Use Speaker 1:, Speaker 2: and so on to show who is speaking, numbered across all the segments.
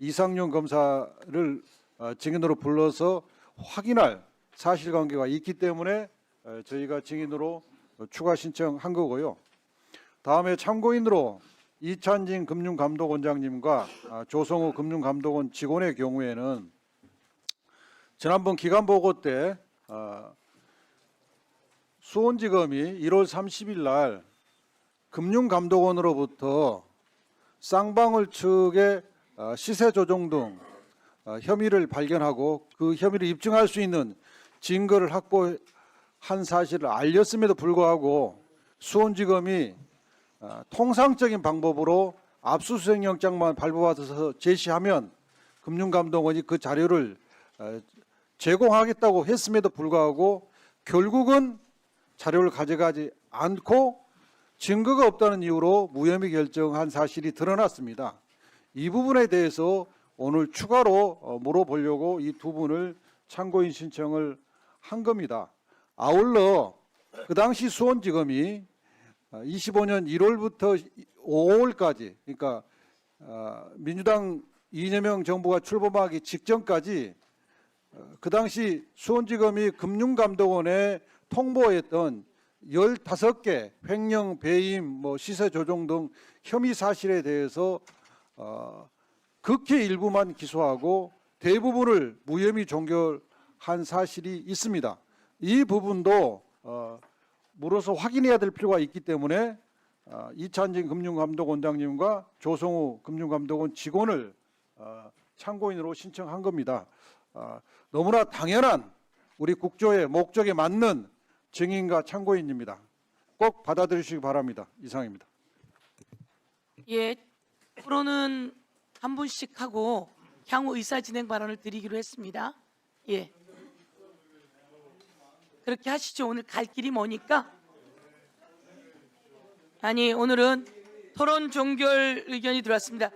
Speaker 1: 이상용 검사를 증인으로 불러서 확인할 사실관계가 있기 때문에 저희가 증인으로 추가 신청한 거고요. 다음에 참고인으로 이찬진 금융감독원장님과 조성우 금융감독원 직원의 경우에는 지난번 기간보고 때 수원지검이 1월 30일 날 금융감독원으로부터 쌍방울 측의 시세 조정 등 혐의를 발견하고 그 혐의를 입증할 수 있는 증거를 확보한 사실을 알렸음에도 불구하고 수원지검이 통상적인 방법으로 압수수색 영장만 발부받아서 제시하면 금융감독원이 그 자료를 제공하겠다고 했음에도 불구하고 결국은 자료를 가져가지 않고 증거가 없다는 이유로 무혐의 결정한 사실이 드러났습니다. 이 부분에 대해서 오늘 추가로 물어보려고 이 두 분을 참고인 신청을 한 겁니다. 아울러 그 당시 수원지검이 25년 1월부터 5월까지 그러니까 민주당 이재명 정부가 출범하기 직전까지 그 당시 수원지검이 금융감독원에 통보했던 15개 횡령, 배임, 시세 조종 등 혐의 사실에 대해서 극히 일부만 기소하고 대부분을 무혐의 종결한 사실이 있습니다. 이 부분도 물어서 확인해야 될 필요가 있기 때문에 이찬진 금융감독원장님과 조성우 금융감독원 직원을 참고인으로 신청한 겁니다. 너무나 당연한 우리 국조의 목적에 맞는 증인과 참고인입니다. 꼭 받아들이시기 바랍니다. 이상입니다.
Speaker 2: 예, 토론은 한 분씩 하고 향후 의사 진행 발언을 드리기로 했습니다. 예, 그렇게 하시죠. 오늘 갈 길이 머니까. 아니, 오늘은 토론 종결 의견이 들어왔습니다.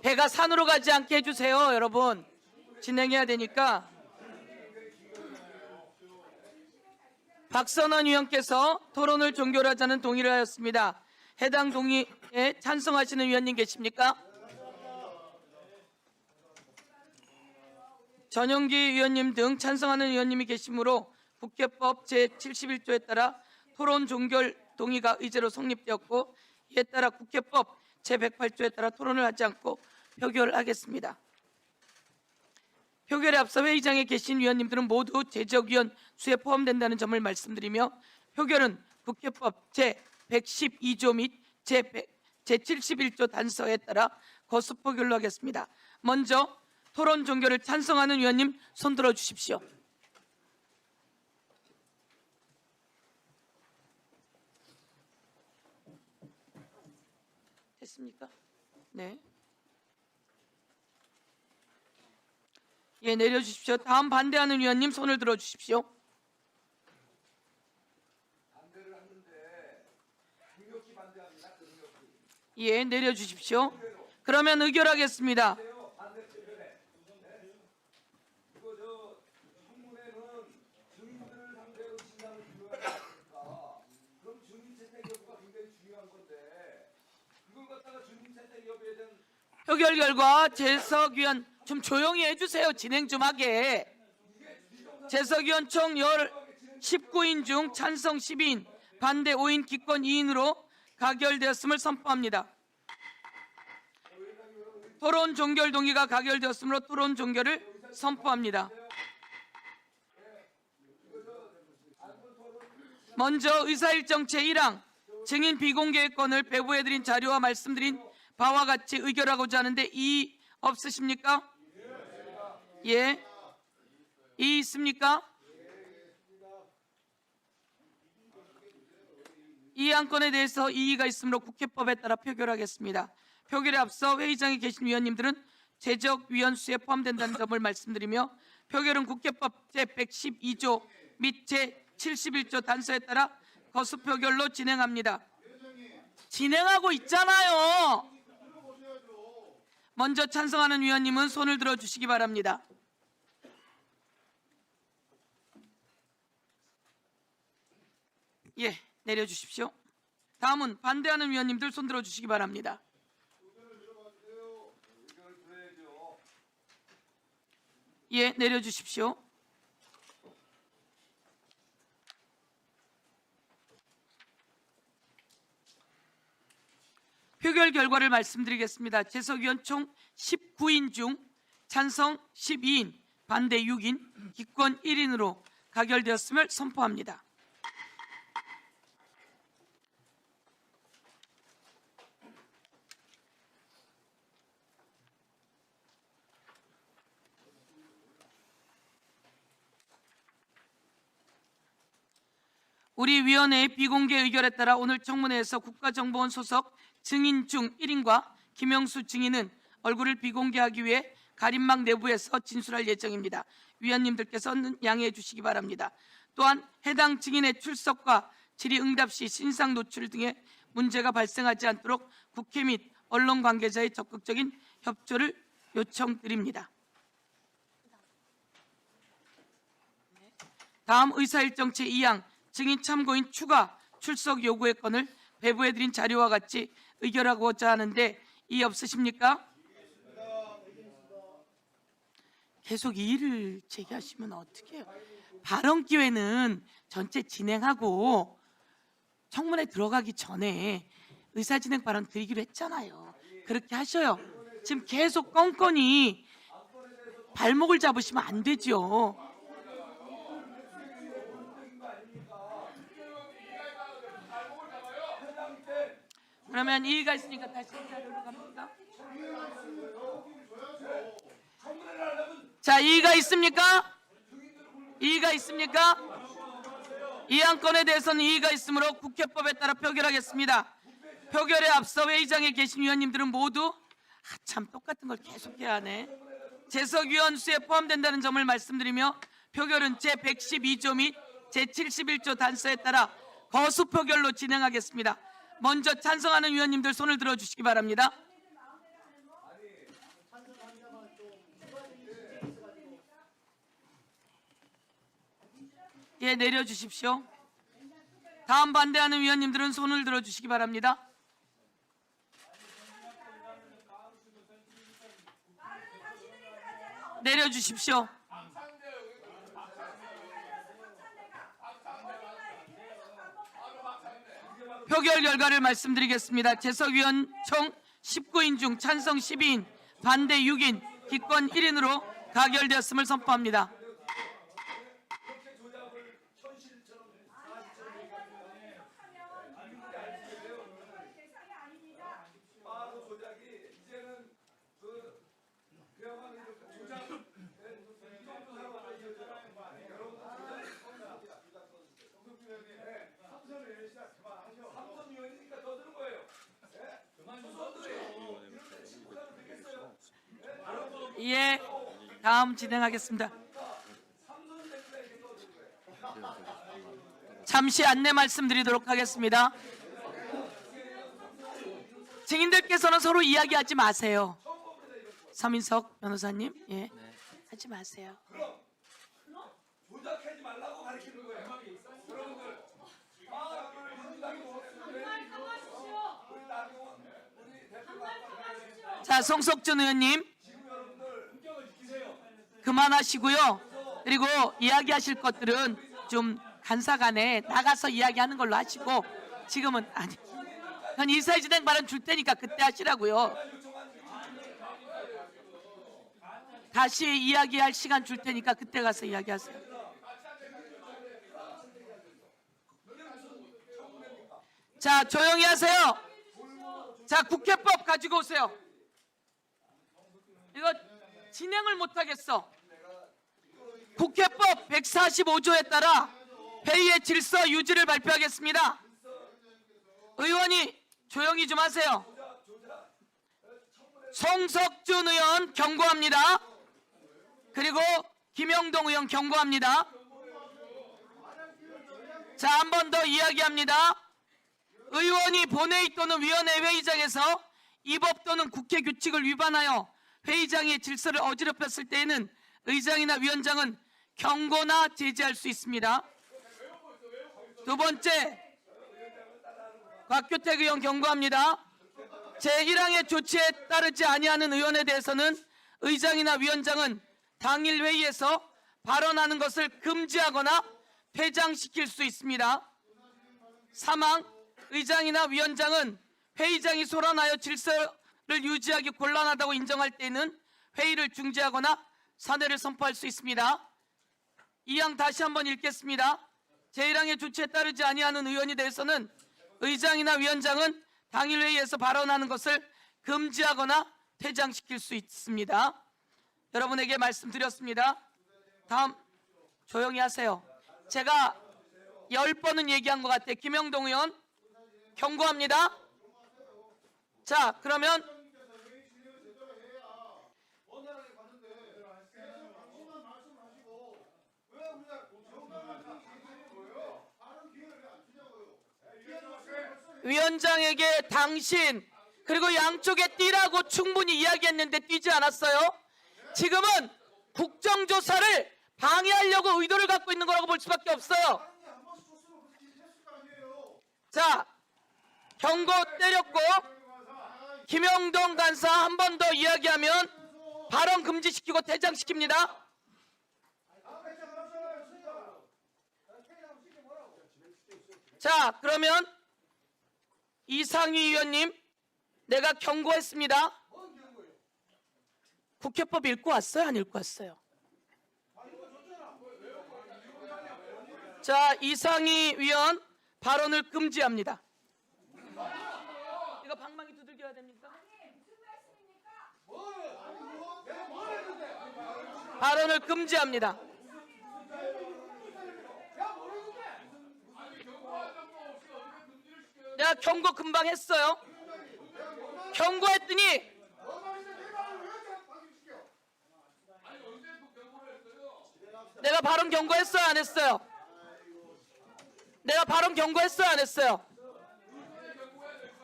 Speaker 2: 배가 산으로 가지 않게 해주세요, 여러분. 진행해야 되니까. 박선원 위원께서 토론을 종결하자는 동의를 하였습니다. 해당 동의에 찬성하시는 위원님 계십니까? 전용기 위원님 등 찬성하는 위원님이 계시므로 국회법 제71조에 따라 토론 종결 동의가 의제로 성립되었고, 이에 따라 국회법 제108조에 따라 토론을 하지 않고 표결하겠습니다. 표결에 앞서 회의장에 계신 위원님들은 모두 제적위원 수에 포함된다는 점을 말씀드리며, 표결은 국회법 제112조 및 제71조 단서에 따라 거수 표결로 하겠습니다. 먼저 토론 종결을 찬성하는 위원님 손 들어 주십시오. 됐습니까? 네. 예, 내려주십시오. 다음 반대하는 위원님 손을 들어 주십시오. 예, 내려주십시오. 그러면 의결하겠습니다. 표결 결과 재석 위원 좀 조용히 해주세요. 진행 좀 하게. 재석 위원 총 19인 중 찬성 12인, 반대 5인, 기권 2인으로 가결되었음을 선포합니다. 토론 종결 동의가 가결되었으므로 토론 종결을 선포합니다. 먼저 의사일정 제1항 증인 비공개의 건을 배부해드린 자료와 말씀드린 바와 같이 의결하고자 하는데 이의 없으십니까? 예. 이의 있습니까? 이 안건에 대해서 이의가 있으므로 국회법에 따라 표결하겠습니다. 표결에 앞서 회의장에 계신 위원님들은 제적위원 수에 포함된다는 점을 말씀드리며, 표결은 국회법 제112조 및 제71조 단서에 따라 거수 표결로 진행합니다. 진행하고 있잖아요. 먼저 찬성하는 위원님은 손을 들어 주시기 바랍니다. 예, 내려주십시오. 다음은 반대하는 위원님들 손 들어 주시기 바랍니다. 예, 내려주십시오. 표결 결과를 말씀드리겠습니다. 재석위원 총 19인 중 찬성 12인, 반대 6인, 기권 1인으로 가결되었음을 선포합니다. 우리 위원회의 비공개 의결에 따라 오늘 청문회에서 국가정보원 소속 증인 중 1인과 김영수 증인은 얼굴을 비공개하기 위해 가림막 내부에서 진술할 예정입니다. 위원님들께서는 양해해 주시기 바랍니다. 또한 해당 증인의 출석과 질의응답 시 신상 노출 등의 문제가 발생하지 않도록 국회 및 언론 관계자의 적극적인 협조를 요청드립니다. 다음 의사일정 제2항 증인 참고인 추가 출석 요구의 건을 배부해드린 자료와 같이 의결하고자 하는데 이의 없으십니까? 계속 이의를 제기하시면 어떡해요? 발언 기회는 전체 진행하고 청문회 들어가기 전에 의사진행 발언 드리기로 했잖아요. 그렇게 하셔요. 지금 계속 껌껌이 발목을 잡으시면 안 되죠. 그러면 이의가 있으니까 다시 자료로 갑니까? 자, 이의가 있습니까? 이의가 있습니까? 이 안건에 대해서는 이의가 있으므로 국회법에 따라 표결하겠습니다. 표결에 앞서 회의장에 계신 위원님들은 모두 참 똑같은 걸 계속해야 하네. 재석위원 수에 포함된다는 점을 말씀드리며 표결은 제112조 및 제71조 단서에 따라 거수 표결로 진행하겠습니다. 먼저 찬성하는 위원님들 손을 들어주시기 바랍니다. 예, 내려주십시오. 다음 반대하는 위원님들은 손을 들어주시기 바랍니다. 내려주십시오. 표결 결과를 말씀드리겠습니다. 재석위원 총 19인 중 찬성 12인, 반대 6인, 기권 1인으로 가결되었음을 선포합니다. 예, 다음 진행하겠습니다. 잠시 안내 말씀드리도록 하겠습니다. 증인들께서는 서로 이야기하지 마세요. 서민석 변호사님, 예, 하지 마세요.
Speaker 3: 조작하지 말라고 가르치는 거예요. 여러분들.
Speaker 2: 자, 송석준 의원님, 그만하시고요. 그리고 이야기하실 것들은 좀 간사간에 나가서 이야기하는 걸로 하시고 지금은 아니. 전 이사진행 발언 줄 테니까 그때 하시라고요. 다시 이야기할 시간 줄 테니까 그때 가서 이야기하세요. 자, 조용히 하세요. 자, 국회법 가지고 오세요. 이거 진행을 못하겠어. 국회법 145조에 따라 회의의 질서 유지를 발표하겠습니다. 의원이 조용히 좀 하세요. 송석준 의원 경고합니다. 그리고 김영동 의원 경고합니다. 자, 한 번 더 이야기합니다. 의원이 본회의 또는 위원회 회의장에서 이 법 또는 국회 규칙을 위반하여 회의장의 질서를 어지럽혔을 때에는 의장이나 위원장은 경고나 제지할 수 있습니다. 두 번째, 곽규택 의원 경고합니다. 제1항의 조치에 따르지 아니하는 의원에 대해서는 의장이나 위원장은 당일 회의에서 발언하는 것을 금지하거나 퇴장시킬 수 있습니다. 사망, 의장이나 위원장은 회의장이 소란하여 질서를 유지하기 곤란하다고 인정할 때에는 회의를 중지하거나 사퇴를 선포할 수 있습니다. 이 항 다시 한번 읽겠습니다. 제1항의 조치에 따르지 아니하는 의원에 대해서는 의장이나 위원장은 당일 회의에서 발언하는 것을 금지하거나 퇴장시킬 수 있습니다. 여러분에게 말씀드렸습니다. 다음 조용히 하세요. 제가 10번은 얘기한 것 같아요. 김영동 의원 경고합니다. 자, 그러면 위원장에게 당신 그리고 양쪽에 뛰라고 충분히 이야기했는데 뛰지 않았어요. 지금은 국정조사를 방해하려고 의도를 갖고 있는 거라고 볼 수밖에 없어요. 자, 경고 때렸고 김영동 간사 한 번 더 이야기하면 발언 금지시키고 퇴장시킵니다. 자, 그러면 이상희 의원님, 내가 경고했습니다. 국회법 읽고 왔어요? 안 읽고 왔어요? 자, 이상희 의원 발언을 금지합니다. 이거 방망이 두들겨야 됩니까? 발언을 금지합니다. 내가 경고 금방 했어요. 경고했더니 내가 발언 경고했어요? 안 했어요? 내가 발언 경고했어요? 안 했어요?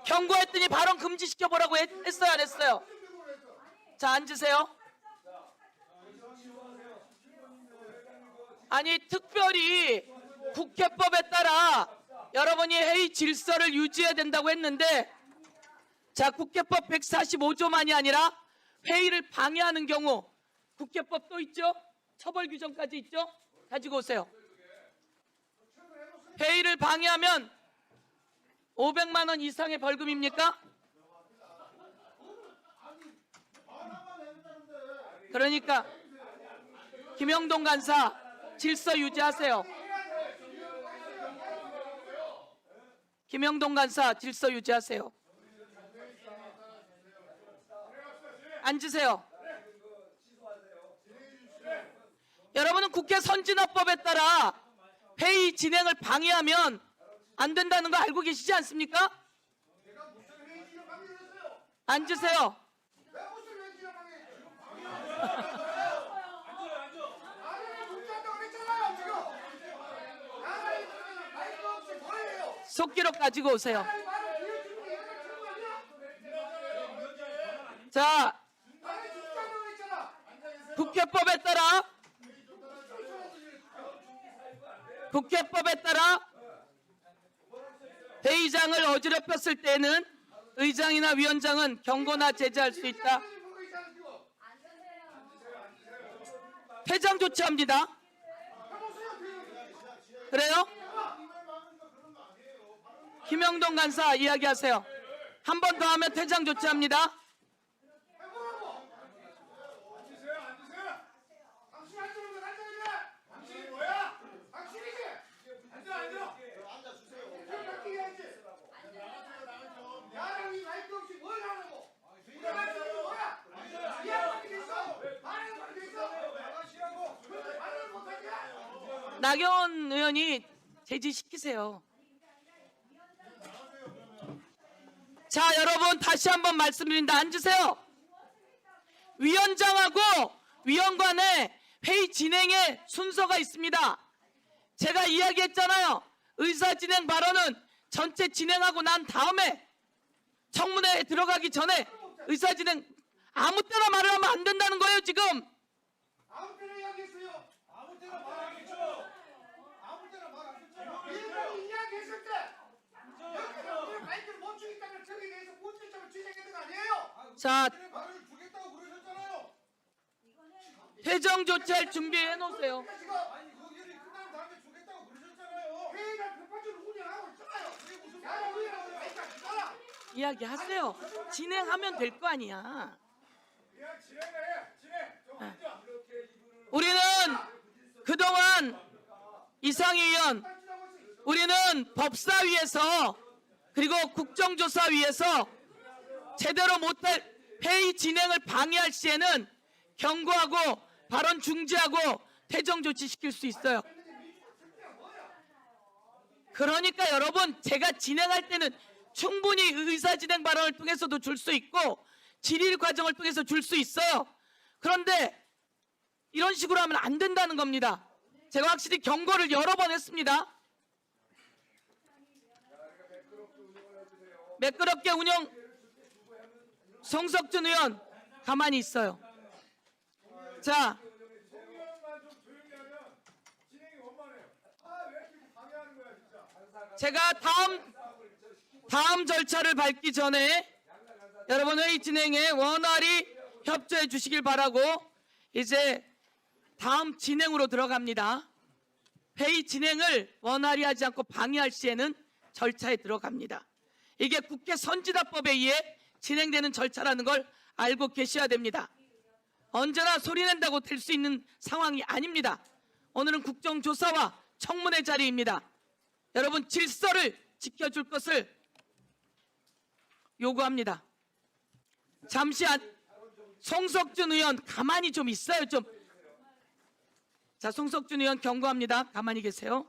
Speaker 2: 경고했더니 발언 금지시켜보라고 했어요? 안 했어요? 자, 앉으세요. 아니, 특별히 국회법에 따라 여러분이 회의 질서를 유지해야 된다고 했는데, 자, 국회법 145조만이 아니라 회의를 방해하는 경우 국회법 또 있죠? 처벌 규정까지 있죠? 가지고 오세요. 회의를 방해하면 500만 원 이상의 벌금입니까? 그러니까 김영동 간사 질서 유지하세요. 김영동 간사 질서 유지하세요. 앉으세요. 여러분은 국회 선진화법에 따라 회의 진행을 방해하면 안 된다는 거 알고 계시지 않습니까? 앉으세요. 속기록 가지고 오세요. 자, 국회법에 따라 회의장을 어지럽혔을 때는 의장이나 위원장은 경고나 제재할 수 있다. 퇴장 조치합니다. 그래요? 김영동 간사 이야기하세요. 한 번 더 하면 퇴장 조치합니다. 나경원 의원이 제지시키세요. 자, 여러분 다시 한번 말씀드린다. 앉으세요. 위원장하고 위원관의 회의 진행의 순서가 있습니다. 제가 이야기했잖아요. 의사진행 발언은 전체 진행하고 난 다음에 청문회에 들어가기 전에 의사진행 아무 때나 말을 하면 안 된다는 거예요. 지금
Speaker 3: 아무 때나 이야기했어요. 아무 때나 말하겠죠. 아무 때나 말하겠죠. 일본이 이야기했을 때 여기서 우리 마이크를 멈추겠다면 저기 대해서 멈추자면 진행했는 거 아니에요?
Speaker 2: 자,
Speaker 3: 말을 주겠다고 그러셨잖아요.
Speaker 2: 퇴정 조치할 준비해 놓으세요.
Speaker 3: 아니 의결이 끝난 다음에 주겠다고 그러셨잖아요. 회의가 백파전 운영하고 있잖아요. 그게 무슨 말이야? 그러니까
Speaker 2: 이야기하세요. 진행하면 될 거 아니야.
Speaker 3: 그냥 진행해. 진행. 좀 앉아.
Speaker 2: 우리는 그동안 이상희 의원, 우리는 법사위에서 그리고 국정조사위에서 제대로 못할 회의 진행을 방해할 시에는 경고하고 발언 중지하고 퇴정 조치시킬 수 있어요. 그러니까 여러분, 제가 진행할 때는 충분히 의사진행 발언을 통해서도 줄 수 있고 질의 과정을 통해서 줄 수 있어요. 그런데 이런 식으로 하면 안 된다는 겁니다. 제가 확실히 경고를 여러 번 했습니다. 매끄럽게 운영. 송석준 의원 가만히 있어요. 자, 제가 다음 절차를 밟기 전에 여러분 회의 진행에 원활히 협조해 주시길 바라고 이제 다음 진행으로 들어갑니다. 회의 진행을 원활히 하지 않고 방해할 시에는 절차에 들어갑니다. 이게 국회 선진화법에 의해 진행되는 절차라는 걸 알고 계셔야 됩니다. 언제나 소리낸다고 될 수 있는 상황이 아닙니다. 오늘은 국정조사와 청문회 자리입니다. 여러분 질서를 지켜줄 것을 요구합니다. 잠시 송석준 의원 가만히 좀 있어요. 좀. 자, 송석준 의원 경고합니다. 가만히 계세요.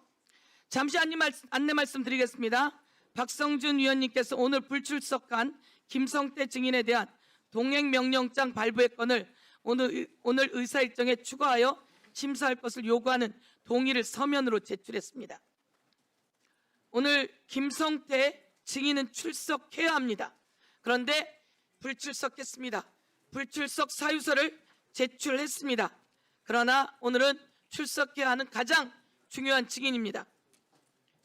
Speaker 2: 잠시 안내 말씀드리겠습니다. 박성준 위원님께서 오늘 불출석한 김성태 증인에 대한 동행명령장 발부의 건을 오늘 의사 일정에 추가하여 심사할 것을 요구하는 동의를 서면으로 제출했습니다. 오늘 김성태 증인은 출석해야 합니다. 그런데 불출석했습니다. 불출석 사유서를 제출했습니다. 그러나 오늘은 출석해야 하는 가장 중요한 증인입니다.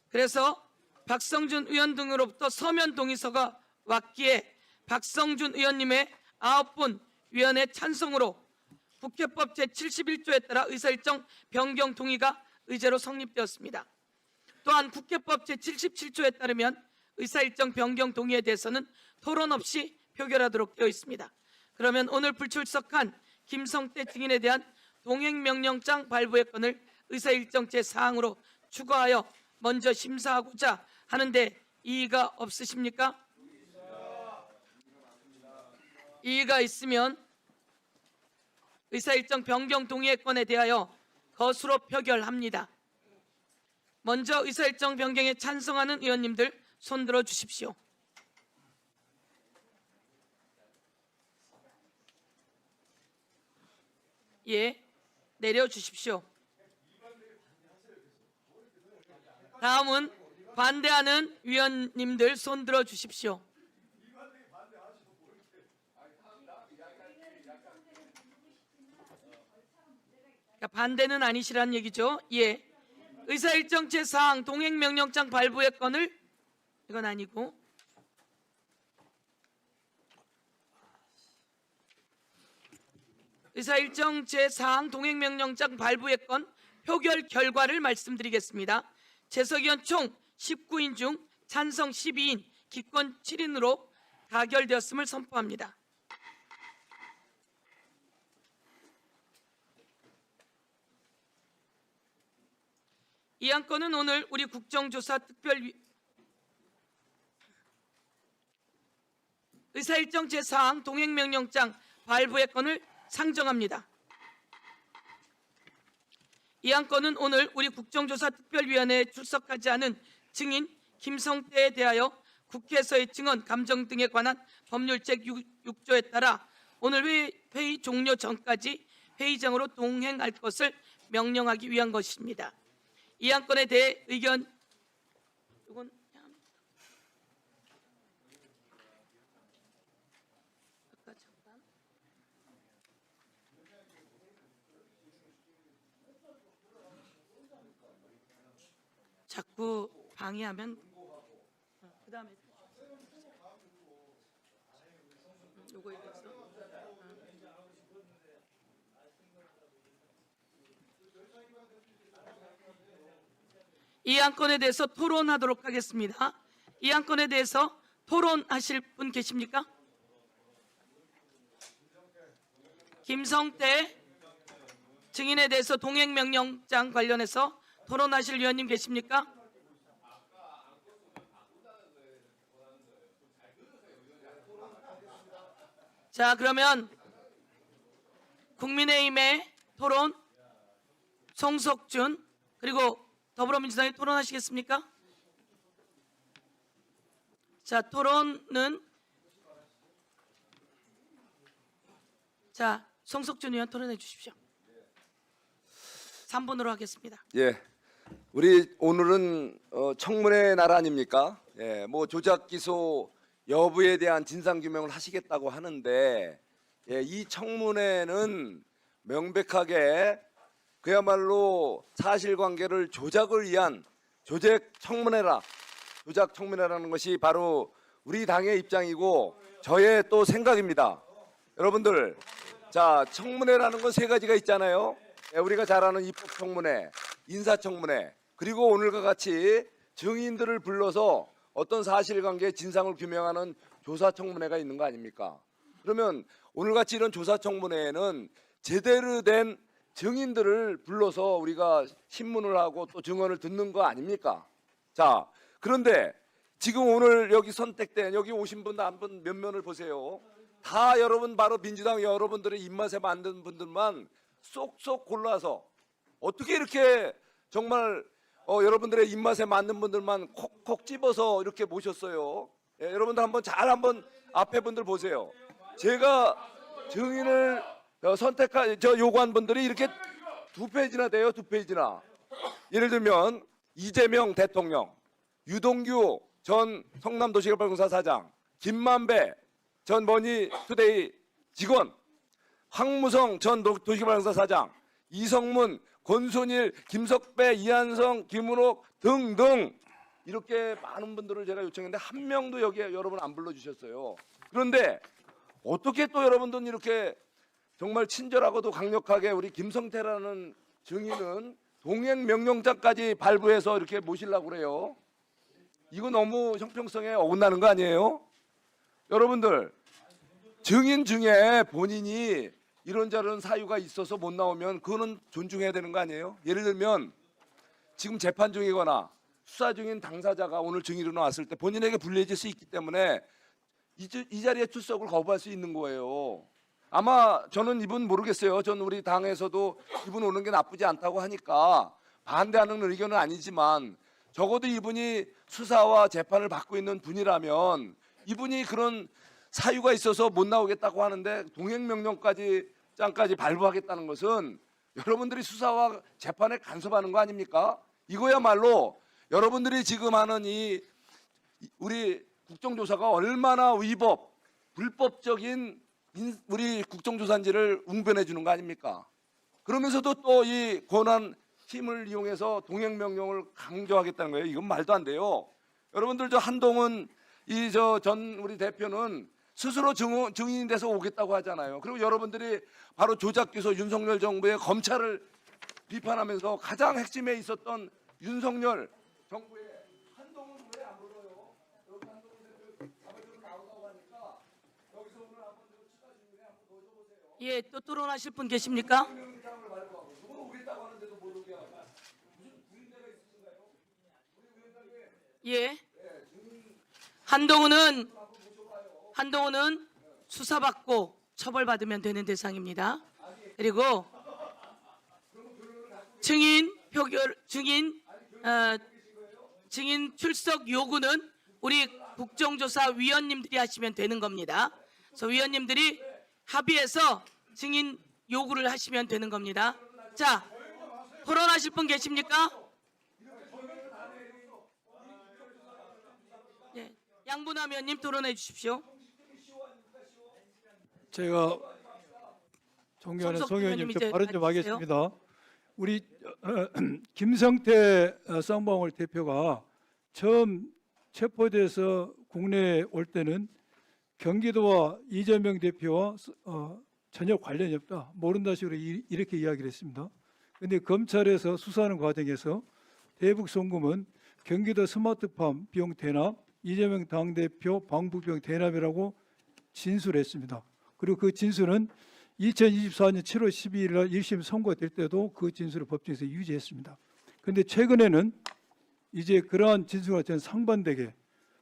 Speaker 2: 그래서 박성준 의원 등으로부터 서면 동의서가 왔기에 박성준 의원님의 9분 위원의 찬성으로 국회법 제71조에 따라 의사일정 변경 동의가 의제로 성립되었습니다. 또한 국회법 제77조에 따르면 의사일정 변경 동의에 대해서는 토론 없이 표결하도록 되어 있습니다. 그러면 오늘 불출석한 김성태 증인에 대한 동행명령장 발부의 건을 의사일정 제4항으로 추가하여 먼저 심사하고자 하는데 이의가 없으십니까? 이의가 있으면 의사일정 변경 동의의 건에 대하여 거수로 표결합니다. 먼저 의사일정 변경에 찬성하는 의원님들 손들어 주십시오. 예, 내려주십시오. 다음은 반대하는 위원님들 손들어 주십시오. 반대는 아니시란 얘기죠? 예. 의사일정 제4항 동행명령장 발부의 건을 이건 아니고 의사일정 제4항 동행명령장 발부의 건 표결 결과를 말씀드리겠습니다. 재석위원 총 19인 중 찬성 12인, 기권 7인으로 가결되었음을 선포합니다. 이 안건은 오늘 우리 국정조사 의사일정 제4항 동행명령장 발부의 건을 상정합니다. 이 안건은 오늘 우리 국정조사 특별위원회에 출석하지 않은 증인 김성태에 대하여 국회에서의 증언, 감정 등에 관한 법률 제6조에 따라 오늘 회의 종료 전까지 회의장으로 동행할 것을 명령하기 위한 것입니다. 이 안건에 대해 의견 이건 잠깐 자꾸 방해하면 그다음에 요거 얘기했어. 이 안건에 대해서 토론하도록 하겠습니다. 이 안건에 대해서 토론하실 분 계십니까? 김성태 증인에 대해서 동행명령장 관련해서 토론하실 위원님 계십니까? 자, 그러면 국민의힘의 토론 송석준 그리고 더불어민주당이 토론하시겠습니까? 자, 토론은 자, 송석준 의원 토론해 주십시오. 3분으로 하겠습니다.
Speaker 4: 예, 우리 오늘은 청문회 날 아닙니까? 예, 뭐 조작 기소 여부에 대한 진상 규명을 하시겠다고 하는데, 예, 이 청문회는 명백하게 그야말로 사실관계를 조작을 위한 조작 청문회라는 것이 바로 우리 당의 입장이고 저의 또 생각입니다. 여러분들, 자, 청문회라는 건 세 가지가 있잖아요. 우리가 잘 아는 입법청문회, 인사청문회, 그리고 오늘과 같이 증인들을 불러서 어떤 사실관계의 진상을 규명하는 조사청문회가 있는 거 아닙니까? 그러면 오늘같이 이런 조사청문회에는 제대로 된 증인들을 불러서 우리가 신문을 하고 또 증언을 듣는 거 아닙니까? 자, 그런데 지금 오늘 여기 선택된 여기 오신 분 한분 몇 면을 보세요. 다 여러분 바로 민주당 여러분들의 입맛에 맞는 분들만 쏙쏙 골라서 어떻게 이렇게 정말 여러분들의 입맛에 맞는 분들만 콕콕 집어서 이렇게 모셨어요. 예, 여러분들 한번 앞에 분들 보세요. 제가 증인을 요구한 분들이 이렇게 2페이지나 돼요. 2페이지나. 예를 들면 이재명 대통령, 유동규 전 성남도시개발공사 사장, 김만배 전 머니투데이 직원, 황무성 전 도시개발공사 사장, 이성문, 권순일, 김석배, 이한성, 김은옥 등등 이렇게 많은 분들을 제가 요청했는데 한 명도 여기에 여러분 안 불러주셨어요. 그런데 어떻게 또 여러분들은 이렇게 정말 친절하고도 강력하게 우리 김성태라는 증인은 동행명령장까지 발부해서 이렇게 모시려고 그래요. 이거 너무 형평성에 어긋나는 거 아니에요? 여러분들, 증인 중에 본인이 이런저런 사유가 있어서 못 나오면 그거는 존중해야 되는 거 아니에요? 예를 들면 지금 재판 중이거나 수사 중인 당사자가 오늘 증인으로 나왔을 때 본인에게 불리해질 수 있기 때문에 이 자리에 출석을 거부할 수 있는 거예요. 아마 저는 이분 모르겠어요. 전 우리 당에서도 이분 오는 게 나쁘지 않다고 하니까 반대하는 의견은 아니지만 적어도 이분이 수사와 재판을 받고 있는 분이라면 이분이 그런 사유가 있어서 못 나오겠다고 하는데 동행명령까지 발부하겠다는 것은 여러분들이 수사와 재판에 간섭하는 거 아닙니까? 이거야말로 여러분들이 지금 하는 이 우리 국정조사가 얼마나 불법적인 우리 국정조사인지를 웅변해 주는 거 아닙니까? 그러면서도 또 이 권한 힘을 이용해서 동행명령을 강조하겠다는 거예요. 이건 말도 안 돼요. 여러분들 저 한동훈 전 우리 대표는 스스로 증인이 돼서 오겠다고 하잖아요. 그리고 여러분들이 바로 조작기소 윤석열 정부의 검찰을 비판하면서 가장 핵심에 있었던 윤석열 정부의 한동훈 왜 안 불러요? 여기 한동훈 대표 아버지로 나오다고 하니까 여기서 오늘 한번 추가 질문에 한번 더 줘보세요.
Speaker 2: 예, 또 토론하실 분 계십니까?
Speaker 4: 명령장을 발부하고 누구는 오겠다고 하는데도 못 오게 하고 무슨 부인대가 있으신가요? 우리 위원장님.
Speaker 2: 예. 한동훈은 수사받고 처벌받으면 되는 대상입니다. 그리고 증인 출석 요구는 우리 국정조사위원님들이 하시면 되는 겁니다. 그래서 위원님들이 합의해서 증인 요구를 하시면 되는 겁니다. 자, 토론하실 분 계십니까? 네, 양분남 의원님 토론해 주십시오.
Speaker 5: 제가 존경하는
Speaker 2: 손석희
Speaker 5: 송 의원님
Speaker 2: 의원님
Speaker 5: 좀
Speaker 2: 이제
Speaker 5: 발언 좀
Speaker 2: 말씀하세요.
Speaker 5: 하겠습니다. 우리 김성태 쌍방울 대표가 처음 체포돼서 국내에 올 때는 경기도와 이재명 대표와 전혀 관련이 없다, 모른다 식으로 이렇게 이야기를 했습니다. 그런데 검찰에서 수사하는 과정에서 대북 송금은 경기도 스마트팜 비용 대납, 이재명 당대표 방북 비용 대납이라고 진술했습니다. 그리고 그 진술은 2024년 7월 12일 날 1심 선고될 때도 그 진술을 법정에서 유지했습니다. 그런데 최근에는 이제 그러한 진술과 전 상반되게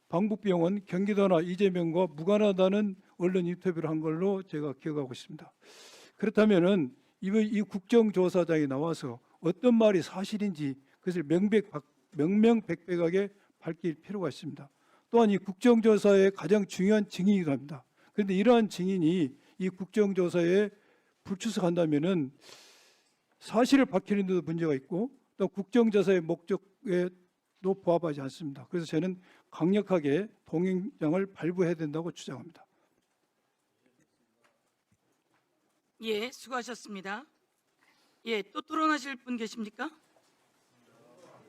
Speaker 5: 방북 비용은 경기도나 이재명과 무관하다는 언론 인터뷰를 한 걸로 제가 기억하고 있습니다. 그렇다면은 이 국정조사장이 나와서 어떤 말이 사실인지 그것을 명명백백하게 밝힐 필요가 있습니다. 또한 이 국정조사의 가장 중요한 증인이기도 합니다. 그런데 이러한 증인이 이 국정조사에 불출석한다면은 사실을 밝히는 데도 문제가 있고 또 국정조사의 목적에도 부합하지 않습니다. 그래서 저는 강력하게 동행장을 발부해야 된다고 주장합니다.
Speaker 2: 예, 수고하셨습니다. 예, 또 토론하실 분 계십니까?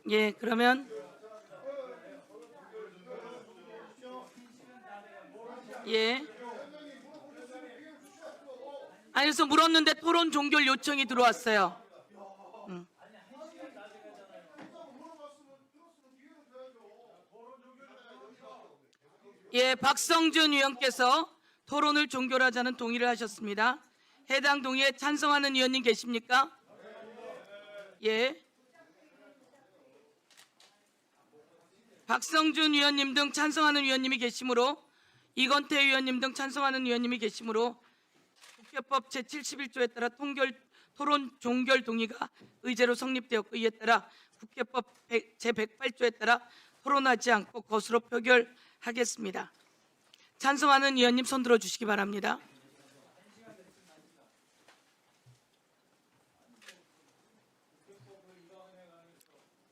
Speaker 2: 예, 그러면 예. 아니, 그래서 물었는데 토론 종결 요청이 들어왔어요. 예, 박성준 의원께서 토론을 종결하자는 동의를 하셨습니다. 해당 동의에 찬성하는 의원님 계십니까? 예. 박성준 의원님 등 찬성하는 의원님이 계시므로 이건태 의원님 등 찬성하는 의원님이 계시므로 국회법 제71조에 따라 토론 종결 동의가 의제로 성립되었고 이에 따라 국회법 제108조에 따라 토론하지 않고 것으로 표결하겠습니다. 찬성하는 의원님 손 들어주시기 바랍니다.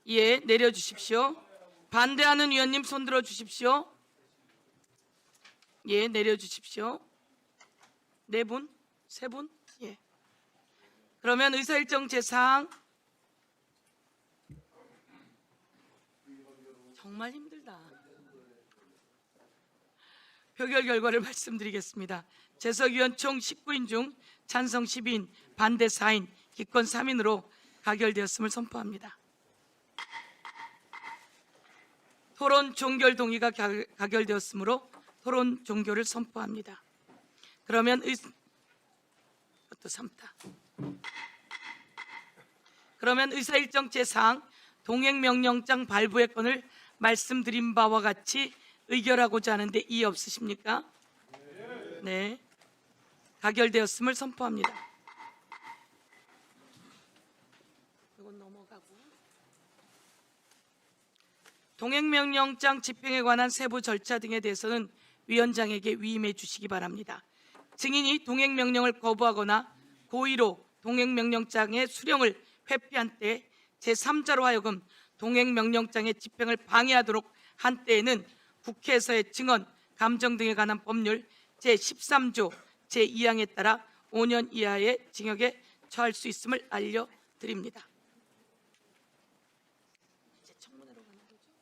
Speaker 2: 예, 내려주십시오. 반대하는 의원님 손 들어주십시오. 예, 내려주십시오. 네 분? 세 분? 예. 그러면 의사일정 제4항 정말 힘들다. 표결 결과를 말씀드리겠습니다. 재석위원 총 19인 중 찬성 12인, 반대 4인, 기권 3인으로 가결되었음을 선포합니다. 토론 종결 동의가 가결되었으므로 토론 종결을 선포합니다. 그러면 또 삼다. 그러면 의사일정 제4항 동행명령장 발부의 건을 말씀드린 바와 같이 의결하고자 하는데 이의 없으십니까? 네. 가결되었음을 선포합니다. 이건 넘어가고. 동행명령장 집행에 관한 세부 절차 등에 대해서는 위원장에게 위임해 주시기 바랍니다. 증인이 동행명령을 거부하거나 고의로 동행명령장의 수령을 회피한 때 제3자로 하여금 동행명령장의 집행을 방해하도록 한 때에는 국회에서의 증언, 감정 등에 관한 법률 제13조 제2항에 따라 5년 이하의 징역에 처할 수 있음을 알려드립니다. 이제 청문회로 가는 거죠?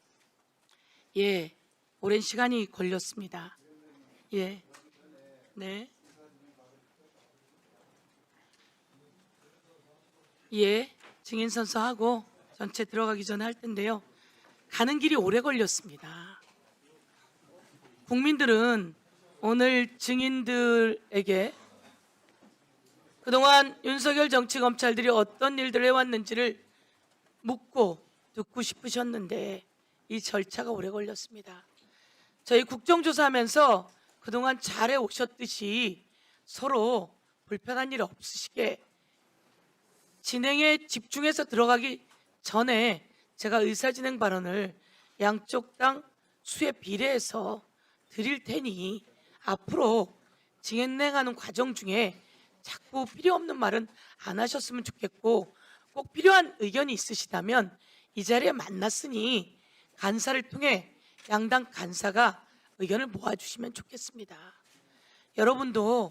Speaker 2: 예, 오랜 시간이 걸렸습니다. 예, 네. 예, 증인 선서하고 전체 들어가기 전에 할 텐데요. 가는 길이 오래 걸렸습니다. 국민들은 오늘 증인들에게 그동안 윤석열 정치검찰들이 어떤 일들을 해왔는지를 묻고 듣고 싶으셨는데 이 절차가 오래 걸렸습니다. 저희 국정조사하면서 그동안 잘해 오셨듯이 서로 불편한 일 없으시게 진행에 집중해서 들어가기 전에 제가 의사진행 발언을 양쪽 당 수에 비례해서 드릴 테니 앞으로 진행하는 과정 중에 자꾸 필요 없는 말은 안 하셨으면 좋겠고 꼭 필요한 의견이 있으시다면 이 자리에 만났으니 간사를 통해 양당 간사가 의견을 모아주시면 좋겠습니다. 여러분도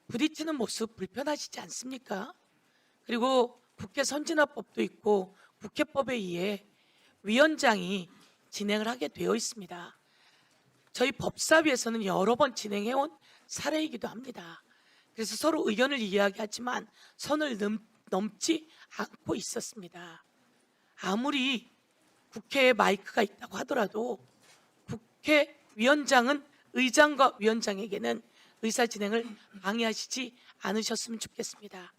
Speaker 2: 부딪히는 모습 불편하시지 않습니까? 그리고 국회 선진화법도 있고 국회법에 의해 위원장이 진행을 하게 되어 있습니다. 저희 법사위에서는 여러 번 진행해온 사례이기도 합니다. 그래서 서로 의견을 이야기하지만 선을 넘지 않고 있었습니다. 아무리 국회에 마이크가 있다고 하더라도 국회의원장은 의장과 위원장에게는 의사 진행을 방해하시지 않으셨으면 좋겠습니다.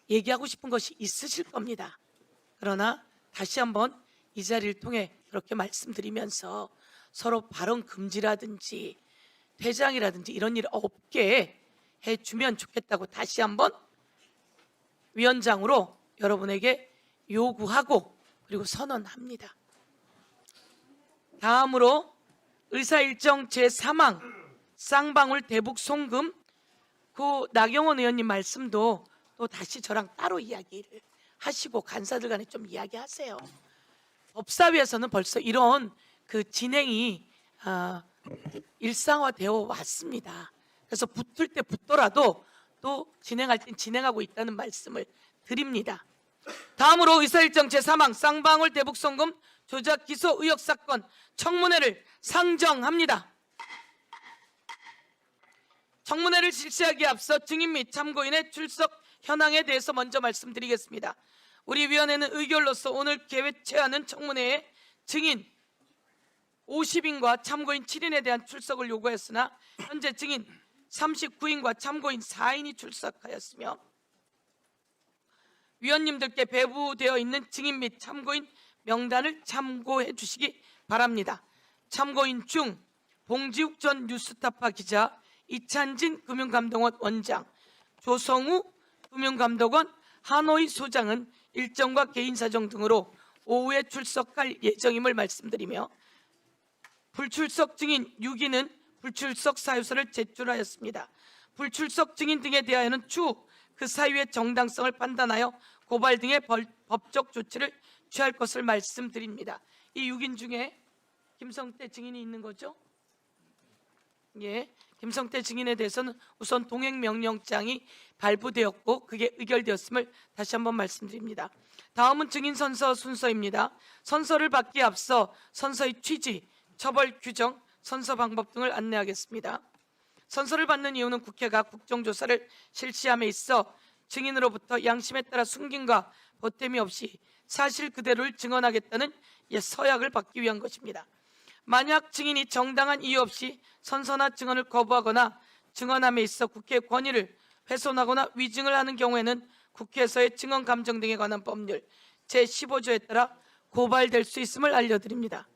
Speaker 2: 얘기하고 싶은 것이 있으실 겁니다. 그러나 다시 한번 이 자리를 통해 그렇게 말씀드리면서 서로 발언 금지라든지 퇴장이라든지 이런 일 없게 해주면 좋겠다고 다시 한번 위원장으로 여러분에게 요구하고 그리고 선언합니다. 다음으로 의사일정 제3항 쌍방울 대북 송금 그 나경원 의원님 말씀도 또 다시 저랑 따로 이야기를 하시고 간사들 간에 좀 이야기하세요. 법사위에서는 벌써 이런 그 진행이 일상화되어 왔습니다. 그래서 붙을 때 붙더라도 또 진행할 땐 진행하고 있다는 말씀을 드립니다. 다음으로 의사일정 제3항 쌍방울 대북송금 조작 기소 의혹 사건 청문회를 상정합니다. 청문회를 실시하기에 앞서 증인 및 참고인의 출석 현황에 대해서 먼저 말씀드리겠습니다. 우리 위원회는 의결로서 오늘 개최하는 청문회에 증인 50인과 참고인 7인에 대한 출석을 요구했으나 현재 증인 39인과 참고인 4인이 출석하였으며 위원님들께 배부되어 있는 증인 및 참고인 명단을 참고해 주시기 바랍니다. 참고인 중 봉지욱 전 뉴스타파 기자, 이찬진 금융감독원 원장, 조성우 금융감독원 하노이 소장은 일정과 개인 사정 등으로 오후에 출석할 예정임을 말씀드리며 불출석 증인 6인은 불출석 사유서를 제출하였습니다. 불출석 증인 등에 대하여는 추후 그 사유의 정당성을 판단하여 고발 등의 법적 조치를 취할 것을 말씀드립니다. 이 6인 중에 김성태 증인이 있는 거죠? 예, 김성태 증인에 대해서는 우선 동행명령장이 발부되었고 그게 의결되었음을 다시 한번 말씀드립니다. 다음은 증인 선서 순서입니다. 선서를 받기에 앞서 선서의 취지, 처벌 규정, 선서 방법 등을 안내하겠습니다. 선서를 받는 이유는 국회가 국정조사를 실시함에 있어 증인으로부터 양심에 따라 숨김과 보탬이 없이 사실 그대로를 증언하겠다는 서약을 받기 위한 것입니다. 만약 증인이 정당한 이유 없이 선서나 증언을 거부하거나 증언함에 있어 국회의 권위를 훼손하거나 위증을 하는 경우에는 국회에서의 증언 감정 등에 관한 법률 제15조에 따라 고발될 수 있음을 알려드립니다.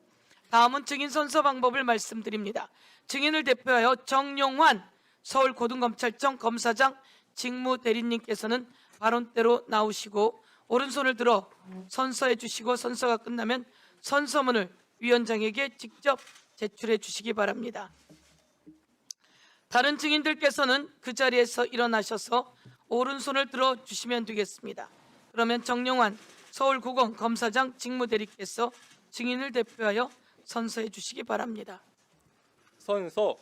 Speaker 2: 다음은 증인 선서 방법을 말씀드립니다. 증인을 대표하여 정용환 서울고등검찰청 검사장 직무대리님께서는 발언대로 나오시고 오른손을 들어 선서해 주시고 선서가 끝나면 선서문을 위원장에게 직접 제출해 주시기 바랍니다. 다른 증인들께서는 그 자리에서 일어나셔서 오른손을 들어 주시면 되겠습니다. 그러면 정용환 서울고검 검사장 직무대리께서 증인을 대표하여 선서해 주시기 바랍니다.
Speaker 6: 선서.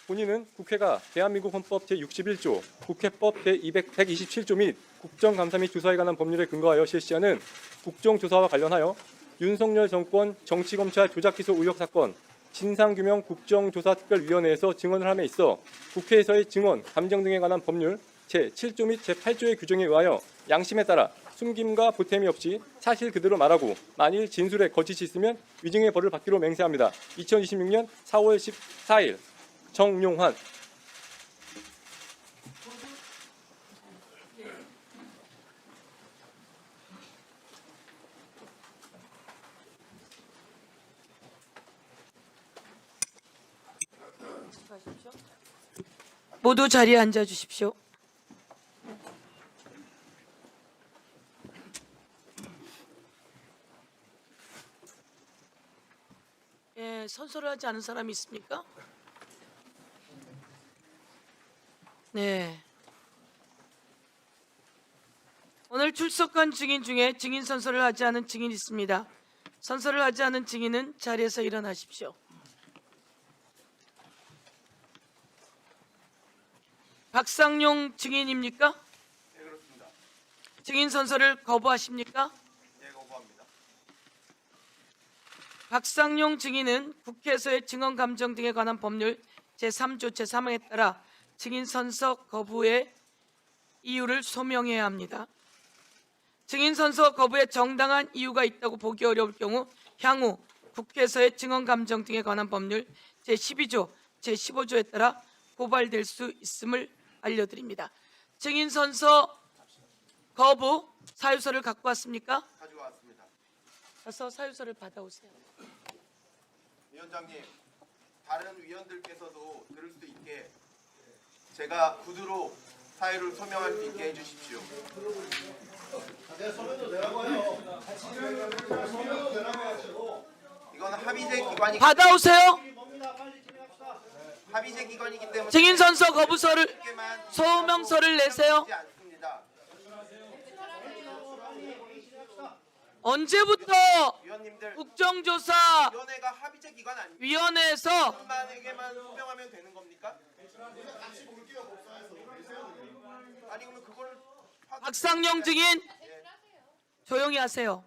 Speaker 6: 본인은 국회가 대한민국 헌법 제61조, 국회법 제127조 및 국정감사 및 조사에 관한 법률에 근거하여 실시하는 국정조사와 관련하여 윤석열 정권 정치검찰 조작기소 의혹 사건 진상규명 국정조사특별위원회에서 증언을 함에 있어 국회에서의 증언, 감정 등에 관한 법률 제7조 및 제8조의 규정에 의하여 양심에 따라 숨김과 보탬이 없이 사실 그대로 말하고 만일 진술에 거짓이 있으면 위증의 벌을 받기로 맹세합니다. 2026년 4월 14일 정용환.
Speaker 2: 모두 자리에 앉아 주십시오. 예, 선서를 하지 않은 사람이 있습니까? 네. 오늘 출석한 증인 중에 증인 선서를 하지 않은 증인이 있습니다. 선서를 하지 않은 증인은 자리에서 일어나십시오. 박상용 증인입니까?
Speaker 3: 네, 그렇습니다.
Speaker 2: 증인 선서를 거부하십니까?
Speaker 3: 네, 거부합니다.
Speaker 2: 박상용 증인은 국회에서의 증언 감정 등에 관한 법률 제3조 제3항에 따라 증인 선서 거부의 이유를 소명해야 합니다. 증인 선서 거부에 정당한 이유가 있다고 보기 어려울 경우 향후 국회에서의 증언 감정 등에 관한 법률 제12조, 제15조에 따라 고발될 수 있음을 알려드립니다. 증인 선서 거부 사유서를 갖고 왔습니까?
Speaker 3: 가지고 왔습니다.
Speaker 2: 가서 사유서를 받아오세요.
Speaker 3: 위원장님, 다른 위원들께서도 들을 수 있게 제가 구두로 사유를 소명할 수 있게 해주십시오. 이건
Speaker 2: 받아오세요.
Speaker 3: 합의제 기관이기 때문에
Speaker 2: 증인 선서 거부서를
Speaker 3: 쉽게만
Speaker 2: 소명서를 내세요.
Speaker 3: 하지 않습니다.
Speaker 2: 언제부터
Speaker 3: 위원님들,
Speaker 2: 국정조사
Speaker 3: 위원회가 합의제 기관 아닙니까?
Speaker 2: 위원회에서
Speaker 3: 만에게만 소명하면 되는 겁니까? 아니 그러면 그걸
Speaker 2: 박상용 증인 조용히 하세요.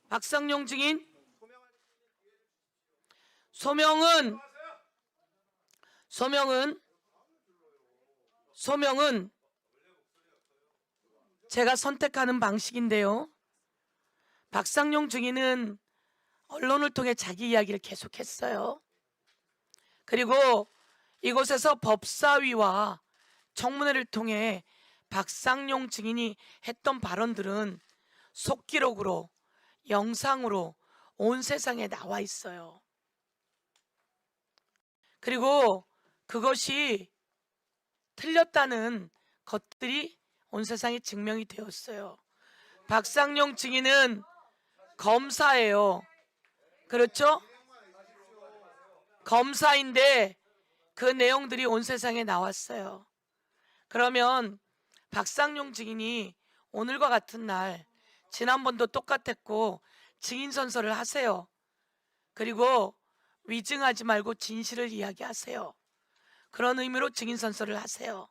Speaker 2: 박상용 증인 소명은 제가 선택하는 방식인데요. 박상용 증인은 언론을 통해 자기 이야기를 계속했어요. 그리고 이곳에서 법사위와 청문회를 통해 박상용 증인이 했던 발언들은 속기록으로 영상으로 온 세상에 나와 있어요. 그리고 그것이 틀렸다는 것들이 온 세상에 증명이 되었어요. 박상용 증인은 검사예요. 그렇죠? 검사인데 그 내용들이 온 세상에 나왔어요. 그러면 박상용 증인이 오늘과 같은 날, 지난번도 똑같았고 증인 선서를 하세요. 그리고 위증하지 말고 진실을 이야기하세요. 그런 의미로 증인 선서를 하세요.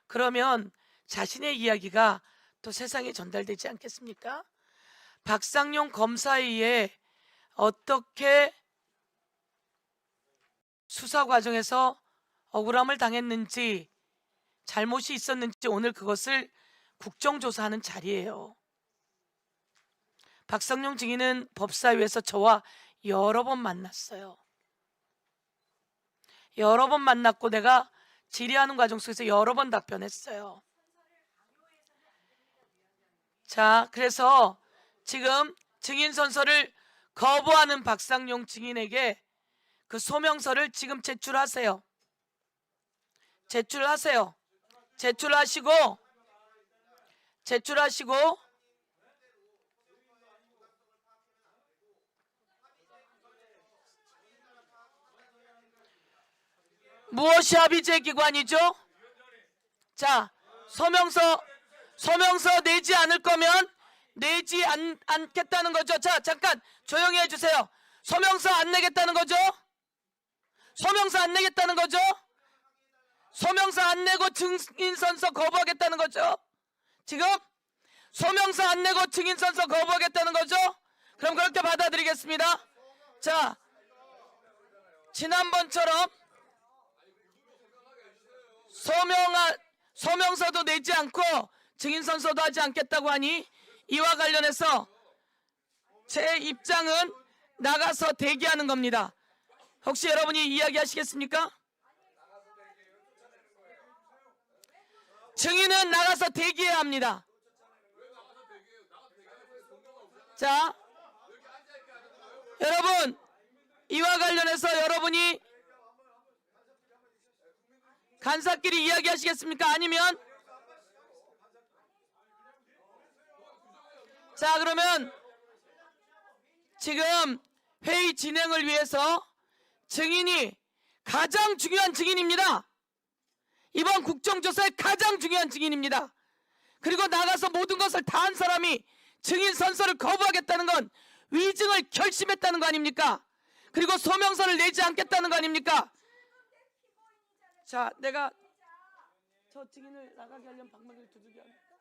Speaker 2: 그러면 자신의 이야기가 또 세상에 전달되지 않겠습니까? 박상용 검사에 의해 어떻게 수사 과정에서 억울함을 당했는지, 잘못이 있었는지 오늘 그것을 국정조사하는 자리예요. 박상용 증인은 법사위에서 저와 여러 번 만났어요. 여러 번 만났고 내가 질의하는 과정 속에서 여러 번 답변했어요. 자, 그래서 지금 증인 선서를 거부하는 박상용 증인에게 그 소명서를 지금 제출하세요. 제출하시고 무엇이 합의제 기관이죠? 자, 소명서 내지 않을 거면 내지 않겠다는 거죠. 자, 잠깐 조용히 해주세요. 소명서 안 내겠다는 거죠? 소명서 안 내겠다는 거죠? 소명서 안 내고 증인 선서 거부하겠다는 거죠? 지금 소명서 안 내고 증인 선서 거부하겠다는 거죠? 그럼 그렇게 받아들이겠습니다. 자, 지난번처럼 소명서도 내지 않고 증인 선서도 하지 않겠다고 하니 이와 관련해서 제 입장은 나가서 대기하는 겁니다. 혹시 여러분이 이야기하시겠습니까? 증인은 나가서 대기해야 합니다. 자, 여러분, 이와 관련해서 여러분이 간사끼리 이야기하시겠습니까? 아니면 자, 그러면 지금 회의 진행을 위해서 증인이 가장 중요한 증인입니다. 이번 국정조사의 가장 중요한 증인입니다. 그리고 나가서 모든 것을 다 한 사람이 증인 선서를 거부하겠다는 건 위증을 결심했다는 거 아닙니까? 그리고 소명서를 내지 않겠다는 거 아닙니까? 자, 내가 저 증인을 나가게 하려면 방망이를 두들겨 합니까?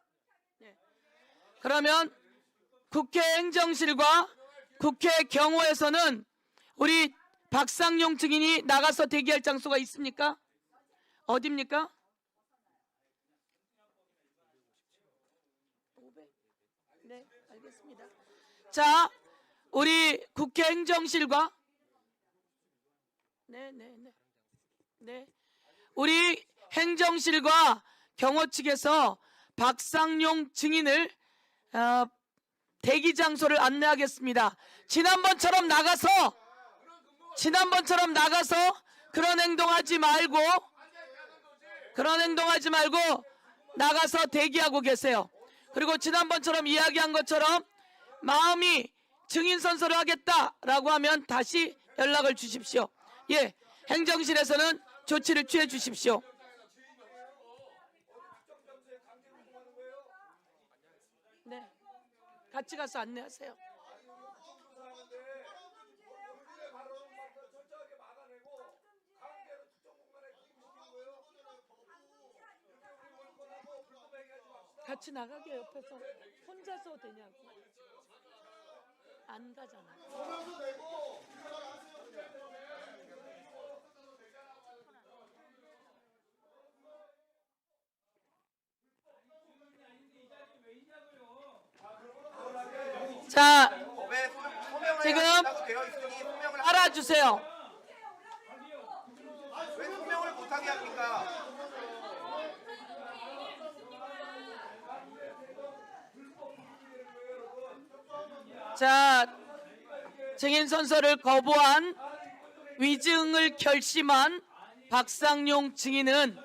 Speaker 2: 네. 그러면 국회 행정실과 국회 경호에서는 우리 박상용 증인이 나가서 대기할 장소가 있습니까? 어디입니까? 네, 알겠습니다. 자, 우리 국회 행정실과 네. 우리 행정실과 경호 측에서 박상용 증인을 대기 장소를 안내하겠습니다. 지난번처럼 나가서 그런 행동하지 말고 나가서 대기하고 계세요. 그리고 지난번처럼 이야기한 것처럼 마음이 증인 선서를 하겠다라고 하면 다시 연락을 주십시오. 예, 행정실에서는 조치를 취해 주십시오. 네, 같이 가서 안내하세요. 같이 나가게 옆에서 혼자서 되냐고. 안 가잖아. 자, 지금 알아주세요.
Speaker 3: 왜 소명을 못하게 합니까?
Speaker 2: 자, 증인 선서를 거부한 위증을 결심한 박상용 증인은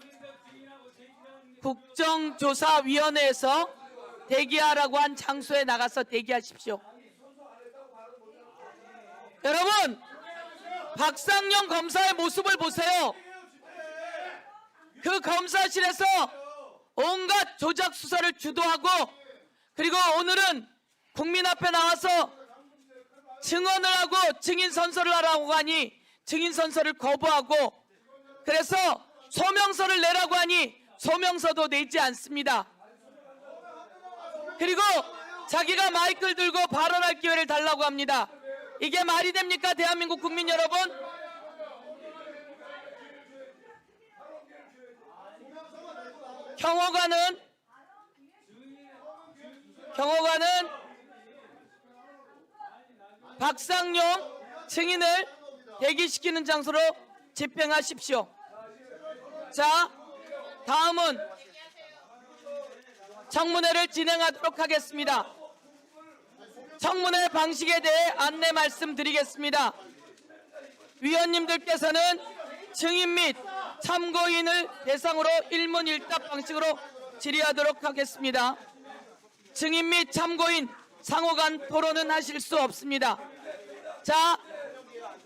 Speaker 2: 국정조사위원회에서 대기하라고 한 장소에 나가서 대기하십시오. 여러분, 박상용 검사의 모습을 보세요. 그 검사실에서 온갖 조작 수사를 주도하고, 그리고 오늘은 국민 앞에 나와서 증언을 하고 증인 선서를 하라고 하니 증인 선서를 거부하고, 그래서 소명서를 내라고 하니 소명서도 내지 않습니다. 그리고 자기가 마이크를 들고 발언할 기회를 달라고 합니다. 이게 말이 됩니까, 대한민국 국민 여러분? 경호관은 박상용 증인을 대기시키는 장소로 집행하십시오. 자, 다음은 청문회를 진행하도록 하겠습니다. 청문회 방식에 대해 안내 말씀드리겠습니다. 위원님들께서는 증인 및 참고인을 대상으로 일문일답 방식으로 질의하도록 하겠습니다. 증인 및 참고인 상호간 토론은 하실 수 없습니다. 자,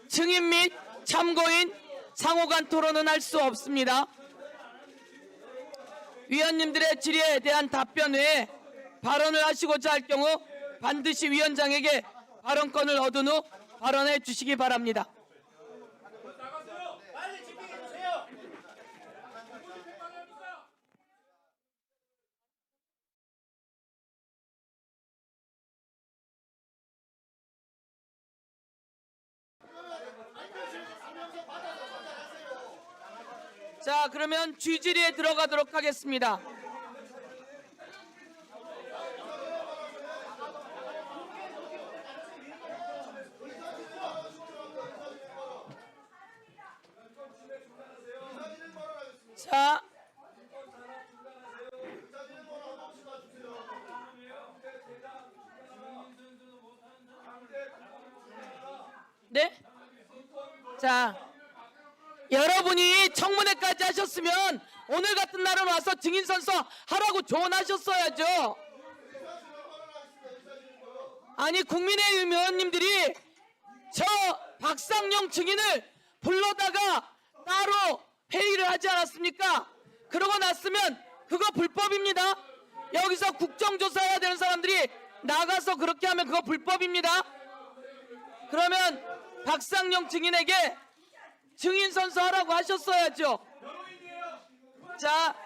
Speaker 2: 증인 및 참고인 상호간 토론은 할 수 없습니다. 위원님들의 질의에 대한 답변 외에 발언을 하시고자 할 경우 반드시 위원장에게 발언권을 얻은 후 발언해 주시기 바랍니다. 자, 그러면 쥐질의에 들어가도록 하겠습니다. 자, 네? 자, 여러분이 청문회까지 하셨으면 오늘 같은 날은 와서 증인 선서 하라고 조언하셨어야죠. 아니, 국민의힘 의원님들이 저 박상용 증인을 불러다가 따로 회의를 하지 않았습니까? 그러고 났으면 그거 불법입니다. 여기서 국정조사해야 되는 사람들이 나가서 그렇게 하면 그거 불법입니다. 그러면 박상용 증인에게 증인 선서하라고 하셨어야죠. 자,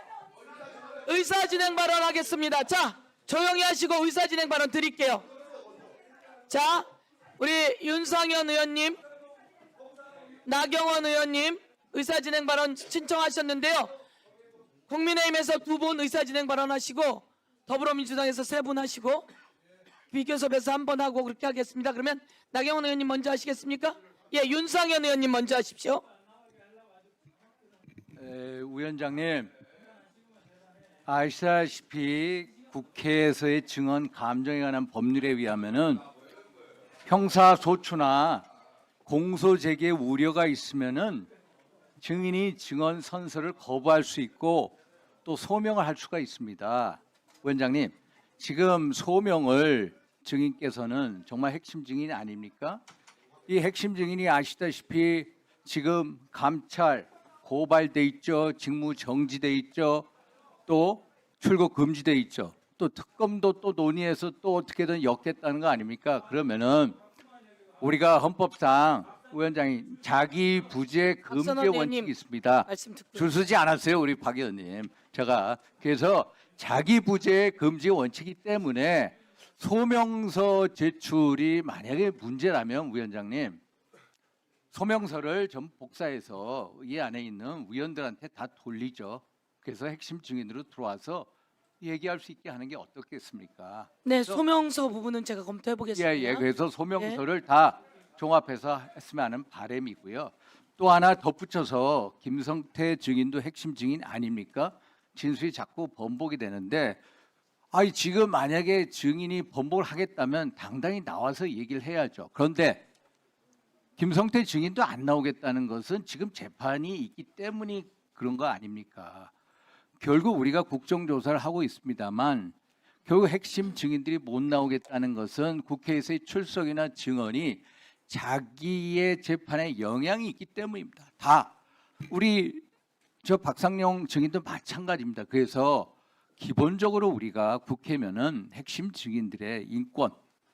Speaker 2: 의사진행 발언하겠습니다. 자, 조용히 하시고 의사진행 발언 드릴게요. 자, 우리 윤상현 의원님, 나경원 의원님 의사진행 발언 신청하셨는데요. 국민의힘에서 2분 의사진행 발언하시고 더불어민주당에서 3분 하시고 비교섭에서 한번 하고 그렇게 하겠습니다. 그러면 나경원 의원님 먼저 하시겠습니까? 예, 윤상현 의원님 먼저 하십시오.
Speaker 7: 위원장님, 아시다시피 국회에서의 증언 감정에 관한 법률에 의하면은 형사소추나 공소제기의 우려가 있으면은 증인이 증언 선서를 거부할 수 있고 또 소명을 할 수가 있습니다. 위원장님, 지금 소명을 증인께서는 정말 핵심 증인이 아닙니까? 이 핵심 증인이 아시다시피 지금 감찰 고발돼 있죠, 직무 정지돼 있죠, 또 출국 금지돼 있죠. 또 특검도 또 논의해서 또 어떻게든 엮겠다는 거 아닙니까? 그러면은 우리가 헌법상 위원장이 자기 부재 금지
Speaker 2: 박선원 의원님,
Speaker 7: 원칙이 있습니다.
Speaker 2: 말씀 듣고
Speaker 7: 줄 서지 않았어요, 우리 박 의원님. 제가 그래서 자기 부재 금지 원칙이기 때문에 소명서 제출이 만약에 문제라면 위원장님, 소명서를 전 복사해서 이 안에 있는 위원들한테 다 돌리죠. 그래서 핵심 증인으로 들어와서 얘기할 수 있게 하는 게 어떻겠습니까?
Speaker 2: 네, 소명서 부분은 제가 검토해 보겠습니다.
Speaker 7: 예, 그래서 소명서를 다 종합해서 했으면 하는 바람이고요. 또 하나 덧붙여서 김성태 증인도 핵심 증인 아닙니까? 진술이 자꾸 번복이 되는데, 아니 지금 만약에 증인이 번복을 하겠다면 당당히 나와서 얘기를 해야죠. 그런데 김성태 증인도 안 나오겠다는 것은 지금 재판이 있기 때문이 그런 거 아닙니까? 결국 우리가 국정조사를 하고 있습니다만 결국 핵심 증인들이 못 나오겠다는 것은 국회에서의 출석이나 증언이 자기의 재판에 영향이 있기 때문입니다. 다 우리 저 박상용 증인도 마찬가지입니다. 그래서 기본적으로 우리가 국회면은 핵심 증인들의 인권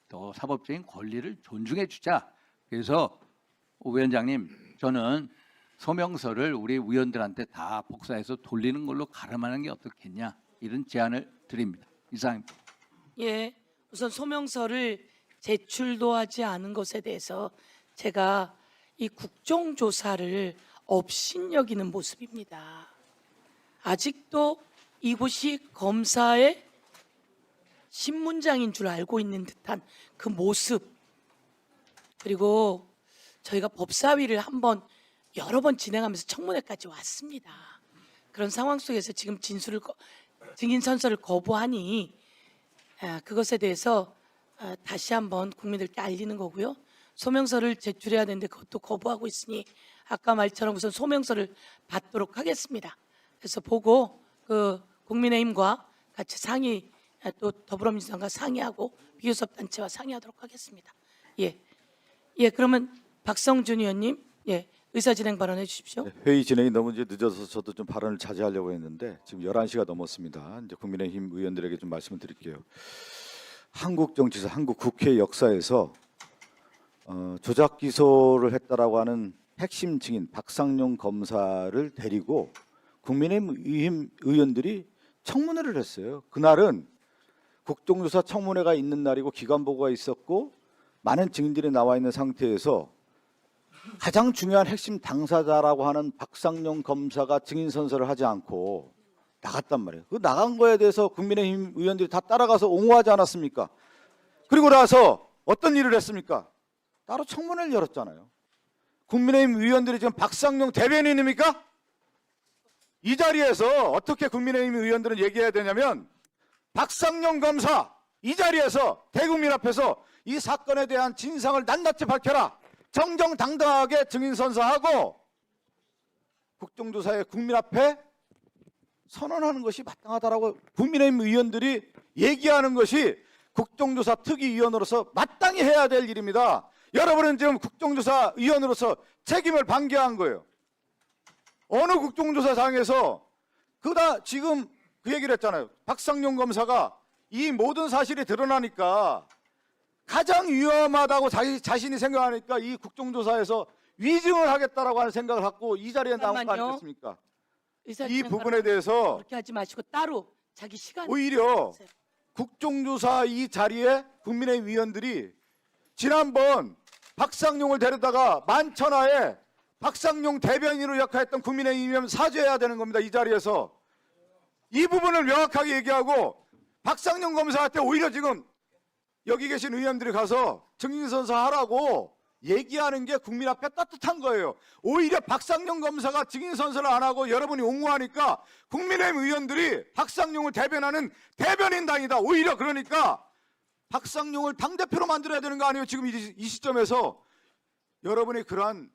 Speaker 7: 또 사법적인 권리를 존중해 주자. 그래서 위원장님, 저는 소명서를 우리 위원들한테 다 복사해서 돌리는 걸로 가름하는 게 어떻겠냐, 이런 제안을 드립니다. 이상입니다.
Speaker 2: 예, 우선 소명서를 제출도 하지 않은 것에 대해서 제가 이 국정조사를 업신여기는 모습입니다. 아직도 이곳이 검사의 신문장인 줄 알고 있는 듯한 그 모습, 그리고 저희가 법사위를 여러 번 진행하면서 청문회까지 왔습니다. 그런 상황 속에서 지금 증인 선서를 거부하니 그것에 대해서 다시 한번 국민들께 알리는 거고요. 소명서를 제출해야 되는데 그것도 거부하고 있으니 아까 말처럼 우선 소명서를 받도록 하겠습니다. 그래서 보고 그 국민의힘과 같이 또 더불어민주당과 상의하고 비교섭 단체와 상의하도록 하겠습니다. 예, 그러면 박성준 의원님, 예, 의사진행 발언해 주십시오.
Speaker 8: 회의 진행이 너무 이제 늦어서 저도 좀 발언을 자제하려고 했는데 지금 11시가 넘었습니다. 이제 국민의힘 의원들에게 좀 말씀을 드릴게요. 한국 정치사, 한국 국회 역사에서 조작 기소를 했다라고 하는 핵심 증인 박상용 검사를 데리고 국민의힘 의원들이 청문회를 했어요. 그날은 국정조사 청문회가 있는 날이고 기관 보고가 있었고 많은 증인들이 나와 있는 상태에서 가장 중요한 핵심 당사자라고 하는 박상용 검사가 증인 선서를 하지 않고 나갔단 말이에요. 그 나간 거에 대해서 국민의힘 의원들이 다 따라가서 옹호하지 않았습니까? 그리고 나서 어떤 일을 했습니까? 따로 청문회를 열었잖아요. 국민의힘 의원들이 지금 박상용 대변인입니까? 이 자리에서 어떻게 국민의힘 의원들은 얘기해야 되냐면, 박상용 검사 이 자리에서 대국민 앞에서 이 사건에 대한 진상을 낱낱이 밝혀라. 정정당당하게 증인 선서하고 국정조사에 국민 앞에 선언하는 것이 마땅하다라고 국민의힘 의원들이 얘기하는 것이 국정조사 특위위원으로서 마땅히 해야 될 일입니다. 여러분은 지금 국정조사위원으로서 책임을 방기한 거예요. 어느 국정조사장에서 지금 그 얘기를 했잖아요. 박상용 검사가 이 모든 사실이 드러나니까 가장 위험하다고 자신이 생각하니까 이 국정조사에서 위증을 하겠다라고 하는 생각을 갖고 이 자리에 나온 거 아니겠습니까? 이 부분에 대해서
Speaker 2: 그렇게 하지 마시고 따로 자기 시간
Speaker 8: 오히려 국정조사 이 자리에 국민의힘 위원들이 지난번 박상용을 데려다가 만천하에 박상용 대변인으로 역할했던 국민의힘이면 사죄해야 되는 겁니다. 이 자리에서 이 부분을 명확하게 얘기하고 박상용 검사한테 오히려 지금 여기 계신 의원들이 가서 증인선서 하라고 얘기하는 게 국민 앞에 따뜻한 거예요. 오히려 박상용 검사가 증인선서를 안 하고 여러분이 옹호하니까 국민의힘 의원들이 박상용을 대변하는 대변인당이다. 오히려 그러니까 박상용을 당대표로 만들어야 되는 거 아니에요? 지금 이 시점에서 여러분의 그러한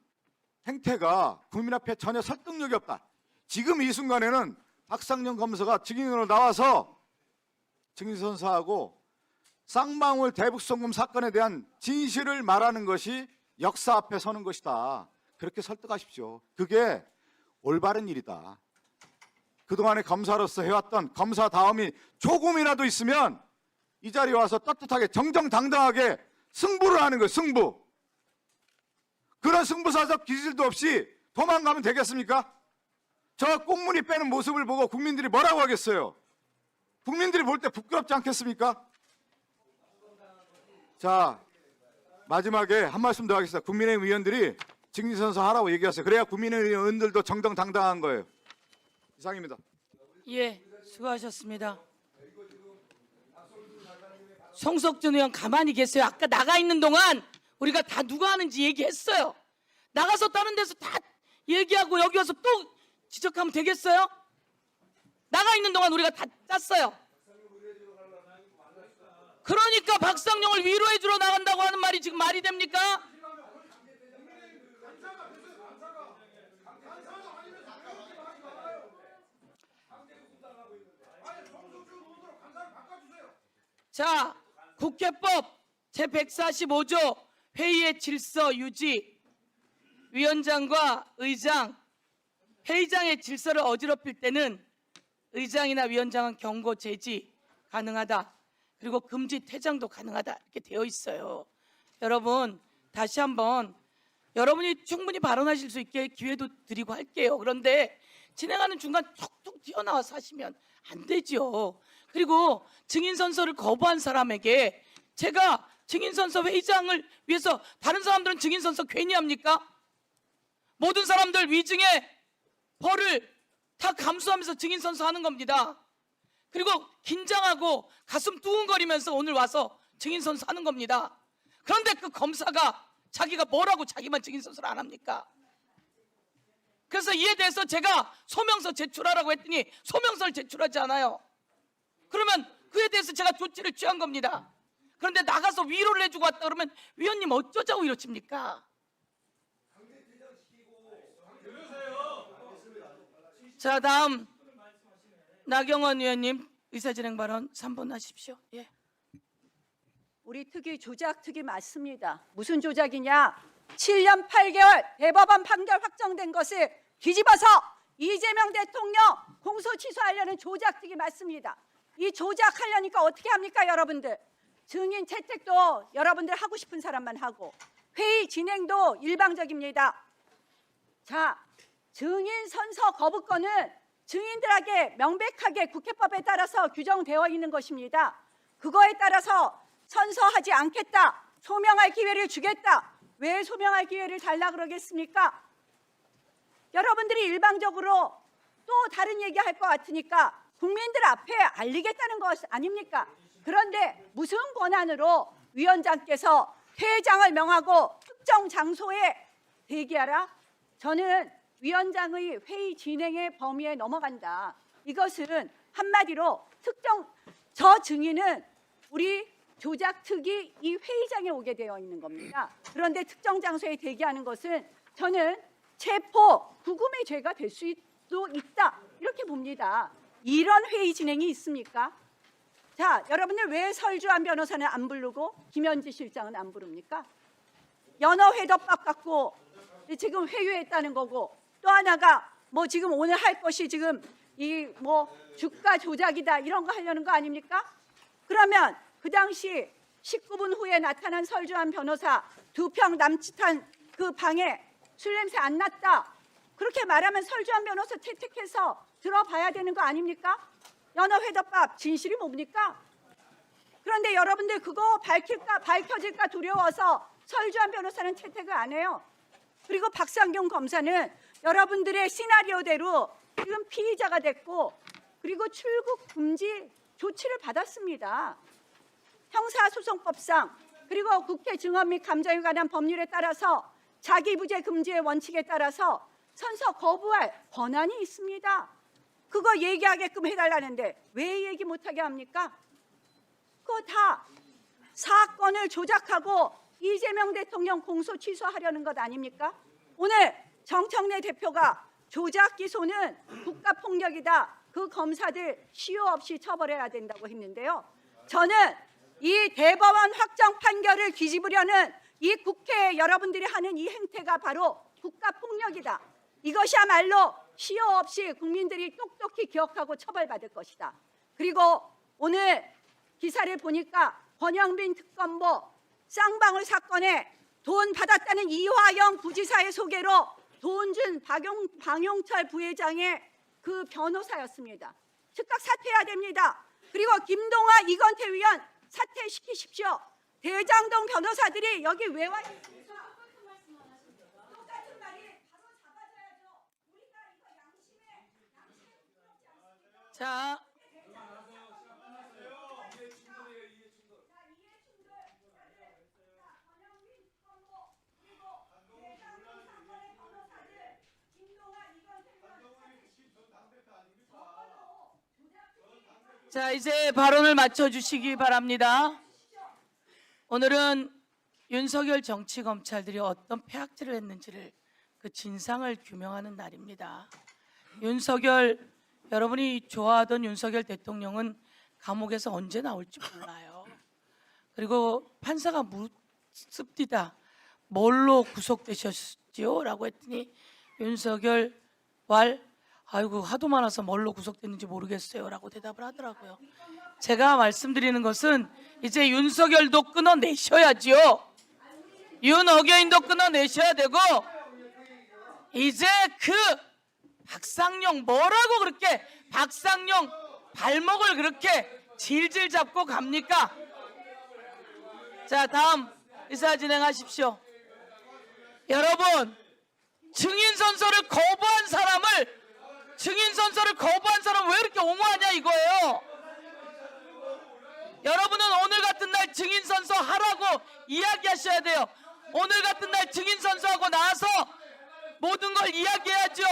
Speaker 8: 행태가 국민 앞에 전혀 설득력이 없다. 지금 이 순간에는 박상용 검사가 증인으로 나와서 증인선서하고 쌍방울 대북송금 사건에 대한 진실을 말하는 것이 역사 앞에 서는 것이다. 그렇게 설득하십시오. 그게 올바른 일이다. 그동안에 검사로서 해왔던 검사다움이 조금이라도 있으면 이 자리에 와서 떳떳하게 정정당당하게 승부를 하는 거예요. 승부. 그런 승부사적 기질도 없이 도망가면 되겠습니까? 저 꽁무니 빼는 모습을 보고 국민들이 뭐라고 하겠어요? 국민들이 볼 때 부끄럽지 않겠습니까? 자, 마지막에 한 말씀 더 하겠습니다. 국민의힘 의원들이 증인선서 하라고 얘기하세요. 그래야 국민의힘 의원들도 정정당당한 거예요. 이상입니다.
Speaker 2: 예, 수고하셨습니다. 송석준 의원 가만히 계세요. 아까 나가 있는 동안 우리가 다 누가 하는지 얘기했어요. 나가서 다른 데서 다 얘기하고 여기 와서 또 지적하면 되겠어요? 나가 있는 동안 우리가 다 짰어요. 그러니까 박상용을 위로해 주러 나간다고 하는 말이 지금 말이 됩니까? 자, 국회법 제145조 회의의 질서 유지, 위원장과 의장, 회의장의 질서를 어지럽힐 때는 의장이나 위원장은 경고 제지 가능하다. 그리고 금지 퇴장도 가능하다. 이렇게 되어 있어요. 여러분, 다시 한번 여러분이 충분히 발언하실 수 있게 기회도 드리고 할게요. 그런데 진행하는 중간 툭툭 튀어나와서 하시면 안 되죠. 그리고 증인선서를 거부한 사람에게 제가 증인선서 회의장을 위해서, 다른 사람들은 증인선서 괜히 합니까? 모든 사람들 위증의 벌을 다 감수하면서 증인선서 하는 겁니다. 그리고 긴장하고 가슴 두근거리면서 오늘 와서 증인선서 하는 겁니다. 그런데 그 검사가 자기가 뭐라고 자기만 증인선서를 안 합니까? 그래서 이에 대해서 제가 소명서 제출하라고 했더니 소명서를 제출하지 않아요. 그러면 그에 대해서 제가 조치를 취한 겁니다. 그런데 나가서 위로를 해주고 왔다 그러면 위원님 어쩌자고 이러십니까? 자, 다음 나경원 의원님 의사진행 발언 3분 하십시오. 예.
Speaker 9: 우리 특위 조작 특위 맞습니다. 무슨 조작이냐? 7년 8개월 대법원 판결 확정된 것을 뒤집어서 이재명 대통령 공소 취소하려는 조작 특위 맞습니다. 이 조작하려니까 어떻게 합니까, 여러분들? 증인 채택도 여러분들 하고 싶은 사람만 하고 회의 진행도 일방적입니다. 자, 증인 선서 거부권은 증인들에게 명백하게 국회법에 따라서 규정되어 있는 것입니다. 그거에 따라서 선서하지 않겠다, 소명할 기회를 주겠다. 왜 소명할 기회를 달라 그러겠습니까? 여러분들이 일방적으로 또 다른 얘기할 것 같으니까 국민들 앞에 알리겠다는 것 아닙니까? 그런데 무슨 권한으로 위원장께서 회장을 명하고 특정 장소에 대기하라? 저는 위원장의 회의 진행의 범위에 넘어간다. 이것은 한마디로 저 증인은 우리 조작특위 이 회의장에 오게 되어 있는 겁니다. 그런데 특정 장소에 대기하는 것은 저는 체포, 구금의 죄가 될 수도 있다. 이렇게 봅니다. 이런 회의 진행이 있습니까? 자, 여러분들 왜 설주한 변호사는 안 부르고 김현지 실장은 안 부릅니까? 연어회덮밥 갖고 지금 회유했다는 거고, 또 하나가 뭐 지금 오늘 할 것이 지금 이 뭐 주가 조작이다 이런 거 하려는 거 아닙니까? 그러면 그 당시 19분 후에 나타난 설주한 변호사 2평 남짓한 그 방에 술 냄새 안 났다. 그렇게 말하면 설주한 변호사 채택해서 들어봐야 되는 거 아닙니까? 연어회덮밥 진실이 뭡니까? 그런데 여러분들 그거 밝혀질까 두려워서 설주한 변호사는 채택을 안 해요. 그리고 박상경 검사는 여러분들의 시나리오대로 지금 피의자가 됐고, 그리고 출국 금지 조치를 받았습니다. 형사소송법상 그리고 국회 증언 및 감정에 관한 법률에 따라서 자기부재 금지의 원칙에 따라서 선서 거부할 권한이 있습니다. 그거 얘기하게끔 해달라는데 왜 얘기 못하게 합니까? 그거 다 사건을 조작하고 이재명 대통령 공소 취소하려는 것 아닙니까? 오늘 정청래 대표가 조작 기소는 국가폭력이다. 그 검사들 시효 없이 처벌해야 된다고 했는데요. 저는 이 대법원 확정 판결을 뒤집으려는 이 국회 여러분들이 하는 이 행태가 바로 국가폭력이다. 이것이야말로 시효 없이 국민들이 똑똑히 기억하고 처벌받을 것이다. 그리고 오늘 기사를 보니까 권영빈 특검보 쌍방울 사건에 돈 받았다는 이화영 부지사의 소개로 돈 준 방용철 부회장의 그 변호사였습니다. 즉각 사퇴해야 됩니다. 그리고 김동화 이건태 위원 사퇴시키십시오. 대장동 변호사들이 여기 왜 와 있습니까? 똑같은 말이 바로 잡아줘야죠. 우리가 이거 양심에 부끄럽지 않습니까?
Speaker 2: 자, 자, 이제 발언을 마쳐주시기 바랍니다. 오늘은 윤석열 정치검찰들이 어떤 폐악질을 했는지를 그 진상을 규명하는 날입니다. 윤석열, 여러분이 좋아하던 윤석열 대통령은 감옥에서 언제 나올지 몰라요. 그리고 판사가 묻습니다. 뭘로 구속되셨지요? 라고 했더니 윤석열 아이고 하도 많아서 뭘로 구속됐는지 모르겠어요 라고 대답을 하더라고요. 제가 말씀드리는 것은 이제 윤석열도 끊어내셔야지요. 윤어게인도 끊어내셔야 되고, 이제 그 박상용 뭐라고 그렇게 박상용 발목을 그렇게 질질 잡고 갑니까? 자, 다음 의사 진행하십시오. 여러분, 증인 선서를 거부한 사람을 왜 이렇게 옹호하냐 이거예요. 여러분은 오늘 같은 날 증인 선서 하라고 이야기하셔야 돼요. 오늘 같은 날 증인 선서하고 나와서 모든 걸 이야기해야죠.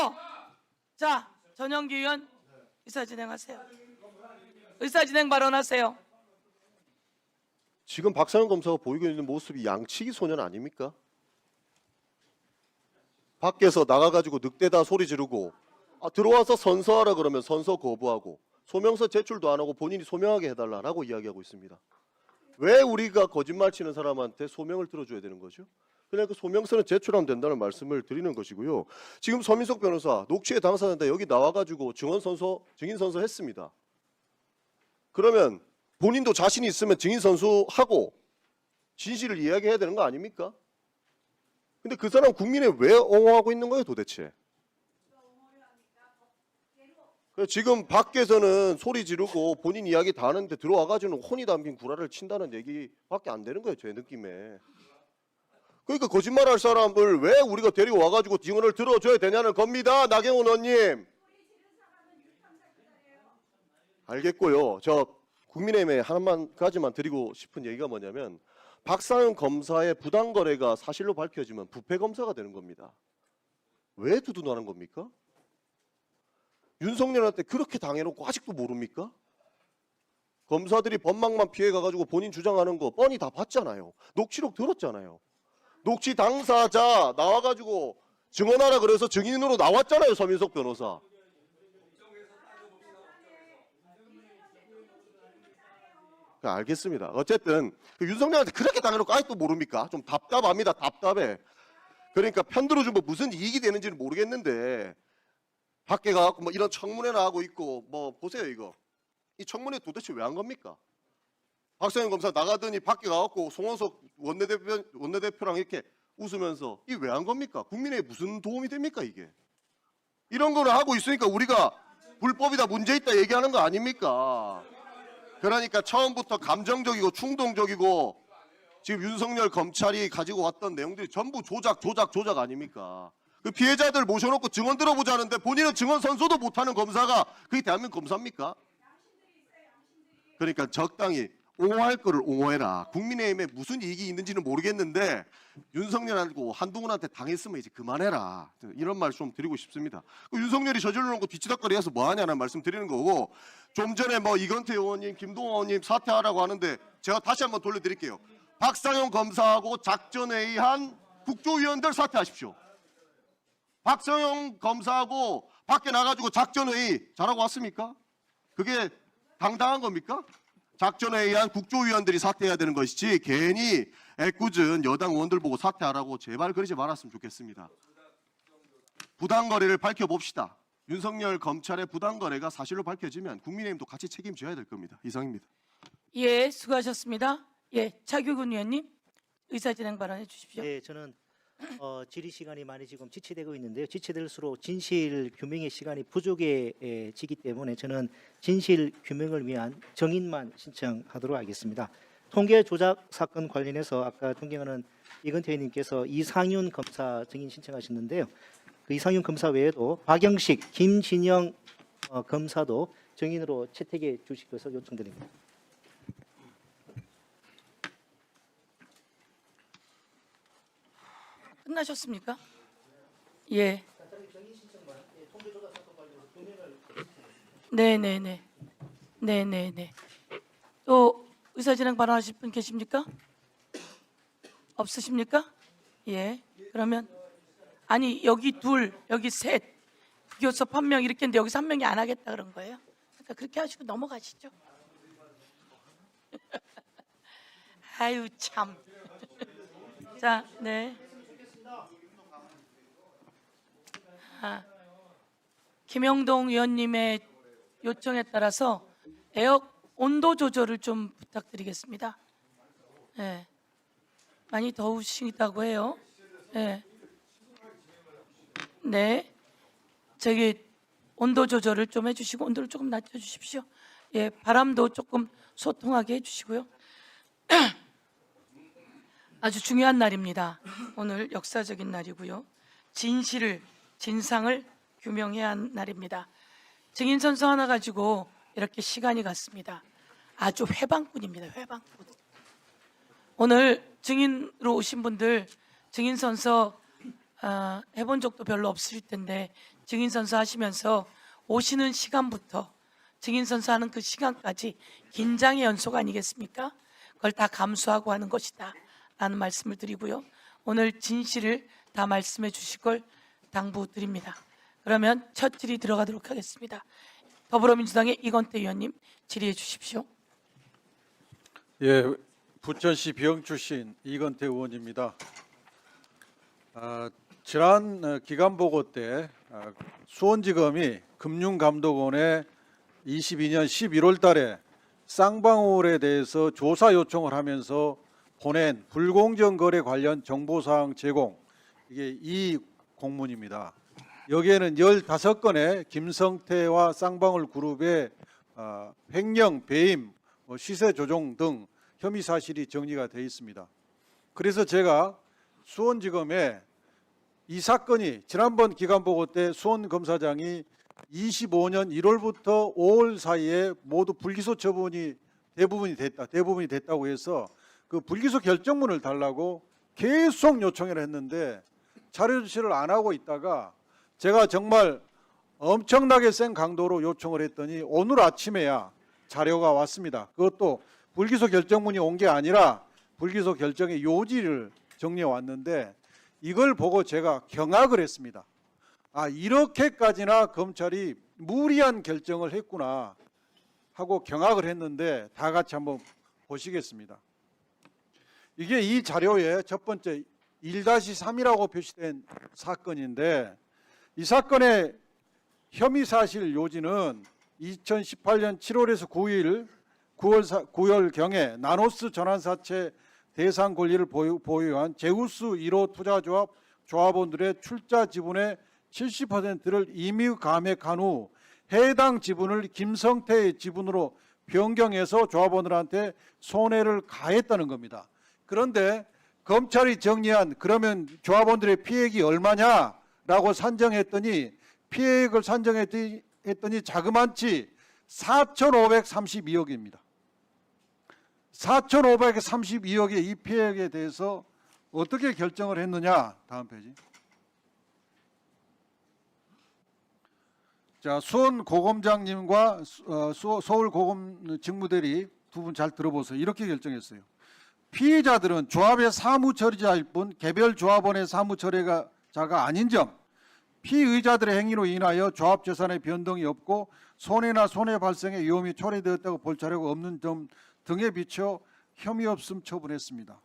Speaker 2: 자, 전영기 의원 의사 진행하세요. 의사 진행 발언하세요.
Speaker 10: 지금 박상현 검사가 보이고 있는 모습이 양치기 소년 아닙니까? 밖에서 나가가지고 늑대다 소리 지르고 들어와서 선서하라 그러면 선서 거부하고 소명서 제출도 안 하고 본인이 소명하게 해달라고 이야기하고 있습니다. 왜 우리가 거짓말 치는 사람한테 소명을 들어줘야 되는 거죠? 그냥 그 소명서는 제출하면 된다는 말씀을 드리는 것이고요. 지금 서민석 변호사 녹취에 당사자인데 여기 나와가지고 증인 선서 했습니다. 그러면 본인도 자신이 있으면 증인 선서하고 진실을 이야기해야 되는 거 아닙니까? 근데 그 사람 국민에 왜 옹호하고 있는 거예요 도대체? 지금 밖에서는 소리 지르고 본인 이야기 다 하는데 들어와가지고는 혼이 담긴 구라를 친다는 얘기밖에 안 되는 거예요 제 느낌에. 그러니까 거짓말할 사람을 왜 우리가 데려와가지고 증언을 들어줘야 되냐는 겁니다. 나경원 의원님. 알겠고요. 저 국민의힘에 하나만 가지만 드리고 싶은 얘기가 뭐냐면 박상현 검사의 부당 거래가 사실로 밝혀지면 부패 검사가 되는 겁니다. 왜 두둔하는 겁니까? 윤석열한테 그렇게 당해놓고 아직도 모릅니까? 검사들이 법망만 피해가가지고 본인 주장하는 거 뻔히 다 봤잖아요. 녹취록 들었잖아요. 녹취 당사자 나와가지고 증언하라 그래서 증인으로 나왔잖아요. 서민석 변호사. 알겠습니다. 어쨌든 윤석열한테 그렇게 당해놓고 아직도 모릅니까? 좀 답답합니다. 답답해. 그러니까 편들어주면 무슨 이익이 되는지는 모르겠는데 밖에 가갖고 뭐 이런 청문회나 하고 있고 뭐 보세요 이거. 이 청문회 도대체 왜 한 겁니까? 박상현 검사 나가더니 밖에 가갖고 송원석 원내대표랑 이렇게 웃으면서 이 왜 한 겁니까? 국민에 무슨 도움이 됩니까 이게? 이런 거를 하고 있으니까 우리가 불법이다 문제있다 얘기하는 거 아닙니까? 그러니까 처음부터 감정적이고 충동적이고 지금 윤석열 검찰이 가지고 왔던 내용들이 전부 조작 아닙니까? 그 피해자들 모셔놓고 증언 들어보자는데 본인은 증언 선서도 못하는 검사가 그게 대한민국 검사입니까? 그러니까 적당히 옹호할 거를 옹호해라. 국민의힘에 무슨 이익이 있는지는 모르겠는데 윤석열하고 한동훈한테 당했으면 이제 그만해라. 이런 말 좀 드리고 싶습니다. 윤석열이 저질러 놓고 뒤치다거리해서 뭐 하냐는 말씀 드리는 거고, 좀 전에 뭐 이건태 의원님, 김동원 의원님 사퇴하라고 하는데 제가 다시 한번 돌려드릴게요. 박상영 검사하고 작전회의한 국조위원들 사퇴하십시오. 박상영 검사하고 밖에 나가지고 작전회의 잘하고 왔습니까? 그게 당당한 겁니까? 작전회의한 국조위원들이 사퇴해야 되는 것이지 괜히 애꿎은 여당 의원들 보고 사퇴하라고 제발 그러지 말았으면 좋겠습니다. 부당거래를 밝혀봅시다. 윤석열 검찰의 부당거래가 사실로 밝혀지면 국민의힘도 같이 책임져야 될 겁니다. 이상입니다.
Speaker 2: 예, 수고하셨습니다. 예, 차규근 의원님 의사진행 발언해 주십시오.
Speaker 11: 네, 저는 질의 시간이 많이 지금 지체되고 있는데요. 지체될수록 진실 규명의 시간이 부족해지기 때문에 저는 진실 규명을 위한 정인만 신청하도록 하겠습니다. 통계 조작 사건 관련해서 아까 존경하는 이건태 의원님께서 이상윤 검사 정인 신청하셨는데요. 그 이상윤 검사 외에도 박영식, 김진영 검사도 정인으로 채택해 주실 것을 요청드립니다.
Speaker 2: 끝나셨습니까? 예. 네네네. 네네네. 또 의사진행 발언하실 분 계십니까? 없으십니까? 예. 그러면 아니 여기 둘, 여기 셋, 교섭 한 명 이렇게 했는데 여기서 한 명이 안 하겠다 그런 거예요? 그러니까 그렇게 하시고 넘어가시죠. 아유 참. 자, 네. 김영동 의원님의 요청에 따라서 에어 온도 조절을 좀 부탁드리겠습니다. 네. 많이 더우시다고 해요. 네. 네. 저기 온도 조절을 좀 해주시고 온도를 조금 낮춰주십시오. 예, 바람도 조금 소통하게 해주시고요. 아주 중요한 날입니다. 오늘 역사적인 날이고요. 진상을 규명해야 하는 날입니다. 증인 선서 하나 가지고 이렇게 시간이 갔습니다. 아주 회방꾼입니다. 회방꾼. 오늘 증인으로 오신 분들 증인 선서 해본 적도 별로 없을 텐데 증인 선서 하시면서 오시는 시간부터 증인 선서하는 그 시간까지 긴장의 연속 아니겠습니까? 그걸 다 감수하고 하는 것이다 라는 말씀을 드리고요. 오늘 진실을 다 말씀해 주실 걸 당부드립니다. 그러면 첫 질의 들어가도록 하겠습니다. 더불어민주당의 이건태 의원님 질의해 주십시오.
Speaker 1: 예, 부천시 비영 출신 이건태 의원입니다. 지난 기간보고 때 수원지검이 금융감독원에 22년 11월 달에 쌍방울에 대해서 조사 요청을 하면서 보낸 불공정 거래 관련 정보사항 제공, 이게 이 공문입니다. 여기에는 15건의 김성태와 쌍방울 그룹의 횡령, 배임, 시세 조종 등 혐의 사실이 정리가 되어 있습니다. 그래서 제가 수원지검에 이 사건이 지난번 기간보고 때 수원검사장이 25년 1월부터 5월 사이에 모두 불기소 처분이 대부분이 됐다고 해서 그 불기소 결정문을 달라고 계속 요청을 했는데 자료 제시를 안 하고 있다가 제가 정말 엄청나게 센 강도로 요청을 했더니 오늘 아침에야 자료가 왔습니다. 그것도 불기소 결정문이 온 게 아니라 불기소 결정의 요지를 정리해 왔는데 이걸 보고 제가 경악을 했습니다. 아, 이렇게까지나 검찰이 무리한 결정을 했구나 하고 경악을 했는데 다 같이 한번 보시겠습니다. 이게 이 자료의 첫 번째 1-3이라고 표시된 사건인데 이 사건의 혐의 사실 요지는 2018년 7월에서 9월경에 나노스 전환사채 대상 권리를 보유한 제우스 1호 투자조합 조합원들의 출자 지분의 70%를 임의 감액한 후 해당 지분을 김성태의 지분으로 변경해서 조합원들한테 손해를 가했다는 겁니다. 그런데 검찰이 정리한 그러면 조합원들의 피해액이 얼마냐라고 산정했더니 피해액을 산정했더니 자그만치 4,532억입니다. 4,532억의 이 피해액에 대해서 어떻게 결정을 했느냐. 다음 페이지. 자, 수원 고검장님과 서울 고검 직무대리 두 분 잘 들어보세요. 이렇게 결정했어요. 피의자들은 조합의 사무처리자일 뿐 개별 조합원의 사무처리자가 아닌 점, 피의자들의 행위로 인하여 조합 재산의 변동이 없고 손해나 손해 발생의 위험이 초래되었다고 볼 자료가 없는 점 등에 비춰 혐의 없음 처분했습니다.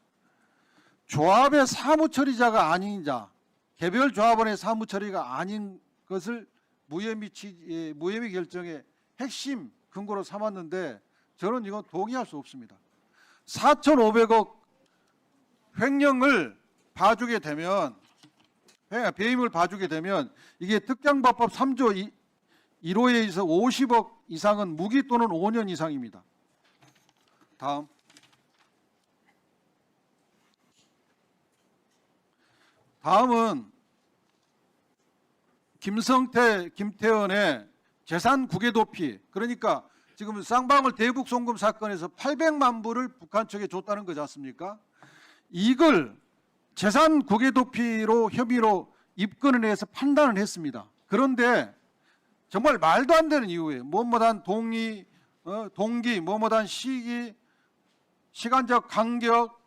Speaker 1: 조합의 사무처리자가 아닌 자, 개별 조합원의 사무처리가 아닌 것을 무혐의 결정의 핵심 근거로 삼았는데 저는 이건 동의할 수 없습니다. 4,500억 횡령을 봐주게 되면, 배임을 봐주게 되면 이게 특경법법 3조 1호에 의해서 50억 이상은 무기 또는 5년 이상입니다. 다음. 다음은 김성태, 김태현의 재산 국외 도피. 그러니까 지금 쌍방울 대북 송금 사건에서 800만 불을 북한 측에 줬다는 거지 않습니까? 이걸 재산 국외 도피로 혐의로 입건을 해서 판단을 했습니다. 그런데 정말 말도 안 되는 이유에 뭐뭐한 동기, 뭐뭐한 시기, 시간적 간격,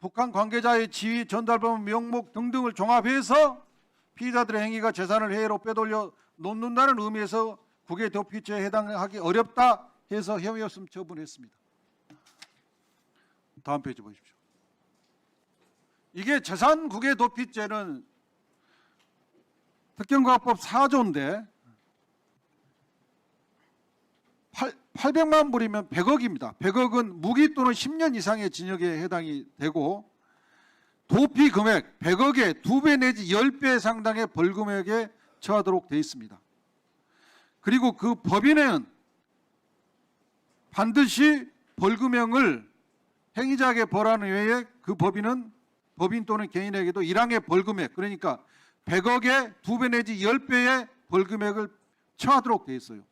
Speaker 1: 북한 관계자의 지위, 전달범 명목 등등을 종합해서 피의자들의 행위가 재산을 해외로 빼돌려 놓는다는 의미에서 국외 도피죄에 해당하기 어렵다 해서 혐의 없음 처분했습니다. 다음 페이지 보십시오. 이게 재산 국외 도피죄는 특경과법 4조인데 800만 불이면 100억입니다. 100억은 무기 또는 10년 이상의 징역에 해당이 되고 도피 금액 100억의 2배 내지 10배 상당의 벌금액에 처하도록 되어 있습니다. 그리고 그 법인은 반드시 벌금형을 행위자에게 벌하는 외에 그 법인은 법인 또는 개인에게도 1항의 벌금액, 그러니까 100억의 2배 내지 10배의 벌금액을 처하도록 되어 있어요.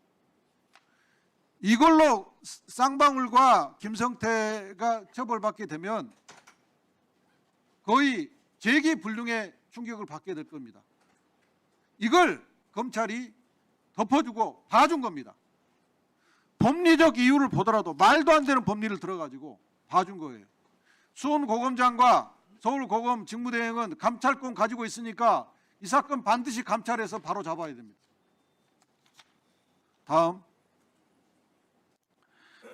Speaker 1: 이걸로 쌍방울과 김성태가 처벌받게 되면 거의 재기불능의 충격을 받게 될 겁니다. 이걸 검찰이 덮어주고 봐준 겁니다. 법리적 이유를 보더라도 말도 안 되는 법리를 들어가지고 봐준 거예요. 수원 고검장과 서울 고검 직무대행은 감찰권 가지고 있으니까 이 사건 반드시 감찰해서 바로 잡아야 됩니다. 다음.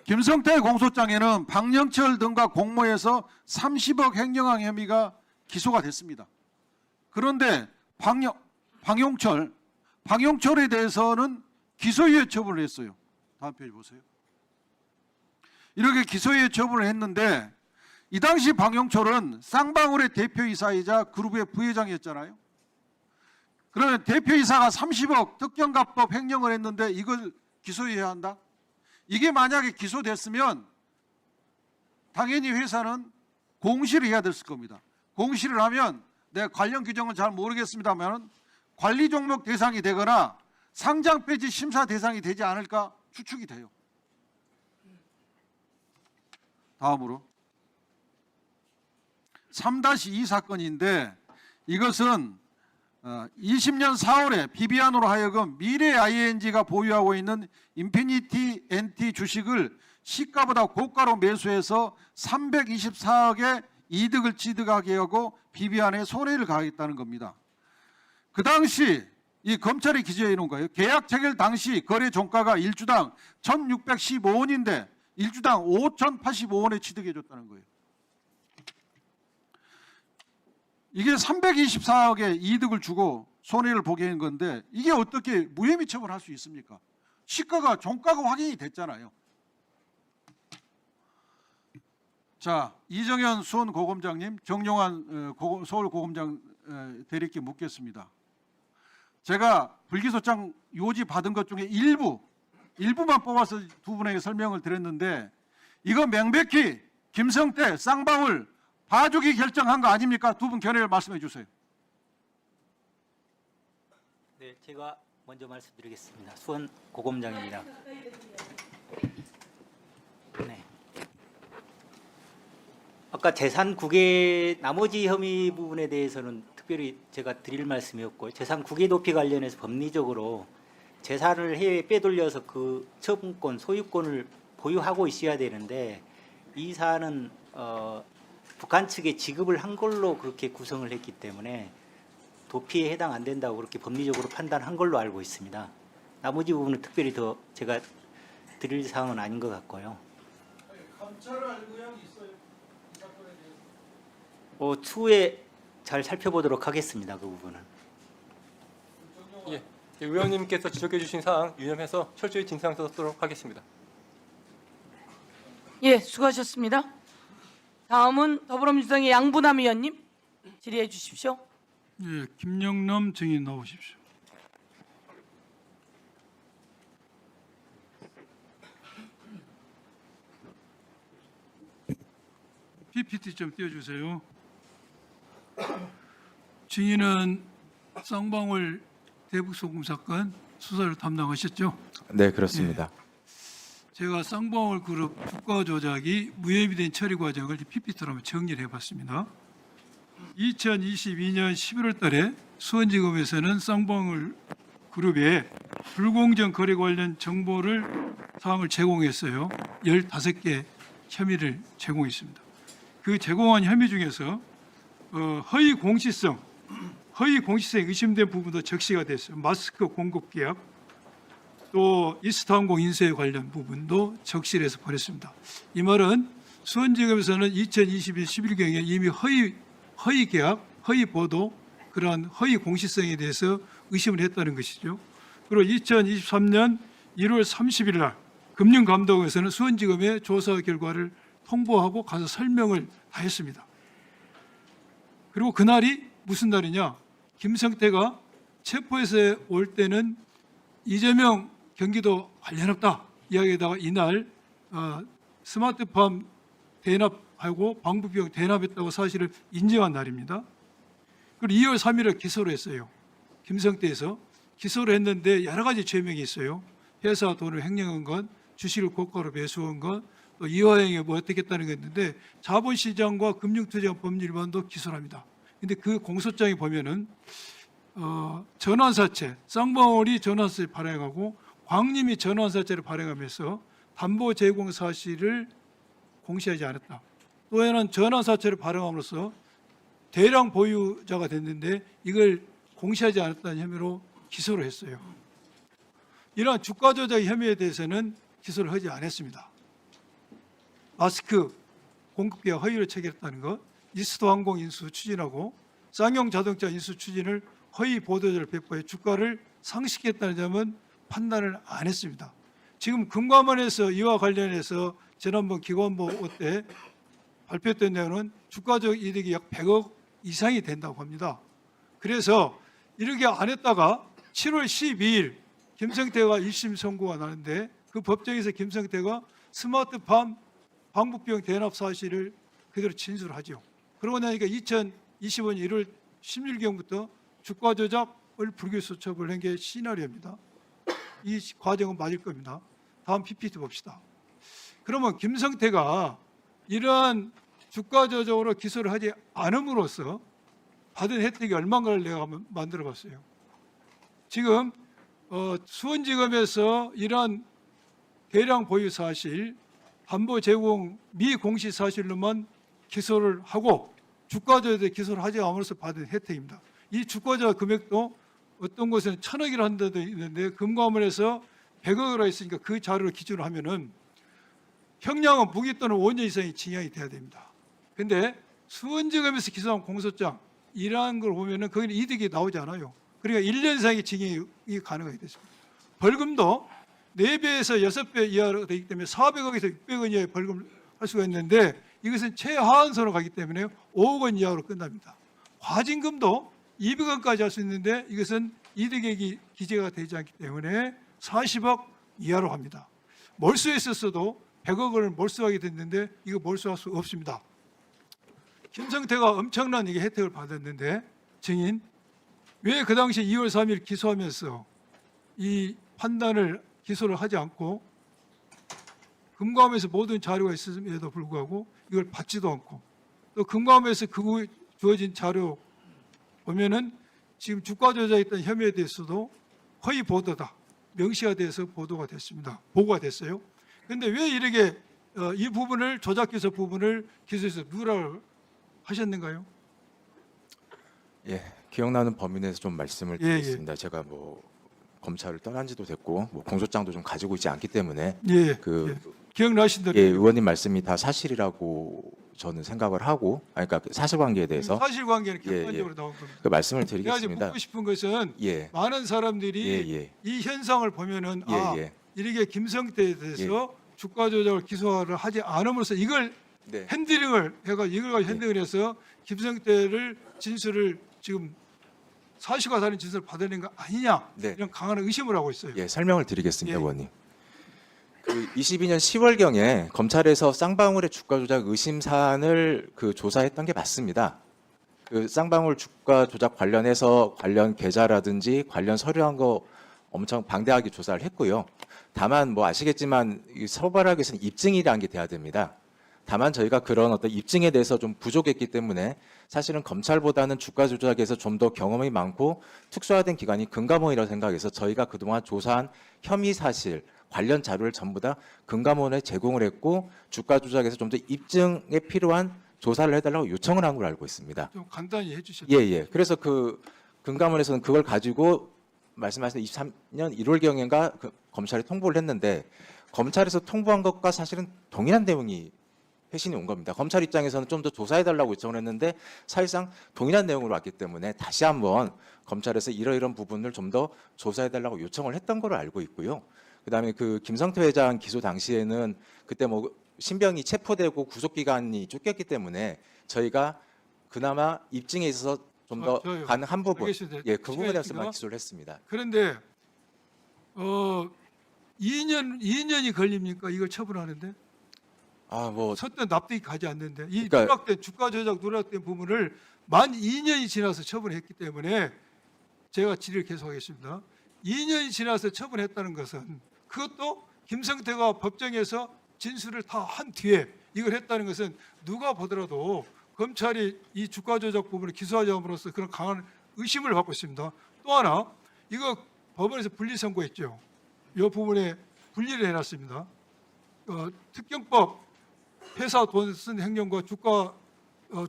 Speaker 1: 김성태 공소장에는 박영철 등과 공모해서 30억 횡령한 혐의가 기소가 됐습니다. 그런데 박용철에 대해서는 기소유예 처분을 했어요. 다음 페이지 보세요. 이렇게 기소유예 처분을 했는데 이 당시 박용철은 쌍방울의 대표이사이자 그룹의 부회장이었잖아요. 그러면 대표이사가 30억 특경가법 횡령을 했는데 이걸 기소유예해야 한다? 이게 만약에 기소됐으면 당연히 회사는 공시를 해야 됐을 겁니다. 공시를 하면 내가 관련 규정은 잘 모르겠습니다만 관리 종목 대상이 되거나 상장 폐지 심사 대상이 되지 않을까 추측이 돼요. 다음으로 3-2 사건인데 이것은 20년 4월에 비비안으로 하여금 미래 ING가 보유하고 있는 인피니티 NT 주식을 시가보다 고가로 매수해서 324억의 이득을 취득하게 하고 비비안에 손해를 가하겠다는 겁니다. 그 당시 이 검찰이 기재해 놓은 거예요. 계약 체결 당시 거래 종가가 1주당 1,615원인데 1주당 5,085원에 취득해 줬다는 거예요. 이게 324억의 이득을 주고 손해를 보게 한 건데 이게 어떻게 무혐의 처분할 수 있습니까? 시가가 종가가 확인이 됐잖아요. 자, 이정현 수원 고검장님, 정용환 서울 고검장 대리께 묻겠습니다. 제가 불기소장 요지 받은 것 중에 일부만 뽑아서 두 분에게 설명을 드렸는데 이거 명백히 김성태, 쌍방울 봐주기 결정한 거 아닙니까? 두 분 견해를 말씀해 주세요.
Speaker 12: 네, 제가 먼저 말씀드리겠습니다. 수원 고검장입니다. 네. 아까 재산 국외 나머지 혐의 부분에 대해서는 특별히 제가 드릴 말씀이 없고 재산 국외 도피 관련해서 법리적으로 재산을 해외에 빼돌려서 그 처분권, 소유권을 보유하고 있어야 되는데 이 사안은 북한 측에 지급을 한 걸로 그렇게 구성을 했기 때문에 도피에 해당 안 된다고 그렇게 법리적으로 판단한 걸로 알고 있습니다. 나머지 부분은 특별히 더 제가 드릴 사항은 아닌 것 같고요.
Speaker 1: 감찰을 알고 있어요. 이 사건에 대해서.
Speaker 12: 추후에 잘 살펴보도록 하겠습니다. 그 부분은.
Speaker 6: 예, 의원님께서 지적해 주신 사항 유념해서 철저히 진상조사하도록 하겠습니다.
Speaker 2: 예, 수고하셨습니다. 다음은 더불어민주당의 양부남 의원님 질의해 주십시오.
Speaker 5: 예, 김영남 증인 나오십시오. PPT 좀 띄워주세요. 증인은 쌍방울 대북소금 사건 수사를 담당하셨죠?
Speaker 13: 네, 그렇습니다.
Speaker 5: 제가 쌍방울 그룹 주가 조작이 무혐의 된 처리 과정을 PPT로 한번 정리를 해봤습니다. 2022년 11월 달에 수원지검에서는 쌍방울 그룹에 불공정 거래 관련 정보를 사항을 제공했어요. 15개 혐의를 제공했습니다. 그 제공한 혐의 중에서 허위 공시성이 의심된 부분도 적시가 됐어요. 마스크 공급 계약, 또 이스타항공 인수에 관련 부분도 적시를 해서 버렸습니다. 이 말은 수원지검에서는 2022년 11경에 이미 허위 계약, 허위 보도, 그러한 허위 공시성에 대해서 의심을 했다는 것이죠. 그리고 2023년 1월 30일 날 금융감독원에서는 수원지검의 조사 결과를 통보하고 가서 설명을 다 했습니다. 그리고 그날이 무슨 날이냐? 김성태가 체포해서 올 때는 이재명 경기도 관련 없다 이야기에다가 이날 스마트팜 대납하고 방북비용 대납했다고 사실을 인정한 날입니다. 그리고 2월 3일에 기소를 했어요. 김성태에서 기소를 했는데 여러 가지 죄명이 있어요. 회사 돈을 횡령한 것, 주식을 고가로 매수한 것, 또 이화행에 뭐 어떻게 했다는 게 있는데 자본시장과 금융투자법 법률위반도 기소를 합니다. 근데 그 공소장에 보면은 전환사채, 쌍방울이 전환사채를 발행하고 광림이 전환사채를 발행하면서 담보 제공 사실을 공시하지 않았다. 또 하나는 전환사채를 발행함으로써 대량 보유자가 됐는데 이걸 공시하지 않았다는 혐의로 기소를 했어요. 이러한 주가 조작 혐의에 대해서는 기소를 하지 않았습니다. 마스크 공급계약 허위를 체결했다는 것, 이스타항공 인수 추진하고 쌍용 자동차 인수 추진을 허위 보도자를 배포해 주가를 상식했다는 점은 판단을 안 했습니다. 지금 금감원에서 이와 관련해서 지난번 기관보 때 발표했던 내용은 주가적 이득이 약 100억 이상이 된다고 합니다. 그래서 이렇게 안 했다가 7월 12일 김성태가 1심 선고가 나는데 그 법정에서 김성태가 스마트팜 방북비용 대납 사실을 그대로 진술하죠. 그러고 나니까 2025년 1월 16일경부터 주가 조작을 불기소 처벌한 게 시나리오입니다. 이 과정은 맞을 겁니다. 다음 PPT 봅시다. 그러면 김성태가 이러한 주가 조작으로 기소를 하지 않음으로써 받은 혜택이 얼마인가를 내가 한번 만들어 봤어요. 지금 수원지검에서 이러한 대량 보유 사실, 담보 제공 미공시 사실로만 기소를 하고 주가 조작에 기소를 하지 않음으로써 받은 혜택입니다. 이 주가 조작 금액도 어떤 곳에는 1,000억이라 한 데도 있는데 금감원에서 100억이라 했으니까 그 자료를 기준으로 하면은 형량은 무기 또는 5년 이상의 징역이 돼야 됩니다. 근데 수원지검에서 기소한 공소장 이러한 걸 보면은 거기는 이득이 나오지 않아요. 그러니까 1년 이상의 징역이 가능하게 됐습니다. 벌금도 4배에서 6배 이하로 되기 때문에 400억에서 600원 이하의 벌금을 할 수가 있는데 이것은 최하한선으로 가기 때문에 5억 원 이하로 끝납니다. 과징금도 200원까지 할 수 있는데 이것은 이득액이 기재가 되지 않기 때문에 40억 이하로 합니다. 몰수에 있었어도 100억 원을 몰수하게 됐는데 이거 몰수할 수 없습니다. 김성태가 엄청난 이게 혜택을 받았는데 증인 왜 그 당시 2월 3일 기소하면서 이 판단을 기소를 하지 않고 금감원에서 모든 자료가 있음에도 불구하고 이걸 받지도 않고 또 금감원에서 그 후에 주어진 자료 보면은 지금 주가 조작했던 혐의에 대해서도 허위 보도다 명시가 돼서 보도가 됐습니다. 보고가 됐어요. 그런데 왜 이렇게 이 부분을 조작 기소 부분을 기소해서 누락을 하셨는가요?
Speaker 13: 예, 기억나는 범위 내에서 좀 말씀을
Speaker 5: 예, 예.
Speaker 13: 드리겠습니다. 제가 뭐 검찰을 떠난 지도 됐고 뭐 공소장도 좀 가지고 있지 않기 때문에
Speaker 5: 예,
Speaker 13: 그
Speaker 5: 예. 기억나신 대로
Speaker 13: 예, 의원님 말씀이 다 사실이라고 저는 생각을 하고, 그러니까 그 사실관계에 대해서
Speaker 5: 사실관계는
Speaker 13: 예, 예.
Speaker 5: 객관적으로 나온 겁니다.
Speaker 13: 그 말씀을
Speaker 5: 제가 이제
Speaker 13: 드리겠습니다.
Speaker 5: 묻고 싶은 것은
Speaker 13: 예,
Speaker 5: 많은 사람들이
Speaker 13: 예, 예,
Speaker 5: 이 현상을 보면은
Speaker 13: 예,
Speaker 5: 아
Speaker 13: 예.
Speaker 5: 이렇게 김성태에 대해서 주가 조작을 기소를 하지 않음으로써 이걸
Speaker 13: 네,
Speaker 5: 핸들링을 해가 이걸 가지고 핸들링을 해서 김성태를 진술을 지금 사실과 다른 진술을 받아낸 거 아니냐
Speaker 13: 네.
Speaker 5: 이런 강한 의심을 하고 있어요.
Speaker 13: 예, 설명을 드리겠습니다,
Speaker 5: 예.
Speaker 13: 의원님. 그 22년 10월경에 검찰에서 쌍방울의 주가 조작 의심 사안을 그 조사했던 게 맞습니다. 그 쌍방울 주가 조작 관련해서 관련 계좌라든지 관련 서류한 거 엄청 방대하게 조사를 했고요. 다만 뭐 아시겠지만 이 처벌하기위해서는 입증이라는 게 돼야 됩니다. 다만 저희가 그런 어떤 입증에 대해서 좀 부족했기 때문에 사실은 검찰보다는 주가 조작에서 좀 더 경험이 많고 특수화된 기관이 금감원이라고 생각해서 저희가 그동안 조사한 혐의 사실 관련 자료를 전부 다 금감원에 제공을 했고 주가 조작에서 좀 더 입증에 필요한 조사를 해달라고 요청을 한 걸로 알고 있습니다.
Speaker 5: 좀 간단히 해주시죠.
Speaker 13: 예, 예. 그래서 그 금감원에서는 그걸 가지고 말씀하신 23년 1월경인가 그 검찰에 통보를 했는데 검찰에서 통보한 것과 사실은 동일한 내용이 회신이 온 겁니다. 검찰 입장에서는 좀 더 조사해달라고 요청을 했는데 사실상 동일한 내용으로 왔기 때문에 다시 한번 검찰에서 이러이러한 부분을 좀 더 조사해달라고 요청을 했던 걸로 알고 있고요. 그다음에 그 김성태 회장 기소 당시에는 그때 뭐 신병이 체포되고 구속기간이 쫓겼기 때문에 저희가 그나마 입증에 있어서 좀 더
Speaker 5: 저요.
Speaker 13: 가능한 부분,
Speaker 5: 알겠습니다.
Speaker 13: 예, 그 부분에
Speaker 5: 시간이
Speaker 13: 대해서만
Speaker 5: 있습니다.
Speaker 13: 기소를 했습니다.
Speaker 5: 그런데 2년이 걸립니까? 이걸 처분하는데
Speaker 13: 아, 뭐
Speaker 5: 첫때 납득이 가지 않는데 이
Speaker 13: 그러니까-
Speaker 5: 누락된 주가 조작 누락된 부분을 만 2년이 지나서 처분했기 때문에 제가 질의를 계속하겠습니다. 2년이 지나서 처분했다는 것은 그것도 김성태가 법정에서 진술을 다 한 뒤에 이걸 했다는 것은 누가 보더라도 검찰이 이 주가 조작 부분을 기소하지 함으로써 그런 강한 의심을 받고 있습니다. 또 하나 이거 법원에서 분리 선고했죠. 이 부분에 분리를 해놨습니다. 특경법 회사 돈 쓴 행령과 주가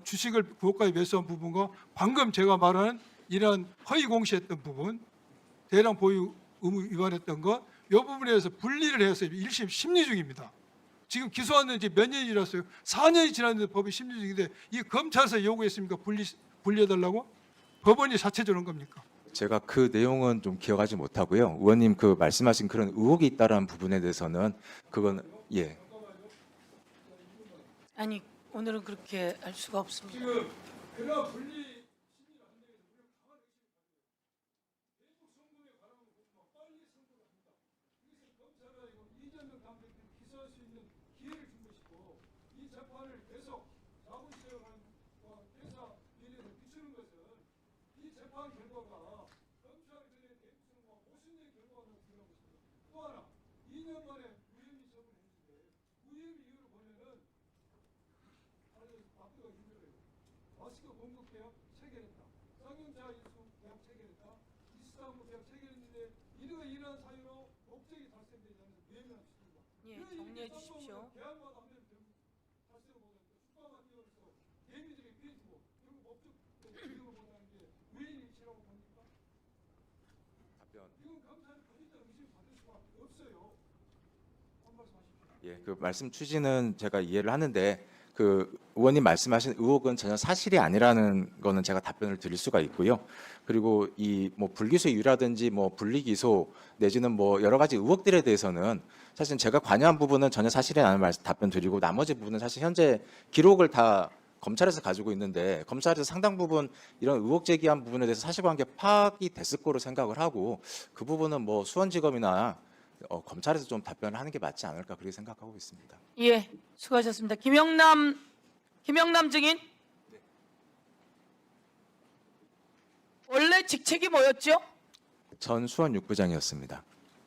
Speaker 5: 주식을 고가에 매수한 부분과 방금 제가 말한 이러한 허위 공시했던 부분, 대량 보유 의무 위반했던 것, 이 부분에 대해서 분리를 해서 1심 심리 중입니다. 지금 기소한 지 몇 년이 지났어요? 4년이 지났는데 법이 심리 중인데 이 검찰에서 요구했습니까? 분리해달라고? 법원이 자체적으로 한 겁니까?
Speaker 13: 제가 그 내용은 좀 기억하지 못하고요. 의원님 그 말씀하신 그런 의혹이 있다라는 부분에 대해서는 그건 예.
Speaker 2: 아니 오늘은 그렇게 할 수가 없습니다.
Speaker 5: 지금 그런 분리 마스크 공급 개혁 체결했다. 쌍용차 이수 계약 체결했다. 이스탄불 계약 체결했는데 이러한 사유로 목적이 달성되지 않아서 무혐의가 있습니다.
Speaker 2: 예, 정리해 주십시오.
Speaker 5: 계약마다 하면 달성을 못했다. 주가가 뛰어서 개미들이 피해주고 결국 목적 지금을 못하는 게 우연일치라고 봅니까?
Speaker 13: 답변.
Speaker 5: 이건 검찰이 거짓말 의심 받을 수밖에 없어요. 한 말씀 하십시오.
Speaker 13: 예, 그 말씀 취지는 제가 이해를 하는데 그 의원님 말씀하신 의혹은 전혀 사실이 아니라는 거는 제가 답변을 드릴 수가 있고요. 그리고 이 뭐 불기소 이유라든지 뭐 분리기소 내지는 뭐 여러 가지 의혹들에 대해서는 사실 제가 관여한 부분은 전혀 사실이 아닌 말씀 답변 드리고 나머지 부분은 사실 현재 기록을 다 검찰에서 가지고 있는데 검찰에서 상당 부분 이런 의혹 제기한 부분에 대해서 사실관계 파악이 됐을 거로 생각을 하고 그 부분은 뭐 수원지검이나 검찰에서 좀 답변을 하는 게 맞지 않을까 그렇게 생각하고 있습니다.
Speaker 2: 예, 수고하셨습니다. 김영남 증인. 원래 직책이 뭐였죠?
Speaker 13: 전 수원 6부장이었습니다.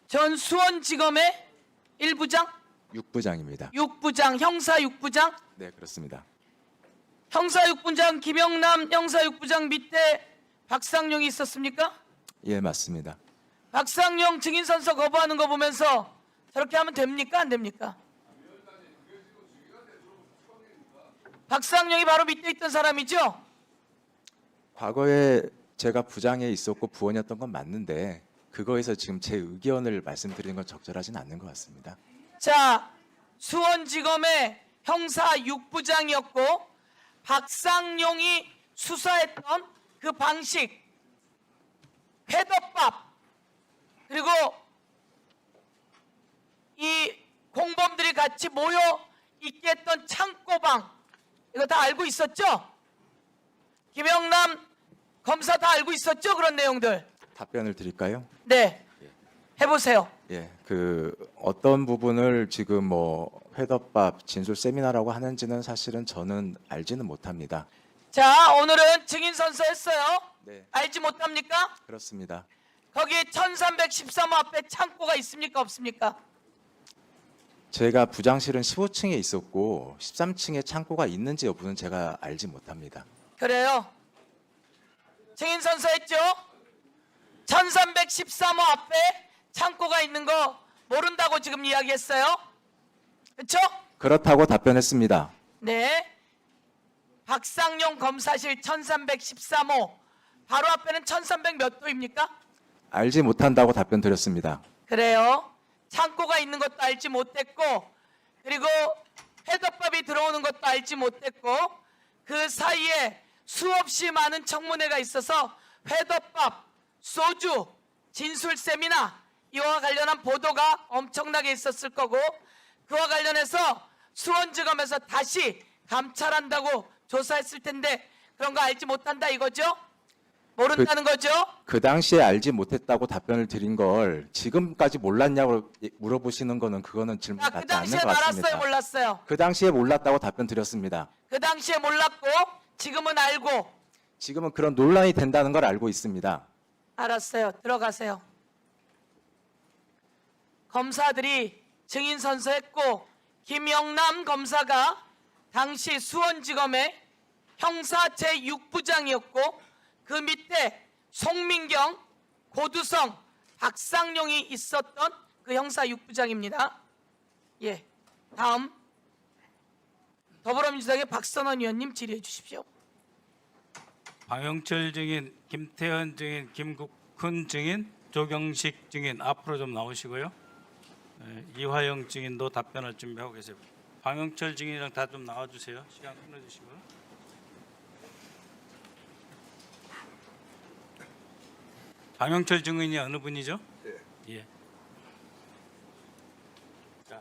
Speaker 2: 전 수원지검의 1부장,
Speaker 13: 6부장입니다.
Speaker 2: 6부장, 형사 6부장.
Speaker 13: 네, 그렇습니다.
Speaker 2: 형사육부장 김영남 형사육부장 밑에 박상용이 있었습니까?
Speaker 13: 예, 맞습니다.
Speaker 2: 박상용 증인 선서 거부하는 거 보면서 저렇게 하면 됩니까? 안 됩니까? 박상용이 바로 밑에 있던 사람이죠?
Speaker 13: 과거에 제가 부장에 있었고 부원이었던 건 맞는데 그거에서 지금 제 의견을 말씀드리는 건 적절하진 않는 것 같습니다.
Speaker 2: 자, 수원지검의 형사 6부장이었고 박상용이 수사했던 그 방식, 회덮밥, 그리고 이 공범들이 같이 모여 있게 했던 창고방, 이거 다 알고 있었죠? 김영남 검사 다 알고 있었죠? 그런 내용들.
Speaker 13: 답변을 드릴까요?
Speaker 2: 네, 해보세요.
Speaker 13: 예, 그 어떤 부분을 지금 뭐 회덮밥 진술 세미나라고 하는지는 사실은 저는 알지는 못합니다.
Speaker 2: 자, 오늘은 증인 선서했어요.
Speaker 13: 네,
Speaker 2: 알지 못합니까?
Speaker 13: 그렇습니다.
Speaker 2: 거기에 1313호 앞에 창고가 있습니까? 없습니까?
Speaker 13: 제가 부장실은 15층에 있었고 13층에 창고가 있는지 여부는 제가 알지 못합니다.
Speaker 2: 그래요. 증인 선서했죠? 1313호 앞에 창고가 있는 거 모른다고 지금 이야기했어요. 그렇죠?
Speaker 13: 그렇다고 답변했습니다.
Speaker 2: 네. 박상용 검사실 1313호 바로 앞에는 1300 몇 호입니까?
Speaker 13: 알지 못한다고 답변 드렸습니다.
Speaker 2: 그래요. 창고가 있는 것도 알지 못했고, 그리고 회덮밥이 들어오는 것도 알지 못했고, 그 사이에 수없이 많은 청문회가 있어서 회덮밥, 소주, 진술 세미나 이와 관련한 보도가 엄청나게 있었을 거고, 그와 관련해서 수원지검에서 다시 감찰한다고 조사했을 텐데 그런 거 알지 못한다 이거죠? 모른다는 거죠?
Speaker 13: 그 당시에 알지 못했다고 답변을 드린 걸 지금까지 몰랐냐고 물어보시는 거는 그거는 질문
Speaker 2: 자, 그
Speaker 13: 받지 않는
Speaker 2: 당시에
Speaker 13: 것 같습니다.
Speaker 2: 알았어요, 몰랐어요?
Speaker 13: 그 당시에 몰랐다고 답변 드렸습니다.
Speaker 2: 그 당시에 몰랐고 지금은 알고.
Speaker 13: 지금은 그런 논란이 된다는 걸 알고 있습니다.
Speaker 2: 알았어요. 들어가세요. 검사들이 증인 선서했고 김영남 검사가 당시 수원지검의 형사 제6부장이었고 그 밑에 송민경, 고두성, 박상용이 있었던 그 형사 6부장입니다. 예, 다음 더불어민주당의 박선원 의원님 질의해 주십시오.
Speaker 14: 방영철 증인, 김태현 증인, 김국훈 증인, 조경식 증인 앞으로 좀 나오시고요. 이화영 증인도 답변할 준비하고 계세요. 방영철 증인이랑 다 좀 나와주세요. 시간 끊어주시고요. 방영철 증인이 어느 분이죠? 네. 예. 자,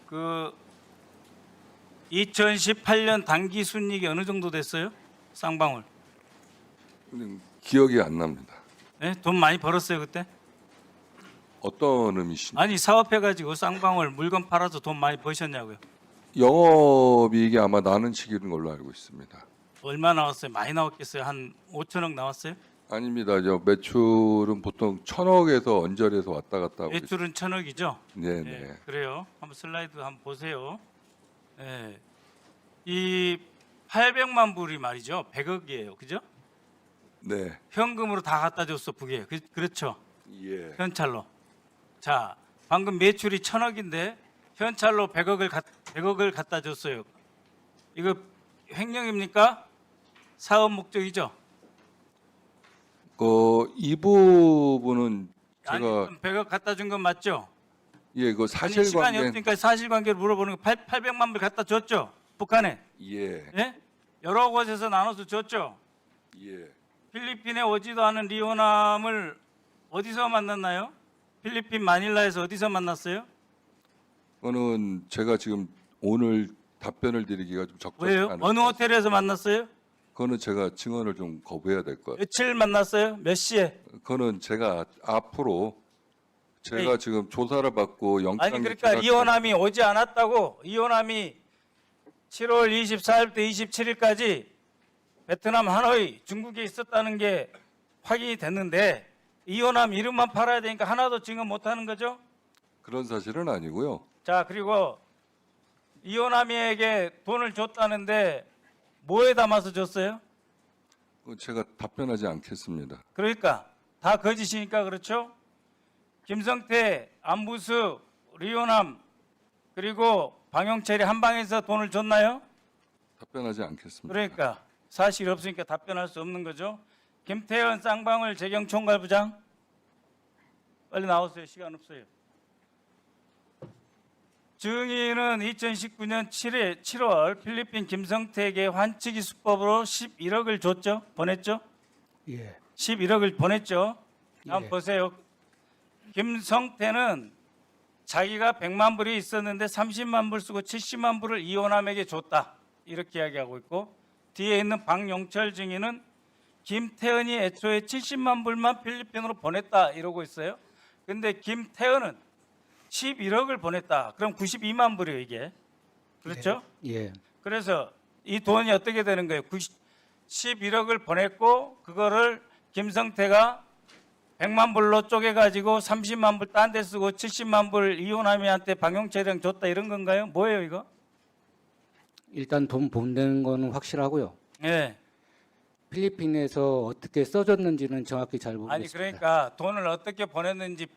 Speaker 14: 그 2018년 단기 순이익이 어느 정도 됐어요? 쌍방울.
Speaker 15: 기억이 안 납니다.
Speaker 14: 네? 돈 많이 벌었어요 그때?
Speaker 15: 어떤 의미십니까?
Speaker 14: 아니 사업해가지고 쌍방울 물건 팔아서 돈 많이 버셨냐고요?
Speaker 15: 영업이익이 아마 나는 시기인 걸로 알고 있습니다.
Speaker 14: 얼마 나왔어요? 많이 나왔겠어요? 한 5천억 나왔어요?
Speaker 15: 아닙니다. 저 매출은 보통 1,000억에서 언저리에서 왔다 갔다 하고
Speaker 14: 매출은 1,000억이죠?
Speaker 15: 네네.
Speaker 14: 네, 그래요. 한번 슬라이드 한번 보세요. 네. 이 800만 불이 말이죠. 100억이에요. 그죠?
Speaker 15: 네.
Speaker 14: 현금으로 다 갖다 줬어 북에. 그렇죠?
Speaker 15: 예.
Speaker 14: 현찰로. 자, 방금 매출이 1,000억인데 현찰로 100억을 갖다 줬어요. 이거 횡령입니까? 사업 목적이죠?
Speaker 15: 이 부분은
Speaker 14: 아니,
Speaker 15: 제가
Speaker 14: 100억 갖다 준 건 맞죠?
Speaker 15: 예, 그
Speaker 14: 아니, 시간이
Speaker 15: 사실관계
Speaker 14: 없으니까 사실관계를 물어보는 거 800만 불 갖다 줬죠? 북한에.
Speaker 15: 예.
Speaker 14: 예? 여러 곳에서 나눠서 줬죠?
Speaker 15: 예.
Speaker 14: 필리핀에 오지도 않은 리오남을 어디서 만났나요? 필리핀 마닐라에서 어디서 만났어요?
Speaker 15: 그거는 제가 지금 오늘 답변을 드리기가 좀 적절치
Speaker 14: 왜요?
Speaker 15: 않은
Speaker 14: 어느
Speaker 15: 것 같습니다.
Speaker 14: 호텔에서 만났어요?
Speaker 15: 그거는 제가 증언을 좀 거부해야 될 것 같아요.
Speaker 14: 며칠 만났어요? 몇 시에?
Speaker 15: 그거는 제가 앞으로 제가
Speaker 14: 에이.
Speaker 15: 지금 조사를 받고 영장
Speaker 14: 아니 그러니까 리오남이 오지 않았다고. 리오남이 7월 24일부터 27일까지 베트남 하노이 중국에 있었다는 게 확인이 됐는데 이호남 이름만 팔아야 되니까 하나도 증언 못하는 거죠?
Speaker 15: 그런 사실은 아니고요.
Speaker 14: 자 그리고 이호남이에게 돈을 줬다는데 뭐에 담아서 줬어요?
Speaker 15: 제가 답변하지 않겠습니다.
Speaker 14: 그러니까 다 거짓이니까 그렇죠? 김성태, 안부수, 리오남 그리고 방영철이 한 방에서 돈을 줬나요?
Speaker 15: 답변하지 않겠습니다.
Speaker 14: 그러니까 사실 없으니까 답변할 수 없는 거죠. 김태현 쌍방울 재경총괄부장 빨리 나오세요. 시간 없어요. 증인은 2019년 7월 필리핀 김성태에게 환치기 수법으로 11억을 줬죠? 보냈죠?
Speaker 11: 예.
Speaker 14: 11억을 보냈죠? 한번
Speaker 11: 예.
Speaker 14: 보세요. 김성태는 자기가 100만 불이 있었는데 30만 불 쓰고 70만 불을 이호남에게 줬다. 이렇게 이야기하고 있고 뒤에 있는 박용철 증인은 김태현이 애초에 70만 불만 필리핀으로 보냈다 이러고 있어요. 근데 김태현은 11억을 보냈다. 그럼 92만 불이에요, 이게. 그렇죠?
Speaker 11: 예.
Speaker 14: 그래서 이 돈이 어떻게 되는 거예요? 11억을 보냈고 그거를 김성태가 100만 불로 쪼개가지고 30만 불 딴 데 쓰고 70만 불 이호남이한테 방용철이랑 줬다 이런 건가요? 뭐예요 이거?
Speaker 16: 일단 돈 보낸 거는 확실하고요.
Speaker 14: 예.
Speaker 16: 필리핀에서 어떻게 써줬는지는 정확히 잘 모르겠습니다.
Speaker 14: 아니 그러니까 돈을 어떻게 보냈는지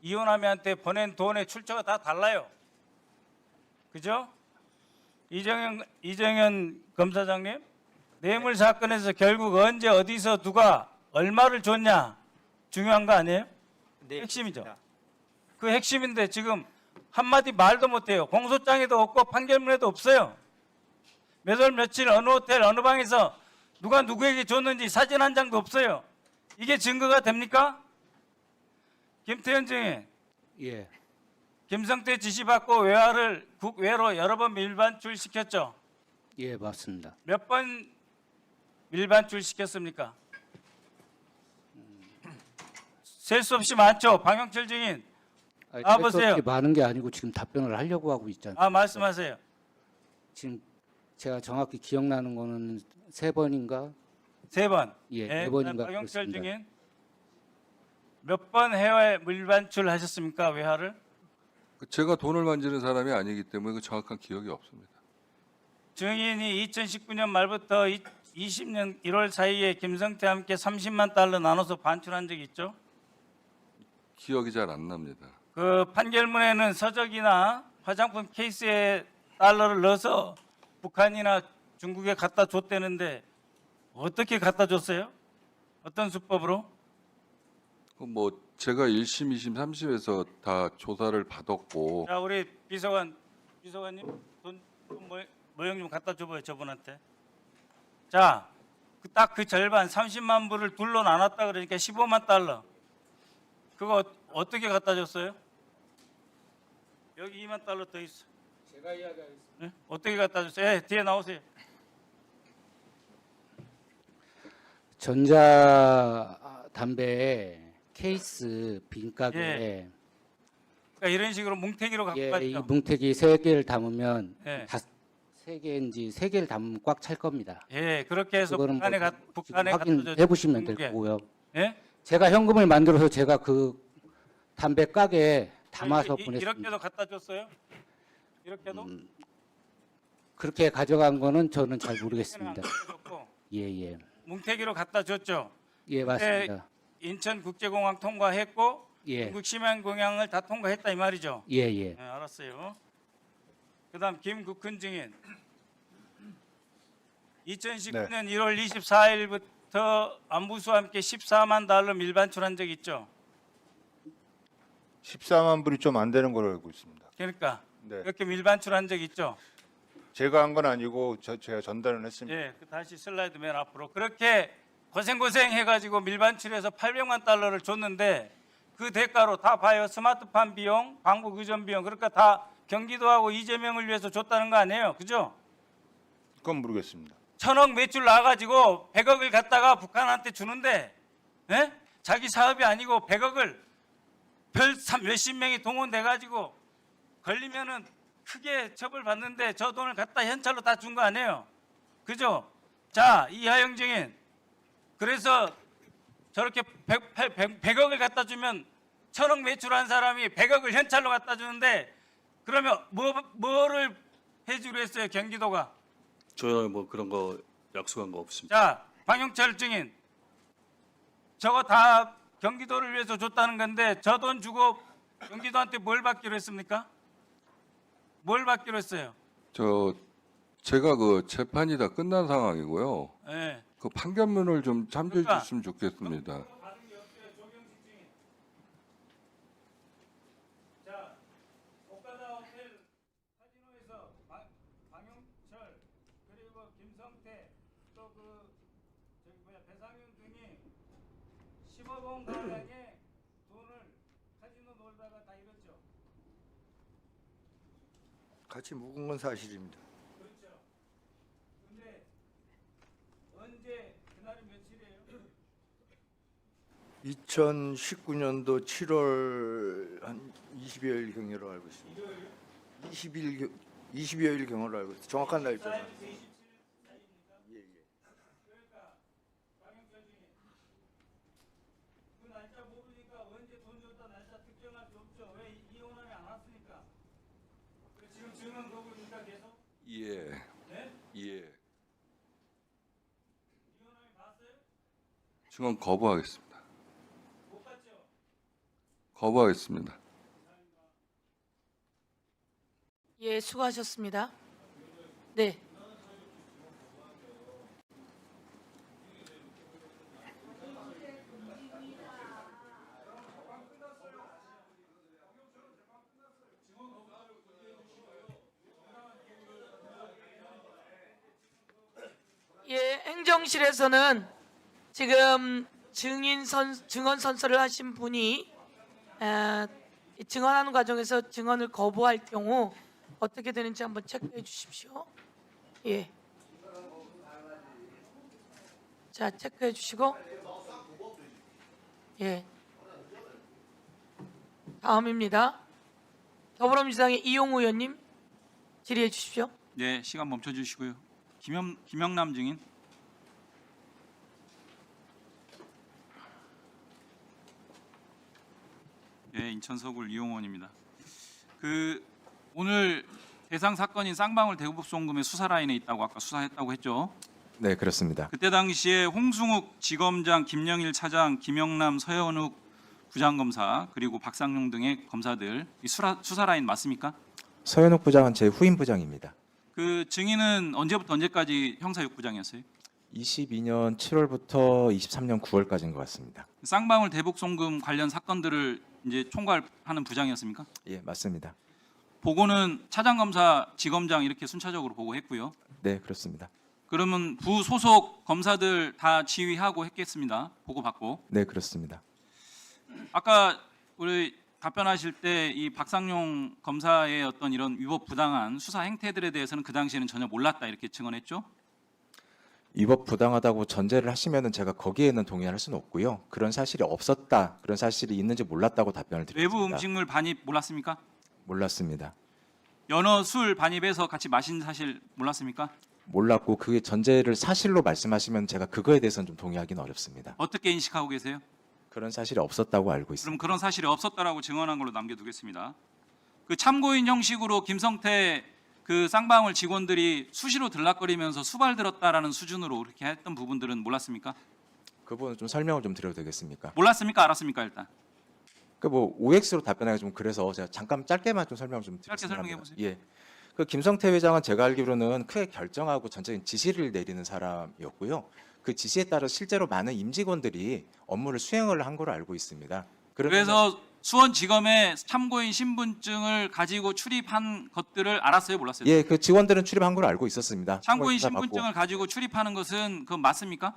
Speaker 14: 이호남이한테 보낸 돈의 출처가 다 달라요. 그죠? 이정현 검사장님, 뇌물 사건에서 결국 언제 어디서 누가 얼마를 줬냐 중요한 거 아니에요?
Speaker 12: 네,
Speaker 14: 핵심이죠.
Speaker 12: 그렇습니다.
Speaker 14: 그 핵심인데 지금 한마디 말도 못해요. 공소장에도 없고 판결문에도 없어요. 몇 월 며칠 어느 호텔 어느 방에서 누가 누구에게 줬는지 사진 한 장도 없어요. 이게 증거가 됩니까? 김태현 증인,
Speaker 16: 예,
Speaker 14: 김성태 지시받고 외화를 국외로 여러 번 밀반출 시켰죠.
Speaker 16: 예, 맞습니다.
Speaker 14: 몇 번 밀반출 시켰습니까? 셀 수 없이 많죠. 방영철 증인. 보세요.
Speaker 16: 많은 게 아니고 지금 답변을 하려고 하고 있잖아요.
Speaker 14: 말씀하세요.
Speaker 16: 지금 제가 정확히 기억나는 거는 3번인가?
Speaker 14: 3번.
Speaker 16: 예, 4번인가
Speaker 14: 방영철
Speaker 16: 그렇습니다.
Speaker 14: 증인. 몇 번 해외 밀반출 하셨습니까? 외화를?
Speaker 15: 제가 돈을 만지는 사람이 아니기 때문에 그 정확한 기억이 없습니다.
Speaker 14: 증인이 2019년 말부터 20년 1월 사이에 김성태와 함께 30만 달러 나눠서 반출한 적이 있죠?
Speaker 15: 기억이 잘 안 납니다.
Speaker 14: 그 판결문에는 서적이나 화장품 케이스에 달러를 넣어서 북한이나 중국에 갖다 줬다는데 어떻게 갖다 줬어요? 어떤 수법으로?
Speaker 15: 뭐 제가 1심, 2심, 3심에서 다 조사를 받았고
Speaker 14: 자, 우리 비서관님 돈 모형 좀 갖다 줘봐요, 저분한테. 자, 딱 그 절반 30만 불을 둘로 나눴다 그러니까 15만 달러. 그거 어떻게 갖다 줬어요? 여기 2만 달러 더 있어.
Speaker 16: 제가 이야기하겠습니다.
Speaker 14: 네? 어떻게 갖다 줬어요? 예, 뒤에 나오세요.
Speaker 16: 전자담배 케이스 빈가게
Speaker 14: 예. 그러니까 이런 식으로 뭉태기로 갖고
Speaker 16: 예, 이
Speaker 14: 갔죠.
Speaker 16: 뭉태기 3개를 담으면
Speaker 14: 예.
Speaker 16: 3개인지 3개를 담으면 꽉 찰 겁니다.
Speaker 14: 예, 그렇게 해서
Speaker 16: 그거는
Speaker 14: 북한에
Speaker 16: 뭐
Speaker 14: 북한에 갖다
Speaker 16: 확인해
Speaker 14: 줬죠.
Speaker 16: 보시면 될
Speaker 14: 중국에.
Speaker 16: 거고요.
Speaker 14: 예?
Speaker 16: 제가 현금을 만들어서 제가 그 담배 가게에 담아서 보냈습니다.
Speaker 14: 이렇게도 갖다 줬어요? 이렇게도?
Speaker 16: 그렇게 가져간 거는 저는 잘
Speaker 14: 이렇게는 안
Speaker 16: 모르겠습니다.
Speaker 14: 갖다 줬고
Speaker 16: 예.
Speaker 14: 뭉태기로 갖다 줬죠.
Speaker 16: 예, 맞습니다.
Speaker 14: 인천국제공항 통과했고
Speaker 16: 예.
Speaker 14: 중국 심양공항을 다 통과했다 이 말이죠.
Speaker 16: 예.
Speaker 14: 네, 알았어요. 그다음 김국훈 증인. 2019년 1월 24일부터 안부수와 함께 14만 달러 밀반출한 적 있죠.
Speaker 17: 14만 불이 좀 안 되는 걸로 알고 있습니다.
Speaker 14: 그러니까
Speaker 17: 네.
Speaker 14: 이렇게 밀반출한 적 있죠.
Speaker 17: 제가 한 건 아니고 제가 전달은 했습니다.
Speaker 14: 예, 다시 슬라이드 맨 앞으로. 그렇게 고생 해가지고 밀반출해서 800만 달러를 줬는데 그 대가로 다 봐요. 스마트폰 비용, 방북 의전 비용. 그러니까 다 경기도하고 이재명을 위해서 줬다는 거 아니에요, 그죠?
Speaker 17: 그건 모르겠습니다.
Speaker 14: 1000억 매출 나가지고 100억을 갖다가 북한한테 주는데, 예? 자기 사업이 아니고 100억을 몇십 명이 동원돼가지고 걸리면은 크게 처벌받는데 저 돈을 갖다 현찰로 다 준 거 아니에요, 그죠? 자, 이하영 증인. 그래서 저렇게 100억을 갖다 주면 1000억 매출한 사람이 100억을 현찰로 갖다 주는데 그러면 뭐를 해주려 했어요, 경기도가?
Speaker 18: 저요 뭐 그런 거
Speaker 15: 약속한 거 없습니다.
Speaker 14: 자, 박용철 증인, 저거 다 경기도를 위해서 줬다는 건데 저 돈 주고 경기도한테 뭘 받기로 했습니까? 뭘 받기로 했어요?
Speaker 15: 제가 그 재판이 다 끝난 상황이고요.
Speaker 14: 예.
Speaker 15: 그 판결문을 좀 참조해
Speaker 14: 그러니까
Speaker 15: 주셨으면 좋겠습니다.
Speaker 14: 자, 오카다 호텔 카지노에서 박용철 그리고 김성태 또 배상윤 등이 15억 원 가량의 돈을 카지노 놀다가 다 잃었죠.
Speaker 17: 같이 묵은 건 사실입니다.
Speaker 14: 그렇죠. 근데 언제 그날이 며칠이에요?
Speaker 17: 2019년도 7월 한 20여일 경으로 알고 있습니다. 20여일 경으로 알고 있습니다. 정확한 날짜는.
Speaker 14: 그러니까 박용철 증인 그 날짜 모르니까 언제 돈 줬다 날짜 특정할 수 없죠. 왜 이혼함이 안 왔으니까. 지금 증언 보고 있으니까 계속.
Speaker 15: 예.
Speaker 14: 네?
Speaker 15: 예.
Speaker 14: 이혼함이 봤어요?
Speaker 15: 증언 거부하겠습니다.
Speaker 14: 못 봤죠?
Speaker 15: 거부하겠습니다.
Speaker 2: 예, 수고하셨습니다. 네. 예, 행정실에서는 지금 증언 선서를 하신 분이 증언하는 과정에서 증언을 거부할 경우 어떻게 되는지 한번 체크해 주십시오. 예. 자, 체크해 주시고. 예. 다음입니다. 더불어민주당의 이용우 의원님 질의해 주십시오.
Speaker 18: 네, 시간 멈춰 주시고요. 김영남 증인. 네, 인천 서구 이용원입니다. 오늘 대상 사건인 쌍방울 대구북 송금의 수사 라인에 있다고 아까 수사했다고 했죠.
Speaker 13: 네, 그렇습니다.
Speaker 18: 그때 당시에 홍승욱 지검장, 김영일 차장, 김영남, 서현욱 부장검사 그리고 박상용 등의 검사들 이 수사 라인 맞습니까?
Speaker 13: 서현욱 부장은 제 후임 부장입니다.
Speaker 18: 그 증인은 언제부터 언제까지 형사육부장이었어요?
Speaker 13: 22년 7월부터 23년 9월까지인 것 같습니다.
Speaker 18: 쌍방울 대북 송금 관련 사건들을 이제 총괄하는 부장이었습니까?
Speaker 13: 예, 맞습니다.
Speaker 18: 보고는 차장 검사, 지검장 이렇게 순차적으로 보고했고요.
Speaker 13: 네, 그렇습니다.
Speaker 18: 그러면 부소속 검사들 다 지휘하고 했겠습니다. 보고받고.
Speaker 13: 네, 그렇습니다.
Speaker 18: 아까 우리 답변하실 때 이 박상용 검사의 어떤 이런 위법 부당한 수사 행태들에 대해서는 그 당시에는 전혀 몰랐다 이렇게 증언했죠.
Speaker 13: 위법 부당하다고 전제를 하시면은 제가 거기에는 동의할 수는 없고요. 그런 사실이 없었다, 그런 사실이 있는지 몰랐다고 답변을 드렸습니다.
Speaker 18: 외부 음식물 반입 몰랐습니까?
Speaker 13: 몰랐습니다.
Speaker 18: 연어 술 반입해서 같이 마신 사실 몰랐습니까?
Speaker 13: 몰랐고 그게 전제를 사실로 말씀하시면 제가 그거에 대해서는 좀 동의하기는 어렵습니다.
Speaker 18: 어떻게 인식하고 계세요?
Speaker 13: 그런 사실이 없었다고 알고 있습니다.
Speaker 18: 그럼 그런 사실이 없었다라고 증언한 걸로 남겨두겠습니다. 그 참고인 형식으로 김성태 그 쌍방울 직원들이 수시로 들락거리면서 수발 들었다라는 수준으로 그렇게 했던 부분들은 몰랐습니까?
Speaker 13: 그 부분 좀 설명을 좀 드려도 되겠습니까?
Speaker 18: 몰랐습니까? 알았습니까? 일단
Speaker 13: 그 뭐 OX로 답변하기 좀 그래서 제가 잠깐 짧게만 좀 설명을 좀
Speaker 18: 짧게
Speaker 13: 드리겠습니다.
Speaker 18: 설명해 보세요.
Speaker 13: 예. 그 김성태 회장은 제가 알기로는 크게 결정하고 전적인 지시를 내리는 사람이었고요. 그 지시에 따라 실제로 많은 임직원들이 업무를 수행을 한 걸로 알고 있습니다.
Speaker 18: 그래서 수원지검에 참고인 신분증을 가지고 출입한 것들을 알았어요? 몰랐어요?
Speaker 13: 예, 그 직원들은 출입한 걸로 알고 있었습니다.
Speaker 18: 참고인
Speaker 13: 조사 받고.
Speaker 18: 신분증을 가지고 출입하는 것은 그건 맞습니까?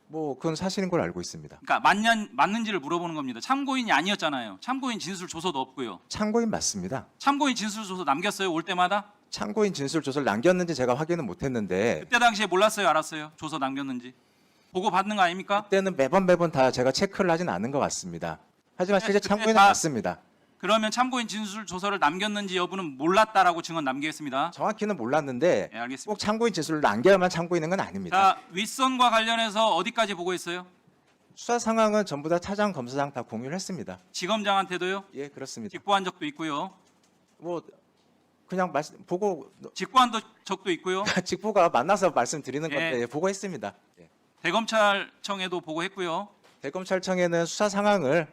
Speaker 13: 뭐 그건 사실인 걸로 알고 있습니다.
Speaker 18: 그러니까 맞는지를 물어보는 겁니다. 참고인이 아니었잖아요. 참고인 진술 조서도 없고요.
Speaker 13: 참고인 맞습니다.
Speaker 18: 참고인 진술 조서 남겼어요? 올 때마다?
Speaker 13: 참고인 진술 조서를 남겼는지 제가 확인은 못했는데
Speaker 18: 그때 당시에 몰랐어요? 알았어요? 조서 남겼는지? 보고 받는 거 아닙니까?
Speaker 13: 그때는 매번 다 제가 체크를 하진 않은 것 같습니다. 하지만 실제
Speaker 18: 그때
Speaker 13: 참고인은
Speaker 18: 다-
Speaker 13: 맞습니다.
Speaker 18: 그러면 참고인 진술 조서를 남겼는지 여부는 몰랐다라고 증언 남기겠습니다.
Speaker 13: 정확히는 몰랐는데
Speaker 18: 네, 알겠습니다.
Speaker 13: 꼭 참고인 진술을 남겨야만 참고인은 건 아닙니다.
Speaker 18: 자, 윗선과 관련해서 어디까지 보고했어요?
Speaker 13: 수사 상황은 전부 다 차장, 검사장 다 공유를 했습니다.
Speaker 18: 지검장한테도요?
Speaker 13: 예, 그렇습니다.
Speaker 18: 직보한 적도 있고요.
Speaker 13: 뭐 그냥 보고
Speaker 18: 직보한 적도 있고요.
Speaker 13: 직보가 만나서 말씀드리는
Speaker 18: 예.
Speaker 13: 건데 보고했습니다. 예.
Speaker 18: 대검찰청에도 보고했고요.
Speaker 13: 대검찰청에는 수사 상황을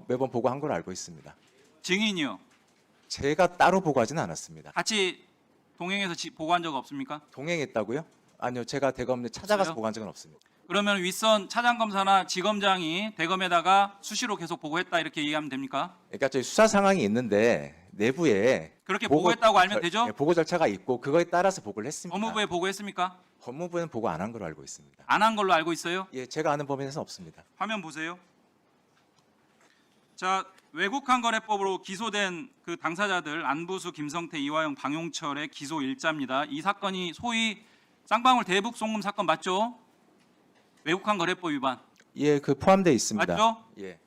Speaker 13: 매번 보고한 걸로 알고 있습니다.
Speaker 18: 증인이요.
Speaker 13: 제가 따로 보고하지는 않았습니다.
Speaker 18: 같이 동행해서 보고한 적 없습니까?
Speaker 13: 동행했다고요? 아니요, 제가 대검에 찾아가서
Speaker 18: 없어요?
Speaker 13: 보고한 적은 없습니다.
Speaker 18: 그러면 윗선 차장검사나 지검장이 대검에다가 수시로 계속 보고했다 이렇게 이해하면 됩니까?
Speaker 13: 그러니까 저희 수사 상황이 있는데 내부에
Speaker 18: 그렇게 보고했다고 알면 되죠?
Speaker 13: 예, 보고 절차가 있고 그거에 따라서 보고를 했습니다.
Speaker 18: 법무부에 보고했습니까?
Speaker 13: 법무부는 보고 안 한 걸로 알고 있습니다.
Speaker 18: 안 한 걸로 알고 있어요?
Speaker 13: 예, 제가 아는 범위에서는 없습니다.
Speaker 18: 화면 보세요. 자, 외국환거래법으로 기소된 그 당사자들 안부수, 김성태, 이화영, 방용철의 기소 일자입니다. 이 사건이 소위 쌍방울 대북 송금 사건 맞죠? 외국환거래법 위반.
Speaker 13: 예, 그 포함되어 있습니다.
Speaker 18: 맞죠?
Speaker 13: 예.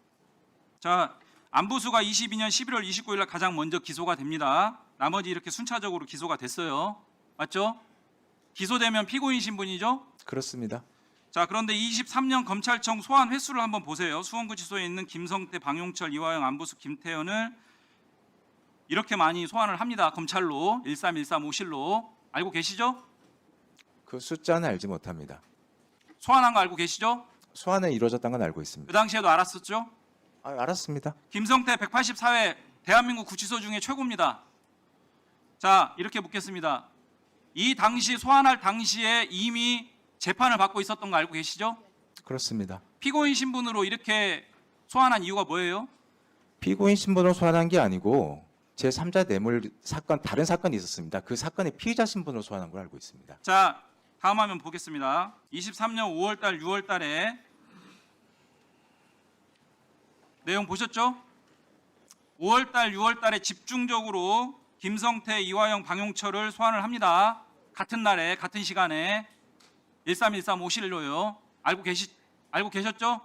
Speaker 18: 자, 안부수가 22년 11월 29일 날 가장 먼저 기소가 됩니다. 나머지 이렇게 순차적으로 기소가 됐어요. 맞죠? 기소되면 피고인 신분이죠?
Speaker 13: 그렇습니다.
Speaker 18: 자, 그런데 23년 검찰청 소환 횟수를 한번 보세요. 수원구치소에 있는 김성태, 방용철, 이화영, 안부수, 김태현을 이렇게 많이 소환을 합니다. 검찰로 1313호실로. 알고 계시죠?
Speaker 13: 그 숫자는 알지 못합니다.
Speaker 18: 소환한 거 알고 계시죠?
Speaker 13: 소환은 이루어졌다는 건 알고 있습니다.
Speaker 18: 그 당시에도 알았었죠?
Speaker 13: 알았습니다.
Speaker 18: 김성태 184회 대한민국 구치소 중에 최고입니다. 자, 이렇게 묻겠습니다. 이 당시 소환할 당시에 이미 재판을 받고 있었던 거 알고 계시죠?
Speaker 13: 그렇습니다.
Speaker 18: 피고인 신분으로 이렇게 소환한 이유가 뭐예요?
Speaker 13: 피고인 신분으로 소환한 게 아니고 제3자 뇌물 사건 다른 사건이 있었습니다. 그 사건의 피의자 신분으로 소환한 걸 알고 있습니다.
Speaker 18: 자, 다음 화면 보겠습니다. 23년 5월달, 6월달에 내용 보셨죠? 5월달, 6월달에 집중적으로 김성태, 이화영, 방용철을 소환을 합니다. 같은 날에, 같은 시간에 1313호실로요. 알고 계셨죠?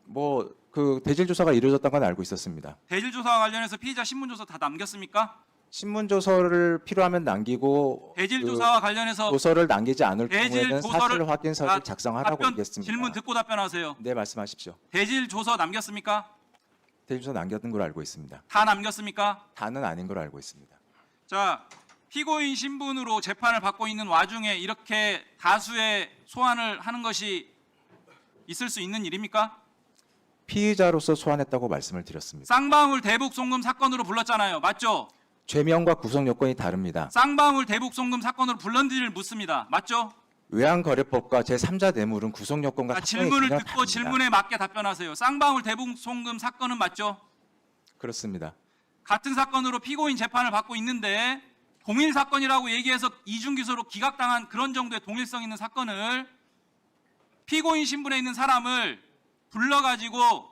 Speaker 13: 뭐 그 대질 조사가 이루어졌다는 건 알고 있었습니다.
Speaker 18: 대질 조사와 관련해서 피의자 신문 조서 다 남겼습니까?
Speaker 13: 신문 조서를 필요하면 남기고
Speaker 18: 대질
Speaker 13: 그
Speaker 18: 조사와 관련해서
Speaker 13: 조서를 남기지 않을
Speaker 18: 대질
Speaker 13: 경우에는
Speaker 18: 조서를-
Speaker 13: 사실 확인서를
Speaker 18: 아,
Speaker 13: 작성하라고
Speaker 18: 답변,
Speaker 13: 얘기했습니다.
Speaker 18: 질문 듣고 답변하세요.
Speaker 13: 네, 말씀하십시오.
Speaker 18: 대질 조서 남겼습니까?
Speaker 13: 대질 조서 남겼던 걸로 알고 있습니다.
Speaker 18: 다 남겼습니까?
Speaker 13: 다는 아닌 걸로 알고 있습니다.
Speaker 18: 자, 피고인 신분으로 재판을 받고 있는 와중에 이렇게 다수의 소환을 하는 것이 있을 수 있는 일입니까?
Speaker 13: 피의자로서 소환했다고 말씀을 드렸습니다.
Speaker 18: 쌍방울 대북 송금 사건으로 불렀잖아요. 맞죠?
Speaker 13: 죄명과 구성 요건이 다릅니다.
Speaker 18: 쌍방울 대북 송금 사건으로 불렀는지를 묻습니다. 맞죠?
Speaker 13: 외환거래법과 제3자 뇌물은 구성 요건과
Speaker 18: 자,
Speaker 13: 사건이
Speaker 18: 질문을
Speaker 13: 전혀
Speaker 18: 듣고
Speaker 13: 다릅니다.
Speaker 18: 질문에 맞게 답변하세요. 쌍방울 대북 송금 사건은 맞죠?
Speaker 13: 그렇습니다.
Speaker 18: 같은 사건으로 피고인 재판을 받고 있는데 동일 사건이라고 얘기해서 이중기소로 기각당한 그런 정도의 동일성 있는 사건을 피고인 신분에 있는 사람을 불러가지고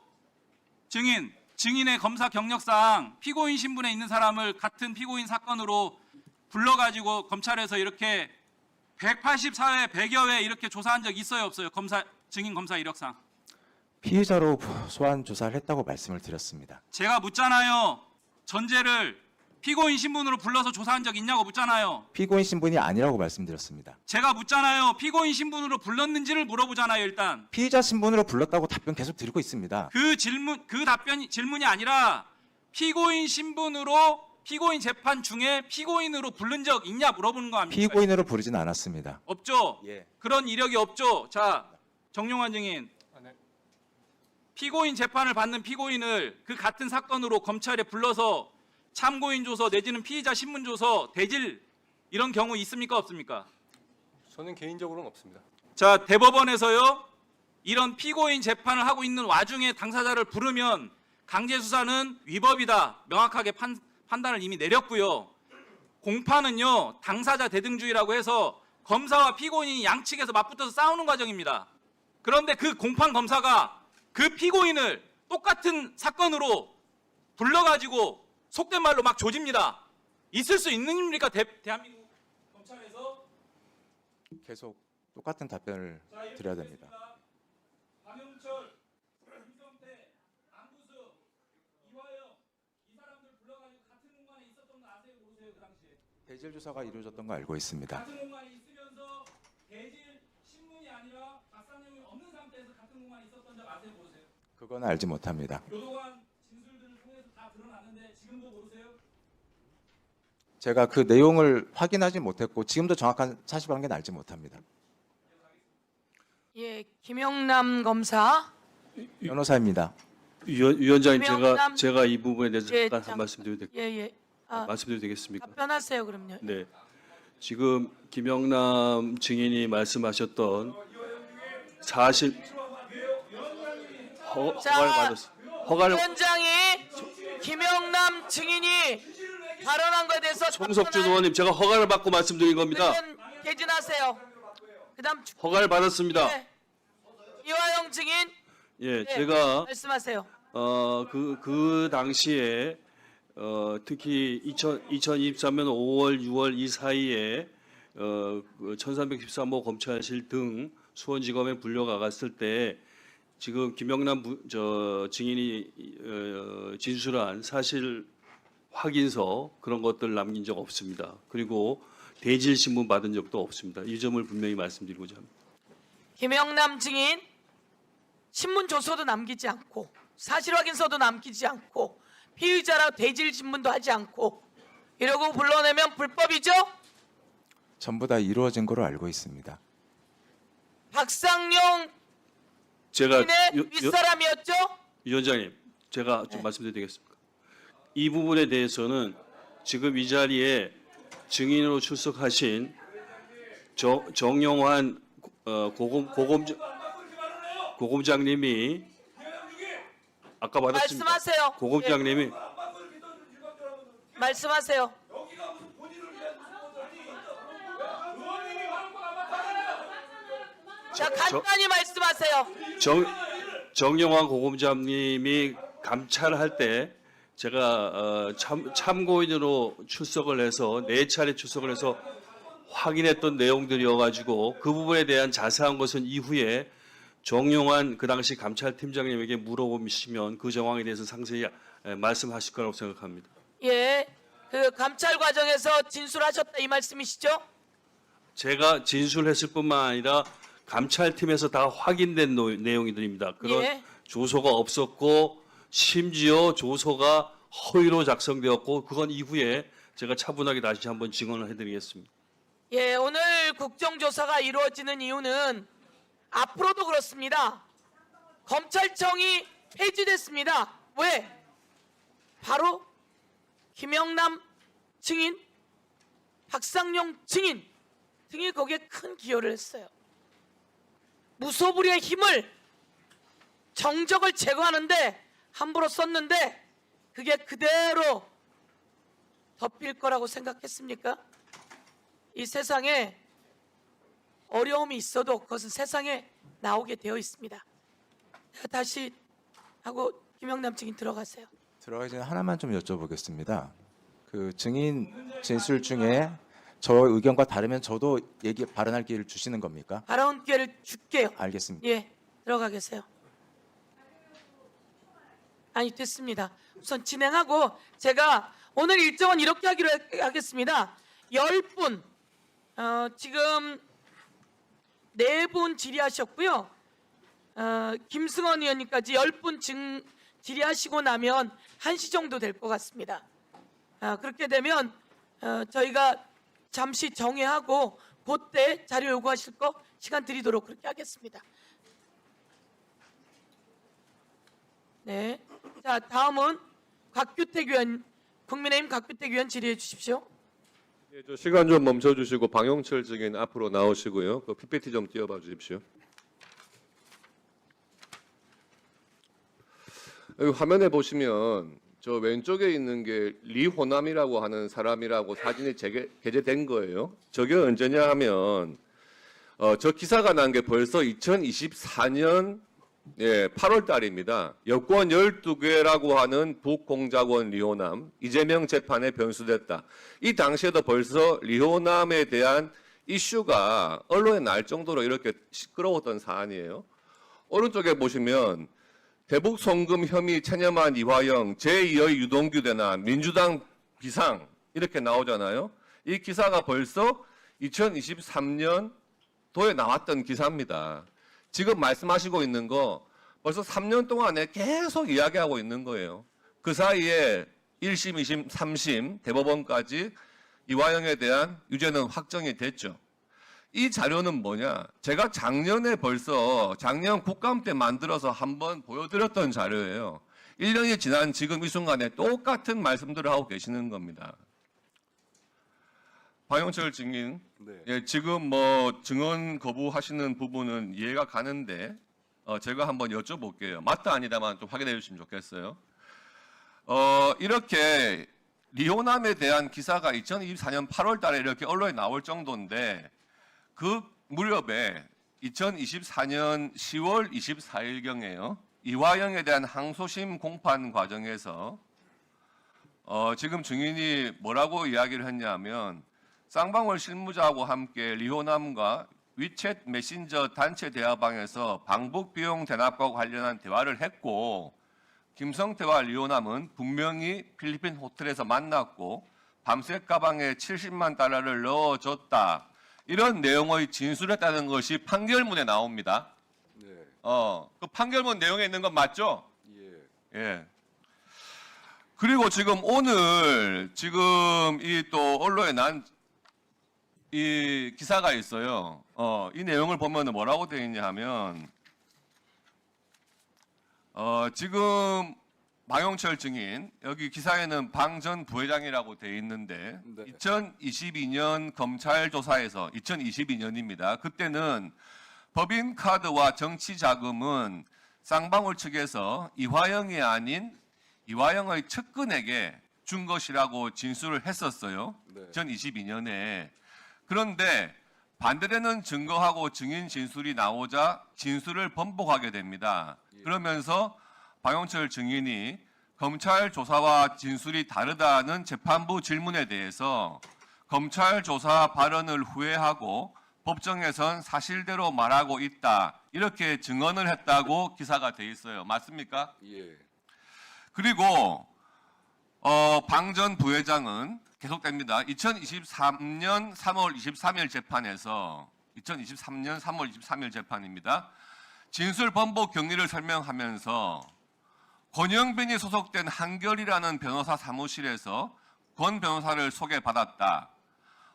Speaker 18: 증인의 검사 경력상 피고인 신분에 있는 사람을 같은 피고인 사건으로 불러가지고 검찰에서 이렇게 184회, 100여 회 이렇게 조사한 적 있어요, 없어요? 증인 검사 이력상.
Speaker 13: 피의자로 소환 조사를 했다고 말씀을 드렸습니다.
Speaker 18: 제가 묻잖아요. 전제를 피고인 신분으로 불러서 조사한 적 있냐고 묻잖아요.
Speaker 13: 피고인 신분이 아니라고 말씀드렸습니다.
Speaker 18: 제가 묻잖아요. 피고인 신분으로 불렀는지를 물어보잖아요. 일단
Speaker 13: 피의자 신분으로 불렀다고 답변 계속 드리고 있습니다.
Speaker 18: 질문이 아니라 피고인 신분으로 피고인 재판 중에 피고인으로 부른 적 있냐 물어보는 거 아닙니까?
Speaker 13: 피고인으로 부르진 않았습니다.
Speaker 18: 없죠.
Speaker 13: 예.
Speaker 18: 그런 이력이 없죠. 자, 정용환 증인. 피고인 재판을 받는 피고인을 그 같은 사건으로 검찰에 불러서 참고인 조서 내지는 피의자 신문 조서 대질 이런 경우 있습니까 없습니까?
Speaker 6: 저는 개인적으로는 없습니다.
Speaker 18: 자, 대법원에서요. 이런 피고인 재판을 하고 있는 와중에 당사자를 부르면 강제 수사는 위법이다. 명확하게 판단을 이미 내렸고요. 공판은요. 당사자 대등주의라고 해서 검사와 피고인이 양측에서 맞붙어서 싸우는 과정입니다. 그런데 그 공판 검사가 그 피고인을 똑같은 사건으로 불러가지고 속된 말로 막 조집니다. 있을 수 있는 일입니까? 대한민국 검찰에서?
Speaker 13: 계속 똑같은 답변을 드려야 됩니다.
Speaker 18: 방용철, 김성태, 안부수, 이화영 이 사람들 불러가지고 같은 공간에 있었던 거 아세요? 모르세요? 그 당시에?
Speaker 13: 대질 조사가 이루어졌던 거 알고 있습니다.
Speaker 18: 같은 공간에 있으면서 대질 신문이 아니라 박상영이 없는 상태에서 같은 공간에 있었던 적 아세요? 모르세요?
Speaker 13: 그건 알지 못합니다.
Speaker 18: 교도관 진술들을 통해서 다 드러났는데 지금도 모르세요?
Speaker 13: 제가 그 내용을 확인하지 못했고 지금도 정확한 사실관계는 알지 못합니다.
Speaker 2: 예, 김영남 검사.
Speaker 13: 변호사입니다.
Speaker 19: 위원장님
Speaker 2: 김영남-
Speaker 19: 제가 이 부분에 대해서
Speaker 2: 예,
Speaker 19: 잠깐
Speaker 2: 잠-
Speaker 19: 말씀드려도
Speaker 2: 예.
Speaker 19: 말씀드려도 되겠습니까?
Speaker 2: 답변하세요 그럼요.
Speaker 19: 네. 지금 김영남 증인이 말씀하셨던 사실 허가를 받았습니다. 허가를
Speaker 2: 위원장이 김영남 증인이 발언한 것에 대해서
Speaker 19: 송석준 의원님 제가 허가를 받고 말씀드린 겁니다.
Speaker 2: 답변 개진하세요. 그다음
Speaker 19: 허가를 받았습니다.
Speaker 2: 네. 이화영 증인
Speaker 19: 예,
Speaker 2: 네,
Speaker 19: 제가
Speaker 2: 말씀하세요.
Speaker 19: 그 당시에 특히 2023년 5월, 6월 이 사이에 1313호 검찰실 등 수원지검에 불려가 갔을 때 지금 김영남 증인이 진술한 사실 확인서 그런 것들 남긴 적 없습니다. 그리고 대질 신문 받은 적도 없습니다. 이 점을 분명히 말씀드리고자 합니다.
Speaker 2: 김영남 증인 신문 조서도 남기지 않고 사실 확인서도 남기지 않고 피의자라 대질 신문도 하지 않고 이러고 불러내면 불법이죠?
Speaker 13: 전부 다 이루어진 거로 알고 있습니다.
Speaker 2: 박상용
Speaker 19: 제가
Speaker 2: 증인의 윗사람이었죠?
Speaker 19: 위원장님, 제가 좀 말씀드려도 되겠습니까? 이 부분에 대해서는 지금 이 자리에 증인으로 출석하신 정영환 고검장님이 아까 받았습니다.
Speaker 2: 말씀하세요.
Speaker 19: 고검장님이
Speaker 2: 말씀하세요. 자, 간단히 말씀하세요.
Speaker 19: 정영환 고검장님이 감찰할 때 제가 참고인으로 출석을 해서 4차례 출석을 해서 확인했던 내용들이어가지고 그 부분에 대한 자세한 것은 이후에 정용환 그 당시 감찰팀장님에게 물어보시면 그 정황에 대해서 상세히 말씀하실 거라고 생각합니다.
Speaker 2: 예, 그 감찰 과정에서 진술하셨다 이 말씀이시죠?
Speaker 19: 제가 진술했을 뿐만 아니라 감찰팀에서 다 확인된 내용들입니다. 그런
Speaker 2: 예.
Speaker 19: 조서가 없었고 심지어 조서가 허위로 작성되었고 그건 이후에 제가 차분하게 다시 한번 증언을 해드리겠습니다.
Speaker 2: 예, 오늘 국정조사가 이루어지는 이유는 앞으로도 그렇습니다. 검찰청이 폐지됐습니다. 왜? 바로 김영남 증인, 박상용 증인 등이 거기에 큰 기여를 했어요. 무소불위의 힘을 정적을 제거하는데 함부로 썼는데 그게 그대로 덮일 거라고 생각했습니까? 이 세상에 어려움이 있어도 그것은 세상에 나오게 되어 있습니다. 다시 하고 김영남 증인 들어가세요.
Speaker 13: 들어가기 전에 하나만 좀 여쭤보겠습니다. 그 증인 진술 중에 저 의견과 다르면 저도 발언할 기회를 주시는 겁니까?
Speaker 2: 발언 기회를 줄게요.
Speaker 13: 알겠습니다.
Speaker 2: 예, 들어가 계세요. 아니 됐습니다. 우선 진행하고 제가 오늘 일정은 이렇게 하기로 하겠습니다. 10분 지금 4분 질의하셨고요. 김승원 의원님까지 10분 질의하시고 나면 1시 정도 될 것 같습니다. 그렇게 되면 저희가 잠시 정회하고 그때 자료 요구하실 거 시간 드리도록 그렇게 하겠습니다. 네. 자, 다음은 곽규택 의원, 국민의힘 곽규택 의원 질의해 주십시오.
Speaker 20: 예, 저 시간 좀 멈춰주시고 방용철 증인 앞으로 나오시고요. 그 PPT 좀 띄워봐 주십시오. 여기 화면에 보시면 저 왼쪽에 있는 게 리호남이라고 하는 사람이라고 사진이 게재된 거예요. 저게 언제냐 하면 저 기사가 난 게 벌써 2024년 8월 달입니다. 여권 12개라고 하는 북공작원 리호남 이재명 재판에 변수됐다. 이 당시에도 벌써 리호남에 대한 이슈가 언론에 날 정도로 이렇게 시끄러웠던 사안이에요. 오른쪽에 보시면 대북 송금 혐의 체념한 이화영, 제2의 유동규 대남, 민주당 비상 이렇게 나오잖아요. 이 기사가 벌써 2023년도에 나왔던 기사입니다. 지금 말씀하시고 있는 거 벌써 3년 동안에 계속 이야기하고 있는 거예요. 그 사이에 1심, 2심, 3심, 대법원까지 이화영에 대한 유죄는 확정이 됐죠. 이 자료는 뭐냐? 제가 작년 국감 때 만들어서 한번 보여드렸던 자료예요. 1년이 지난 지금 이 순간에 똑같은 말씀들을 하고 계시는 겁니다. 박영철 증인, 예, 지금 뭐 증언 거부하시는 부분은 이해가 가는데 제가 한번 여쭤볼게요. 맞다 아니다만 좀 확인해 주시면 좋겠어요. 이렇게 리호남에 대한 기사가 2024년 8월 달에 이렇게 언론에 나올 정도인데 그 무렵에 2024년 10월 24일경에요. 이화영에 대한 항소심 공판 과정에서 지금 증인이 뭐라고 이야기를 했냐면 쌍방울 실무자하고 함께 리호남과 위챗 메신저 단체 대화방에서 방북 비용 대납과 관련한 대화를 했고 김성태와 리호남은 분명히 필리핀 호텔에서 만났고 밤색 가방에 70만 달러를 넣어줬다. 이런 내용의 진술했다는 것이 판결문에 나옵니다. 그 판결문 내용에 있는 건 맞죠? 예. 그리고 지금 오늘 이 또 언론에 난 이 기사가 있어요. 이 내용을 보면 뭐라고 되어 있냐 하면 지금 박영철 증인 여기 기사에는 방 전 부회장이라고 되어 있는데 2022년 검찰 조사에서 2022년입니다. 그때는 법인카드와 정치자금은 쌍방울 측에서 이화영이 아닌 이화영의 측근에게 준 것이라고 진술을 했었어요. 2022년에. 그런데 반대되는 증거하고 증인 진술이 나오자 진술을 번복하게 됩니다. 그러면서 박영철 증인이 검찰 조사와 진술이 다르다는 재판부 질문에 대해서 검찰 조사 발언을 후회하고 법정에선 사실대로 말하고 있다. 이렇게 증언을 했다고 기사가 돼 있어요. 맞습니까?
Speaker 15: 예.
Speaker 20: 그리고 방 전 부회장은 계속됩니다. 2023년 3월 23일 재판에서 2023년 3월 23일 재판입니다. 진술 번복 경위를 설명하면서 권영빈이 소속된 한결이라는 변호사 사무실에서 권 변호사를 소개받았다.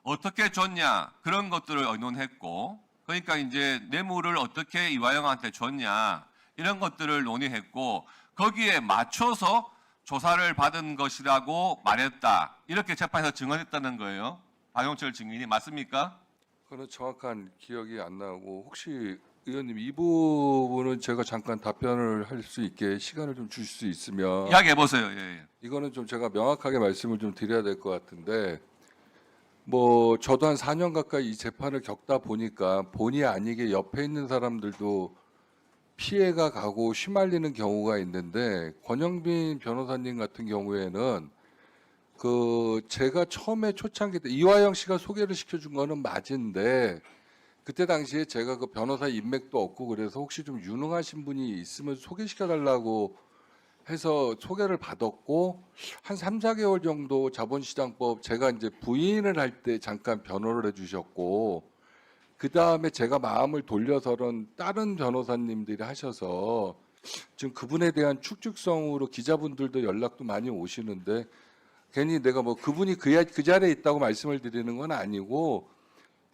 Speaker 20: 어떻게 줬냐 그런 것들을 의논했고 그러니까 이제 뇌물을 어떻게 이화영한테 줬냐 이런 것들을 논의했고 거기에 맞춰서 조사를 받은 것이라고 말했다. 이렇게 재판에서 증언했다는 거예요. 박영철 증인이 맞습니까?
Speaker 15: 그건 정확한 기억이 안 나고 혹시 의원님 이 부분은 제가 잠깐 답변을 할 수 있게 시간을 좀 주실 수 있으면
Speaker 20: 이야기해 보세요. 예.
Speaker 15: 이거는 좀 제가 명확하게 말씀을 좀 드려야 될 것 같은데 뭐 저도 한 4년 가까이 이 재판을 겪다 보니까 본의 아니게 옆에 있는 사람들도 피해가 가고 휘말리는 경우가 있는데 권영빈 변호사님 같은 경우에는 그 제가 처음에 초창기 때 이화영 씨가 소개를 시켜준 거는 맞은데 그때 당시에 제가 그 변호사 인맥도 없고 그래서 혹시 좀 유능하신 분이 있으면 소개시켜 달라고 해서 소개를 받았고 한 3, 4개월 정도 자본시장법 제가 이제 부인을 할 때 잠깐 변호를 해주셨고 그 다음에 제가 마음을 돌려서는 다른 변호사님들이 하셔서 지금 그분에 대한 축적성으로 기자분들도 연락도 많이 오시는데 괜히 내가 뭐 그분이 그 자리에 있다고 말씀을 드리는 건 아니고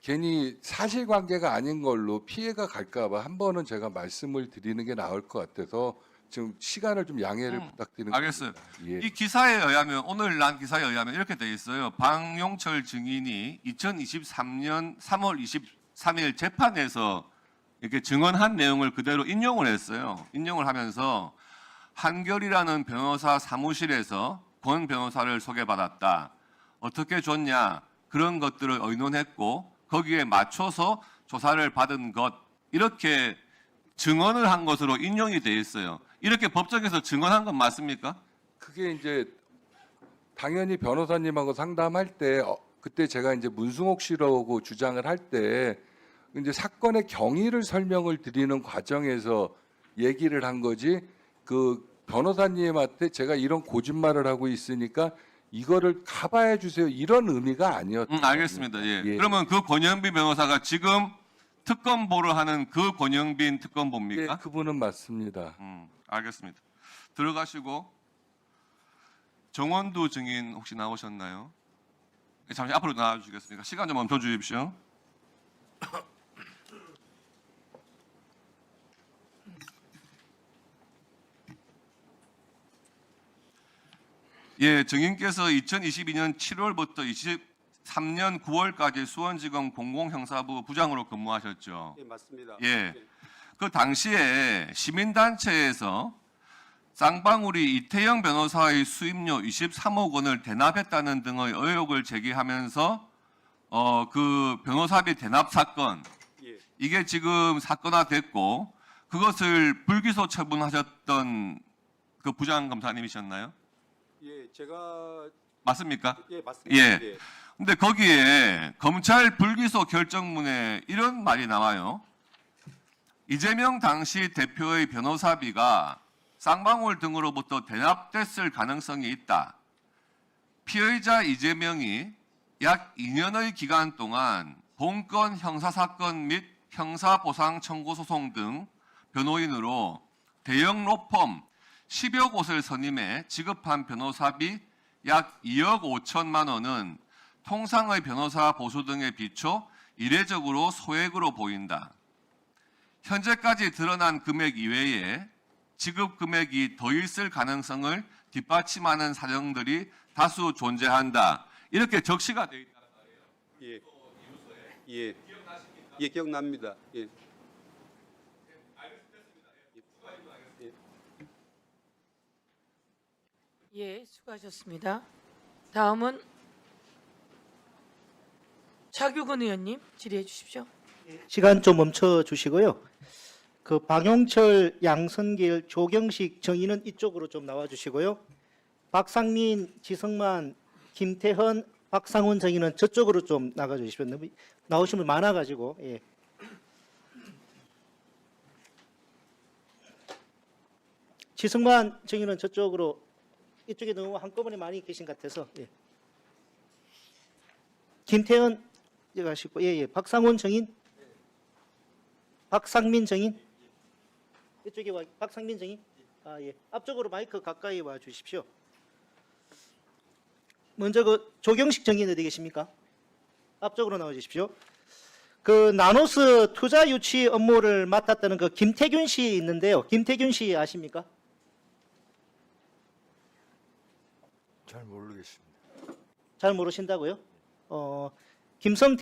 Speaker 15: 괜히 사실관계가 아닌 걸로 피해가 갈까봐 한 번은 제가 말씀을 드리는 게 나을 것 같아서 지금 시간을 좀 양해를 부탁드리는
Speaker 20: 알겠어요.
Speaker 15: 예.
Speaker 20: 이 기사에 의하면 오늘 난 기사에 의하면 이렇게 돼 있어요. 박용철 증인이 2023년 3월 23일 재판에서 이렇게 증언한 내용을 그대로 인용을 했어요. 인용을 하면서 한결이라는 변호사 사무실에서 권 변호사를 소개받았다. 어떻게 줬냐 그런 것들을 의논했고 거기에 맞춰서 조사를 받은 것 이렇게 증언을 한 것으로 인용이 돼 있어요. 이렇게 법정에서 증언한 건 맞습니까?
Speaker 15: 그게 이제 당연히 변호사님하고 상담할 때 그때 제가 이제 문승옥 씨라고 주장을 할 때 이제 사건의 경위를 설명을 드리는 과정에서 얘기를 한 거지 그 변호사님한테 제가 이런 거짓말을 하고 있으니까 이거를 가봐해 주세요 이런 의미가 아니었다.
Speaker 20: 알겠습니다. 예. 그러면 그 권영빈 변호사가 지금 특검보를 하는 그 권영빈 특검보입니까?
Speaker 15: 예, 그분은 맞습니다.
Speaker 20: 알겠습니다. 들어가시고 정원두 증인 혹시 나오셨나요?
Speaker 21: 잠시 앞으로 나와주시겠습니까? 시간 좀 멈춰 주십시오. 예, 증인께서 2022년 7월부터 23년 9월까지 수원지검 공공형사부 부장으로 근무하셨죠.
Speaker 22: 예, 맞습니다.
Speaker 21: 예, 그 당시에 시민단체에서 쌍방울이 이태영 변호사의 수임료 23억 원을 대납했다는 등의 의혹을 제기하면서 그 변호사비 대납 사건
Speaker 22: 예.
Speaker 21: 이게 지금 사건화됐고 그것을 불기소 처분하셨던 그 부장 검사님이셨나요?
Speaker 22: 예, 제가
Speaker 21: 맞습니까?
Speaker 22: 예, 맞습니다.
Speaker 21: 예. 근데 거기에 검찰 불기소 결정문에 이런 말이 나와요. 이재명 당시 대표의 변호사비가 쌍방울 등으로부터 대납됐을 가능성이 있다. 피의자 이재명이 약 2년의 기간 동안 본건 형사사건 및 형사보상 청구 소송 등 변호인으로 대형 로펌 10여 곳을 선임해 지급한 변호사비 약 2억 5천만 원은 통상의 변호사 보수 등에 비춰 이례적으로 소액으로 보인다. 현재까지 드러난 금액 이외에 지급 금액이 더 있을 가능성을 뒷받침하는 사정들이 다수 존재한다. 이렇게 적시가 되어 있단 말이에요.
Speaker 22: 예. 예. 예, 기억납니다. 예.
Speaker 2: 예, 수고하셨습니다. 다음은 차규근 의원님 질의해 주십시오.
Speaker 11: 시간 좀 멈춰 주시고요. 그 방용철, 양선길, 조경식 정의는 이쪽으로 좀 나와 주시고요. 박상민, 지성만, 김태헌, 박상훈 정의는 저쪽으로 좀 나가 주십시오. 나오신 분 많아 가지고. 예. 지성만 정의는 저쪽으로, 이쪽에 너무 한꺼번에 많이 계신 것 같아서. 예. 김태헌 가시고, 예, 박상훈 정인, 박상민 정인, 이쪽에 와, 박상민 정인, 아, 예, 앞쪽으로 마이크 가까이 와 주십시오. 먼저 그 조경식 정인 어디 계십니까? 앞쪽으로 나와 주십시오. 그 나노스 투자 유치 업무를 맡았다는 그 김태균 씨 있는데요. 김태균 씨 아십니까?
Speaker 17: 잘 모르겠습니다.
Speaker 11: 잘 모르신다고요? 김성태